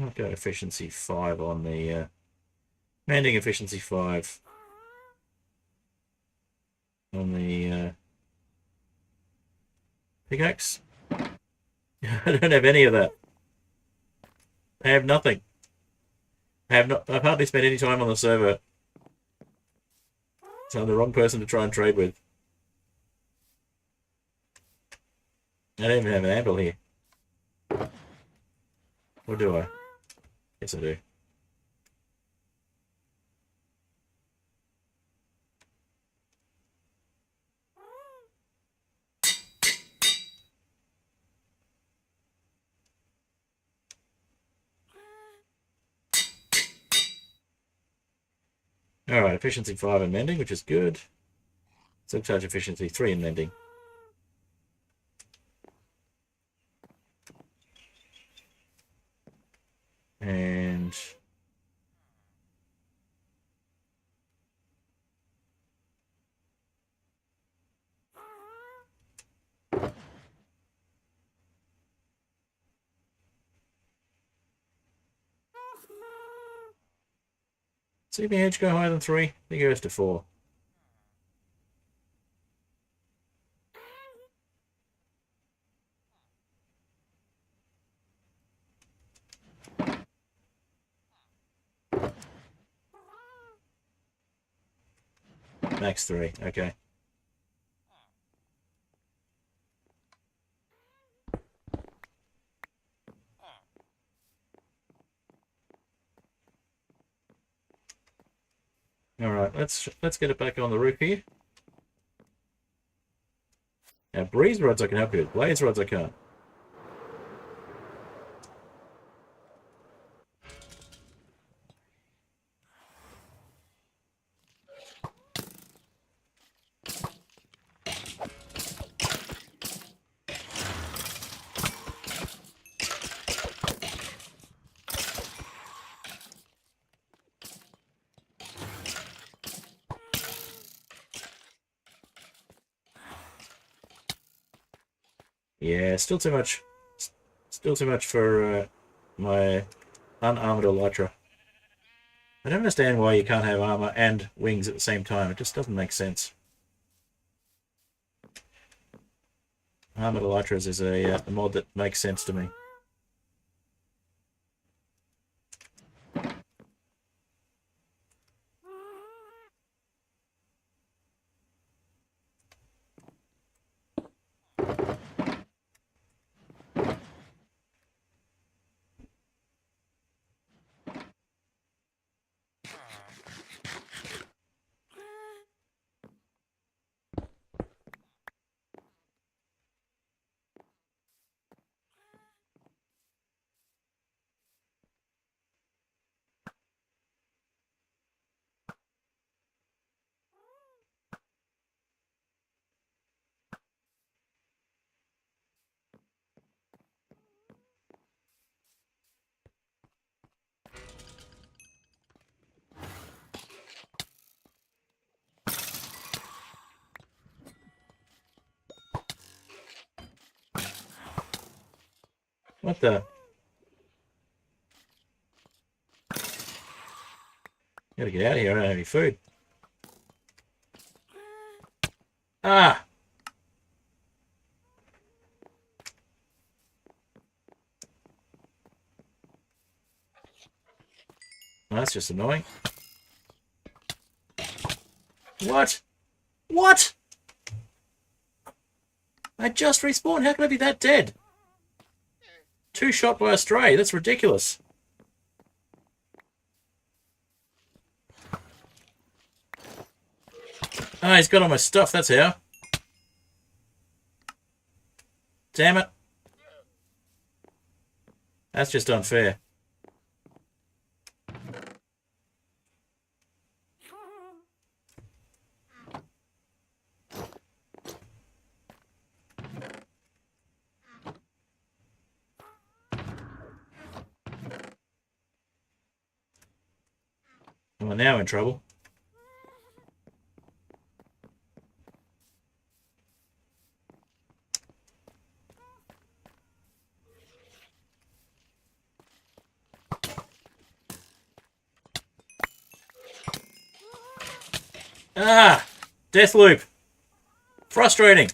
I'll go efficiency 5 on the mending efficiency 5 on the pickaxe. I don't have any of that. I have nothing. I've hardly spent any time on the server. So I'm the wrong person to try and trade with. I don't even have an anvil here. Or do I? Yes, I do. Alright, efficiency 5 in mending, which is good. Silk charge efficiency 3 in mending. And sleeping edge go higher than 3? I think it goes to 4. Max 3, okay. Alright, let's get it back on the roof here. Now breeze rods I can help you with, blaze rods I can't. Yeah, still too much. Still too much for my unarmored elytra. I don't understand why you can't have armor and wings at the same time. It just doesn't make sense. Armored elytras is a mod that makes sense to me. What the? Gotta get out of here, I don't have any food. Ah! Well, that's just annoying. What? What? I just respawned. How can I be that dead? 2 shot by a stray. That's ridiculous. Ah, he's got all my stuff. That's how. Damn it. That's just unfair. Am I now in trouble? Ah! Death loop! Frustrating!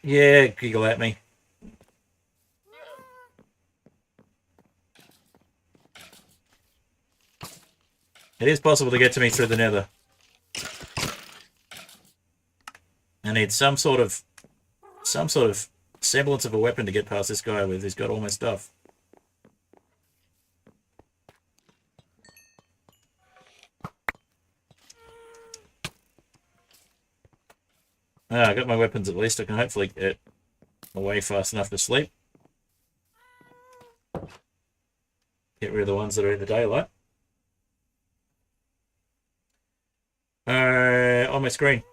Yeah, giggle at me. It is possible to get to me through the nether. I need some sort of semblance of a weapon to get past this guy with. He's got all my stuff. Ah, I got my weapons at least. I can hopefully get away fast enough to sleep. Get rid of the ones that are in the daylight. On my screen.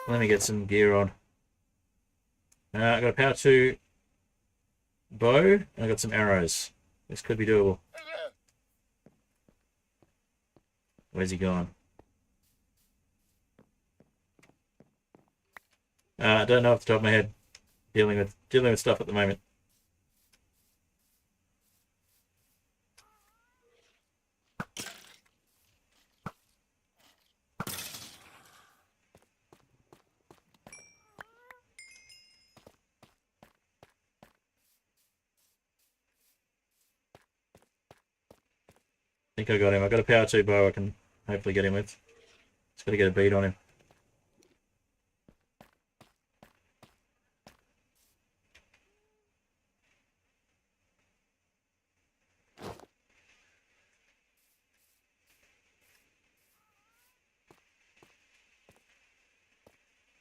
Let me get some gear on. I got a power 2 bow, and I got some arrows. This could be doable. Where's he gone? I don't know off the top of my head. Dealing with stuff at the moment. I think I got him. I got a power 2 bow I can hopefully get him with. Just got to get a bead on him.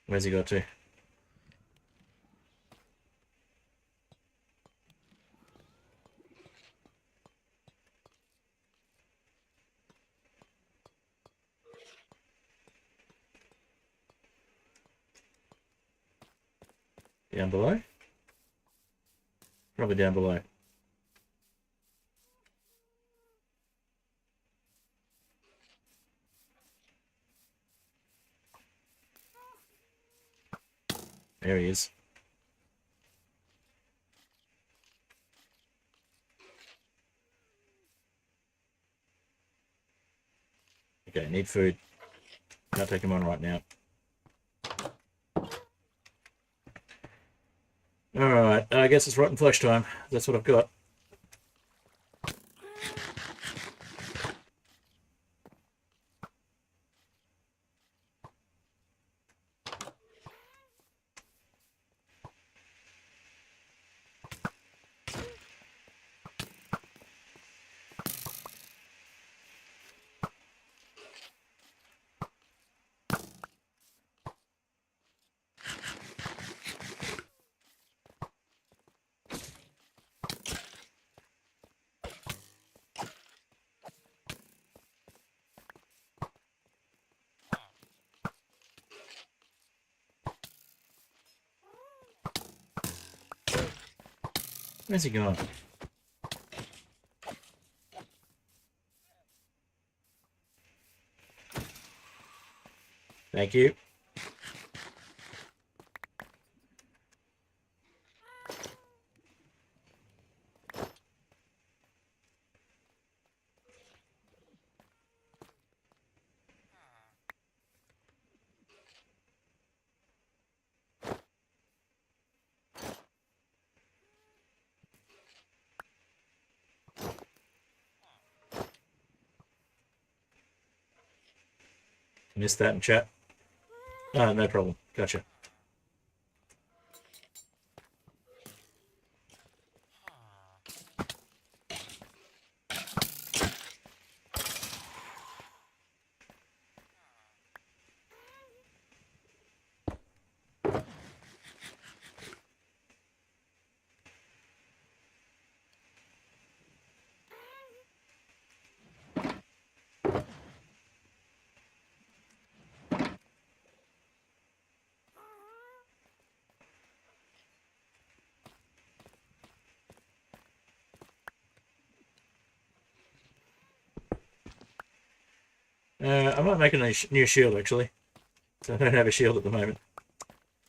Where's he got to? Down below? Probably down below. There he is. Okay, need food. Can't take him on right now. Alright, I guess it's rotten flesh time. That's what I've got. Where's he gone? Thank you. Missed that in chat. No problem. Gotcha. I might make a new shield actually. So I don't have a shield at the moment.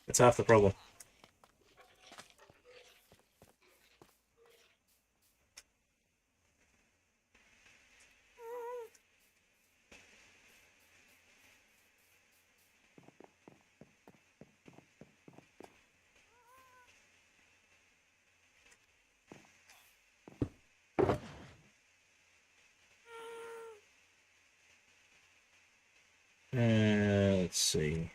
That's half the problem. Let's see.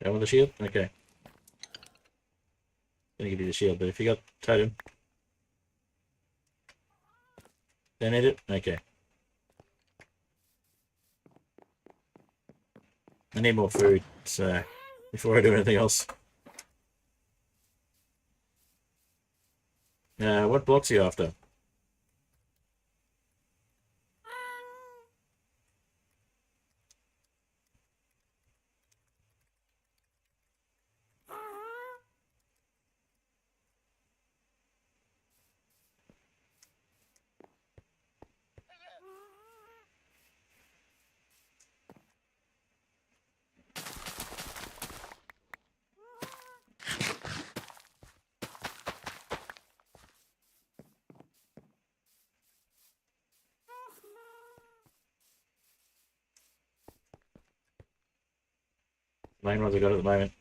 That one the shield? Okay. Gonna give you the shield, but if you got totem, don't need it? Okay. I need more food, so before I do anything else. What blocks are you after? Main ones I got at the moment.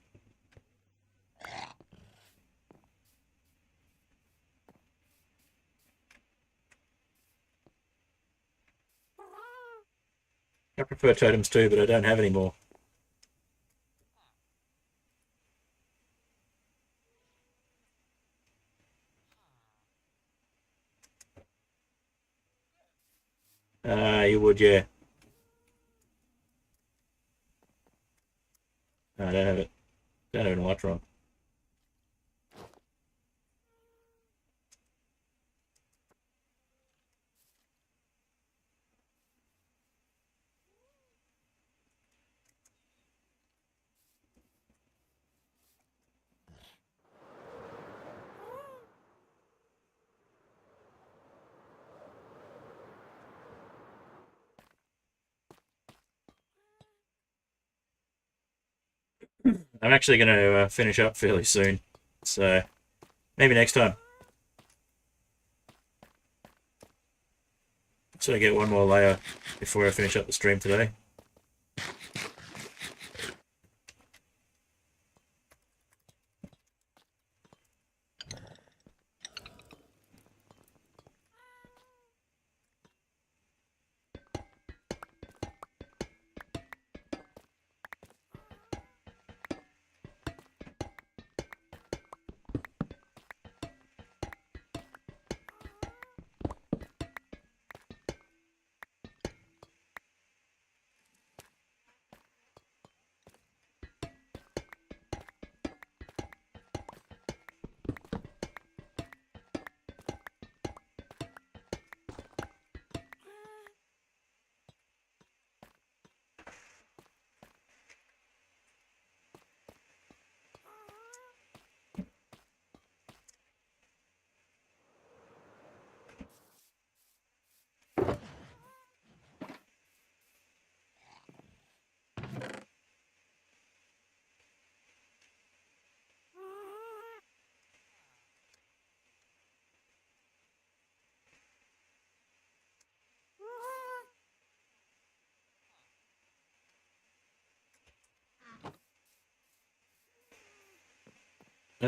I prefer totems too, but I don't have any more. You would, yeah. No, I don't have it. Don't have an Electron. I'm actually going to finish up fairly soon, so maybe next time. So I get one more layer before I finish up the stream today.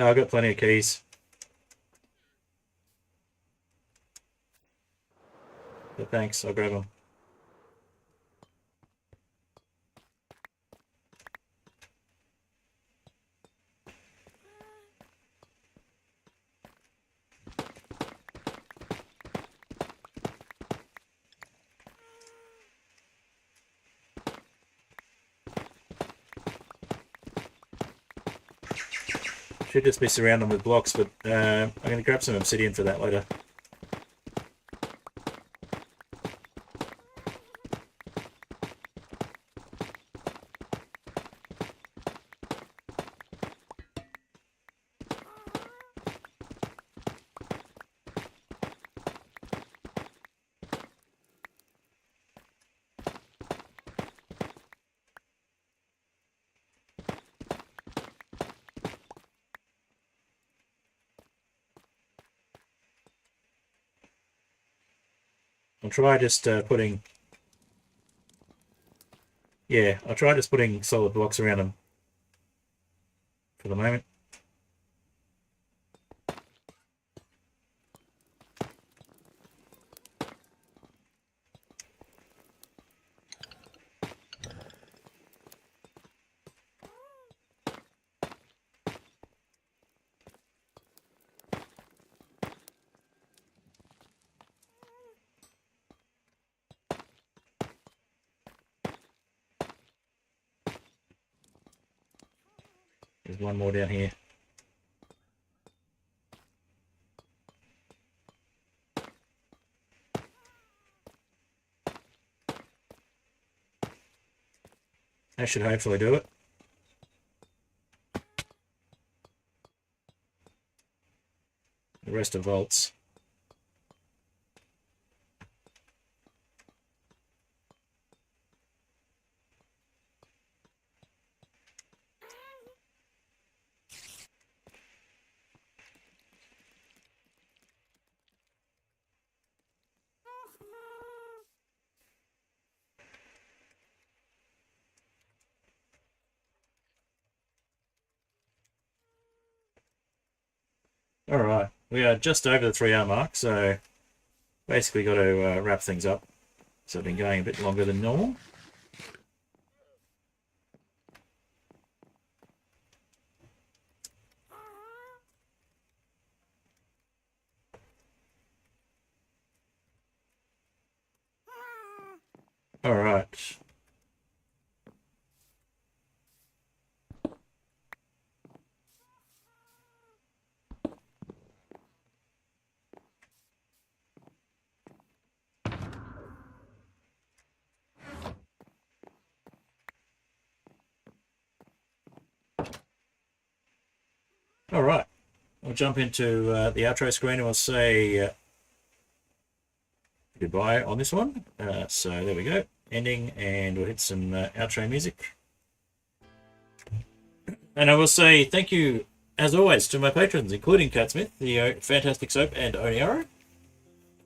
I've got plenty of keys. But thanks, I'll grab them. Should just be surrounded with blocks, but I'm going to grab some obsidian for that later. I'll try just putting... Yeah, I'll try just putting solid blocks around them for the moment. There's one more down here. That should hopefully do it. The rest are vaults. All right, we are just over the 3 hour mark, so basically got to wrap things up. So I've been going a bit longer than normal. All right. All right. We'll jump into the outro screen and we'll say goodbye on this one. So there we go. Ending, and we'll hit some outro music. And I will say thank you, as always, to my patrons, including Catsmith, the Fantastic Soap, and Oniaro.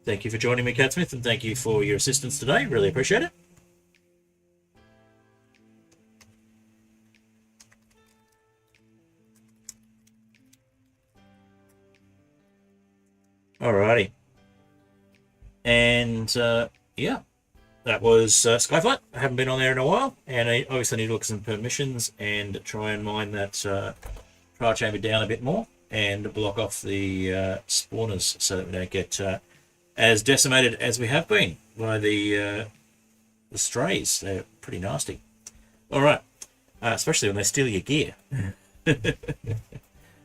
Thank you for joining me, Catsmith, and thank you for your assistance today. Really appreciate it. Alrighty. And yeah, that was Skyflat. I haven't been on there in a while, and I obviously need to look at some permissions and try and mine that trial chamber down a bit more and block off the spawners so that we don't get as decimated as we have been by the strays. They're pretty nasty. All right, especially when they steal your gear.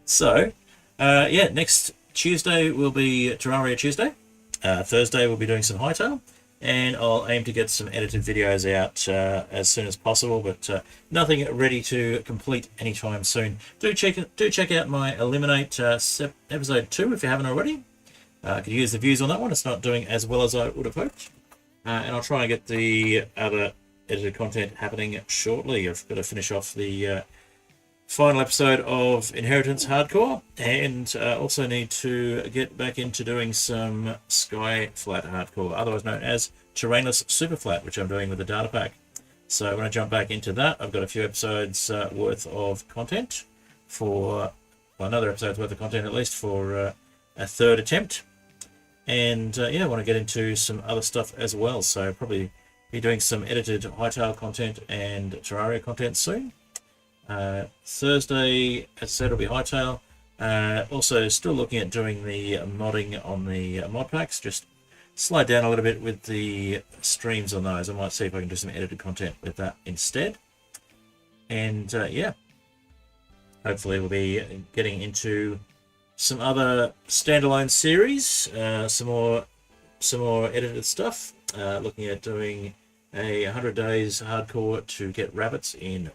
So, yeah, next Tuesday will be Terraria Tuesday. Thursday we'll be doing some Hightail, and I'll aim to get some edited videos out as soon as possible, but nothing ready to complete anytime soon. Do check out my Eliminate episode 2 if you haven't already. Could use the views on that one. It's not doing as well as I would have hoped. And I'll try and get the other edited content happening shortly. I've got to finish off the final episode of Inheritance Hardcore, and also need to get back into doing some Skyflat Hardcore, otherwise known as Terrainless Superflat, which I'm doing with the data pack. So when I jump back into that, I've got a few episodes worth of content for another episode's worth of content at least for a third attempt. And yeah, I want to get into some other stuff as well. So probably be doing some edited Hightail content and Terraria content soon. Thursday, as I said, will be Hightail. Also, still looking at doing the modding on the mod packs. Just slide down a little bit with the streams on those. I might see if I can do some edited content with that instead. And yeah, hopefully we'll be getting into some other standalone series, some more edited stuff. Looking at doing a 100 days hardcore to get rabbits in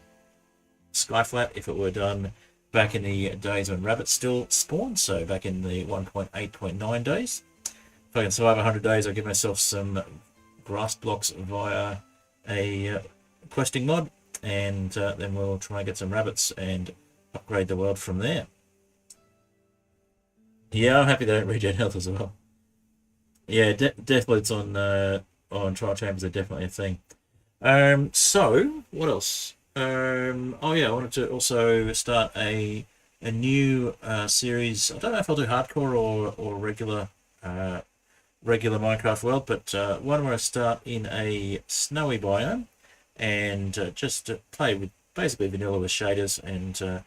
Skyflat if it were done back in the days when rabbits still spawned, so back in the 1.8.9 days. If I can survive 100 days, I'll give myself some grass blocks via a questing mod, and then we'll try and get some rabbits and upgrade the world from there. Yeah, I'm happy they don't regen health as well. Yeah, death loots on trial chambers are definitely a thing. So what else? Oh yeah, I wanted to also start a new series. I don't know if I'll do hardcore or regular Minecraft world, but one where I start in a snowy biome and just play with basically vanilla with shaders and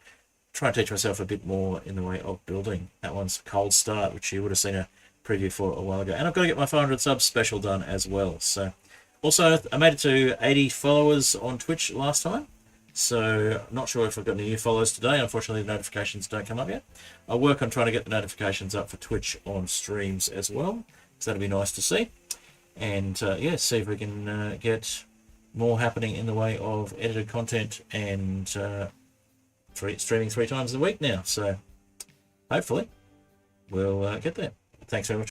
try and teach myself a bit more in the way of building. That one's Cold Start, which you would have seen a preview for a while ago. And I've got to get my 500 subs special done as well. So also, I made it to 80 followers on Twitch last time. So I'm not sure if I've got any new followers today. Unfortunately, the notifications don't come up yet. I'll work on trying to get the notifications up for Twitch on streams as well. So that'll be nice to see. And yeah, see if we can get more happening in the way of edited content and streaming 3 times a week now. So hopefully we'll get there. Thanks very much.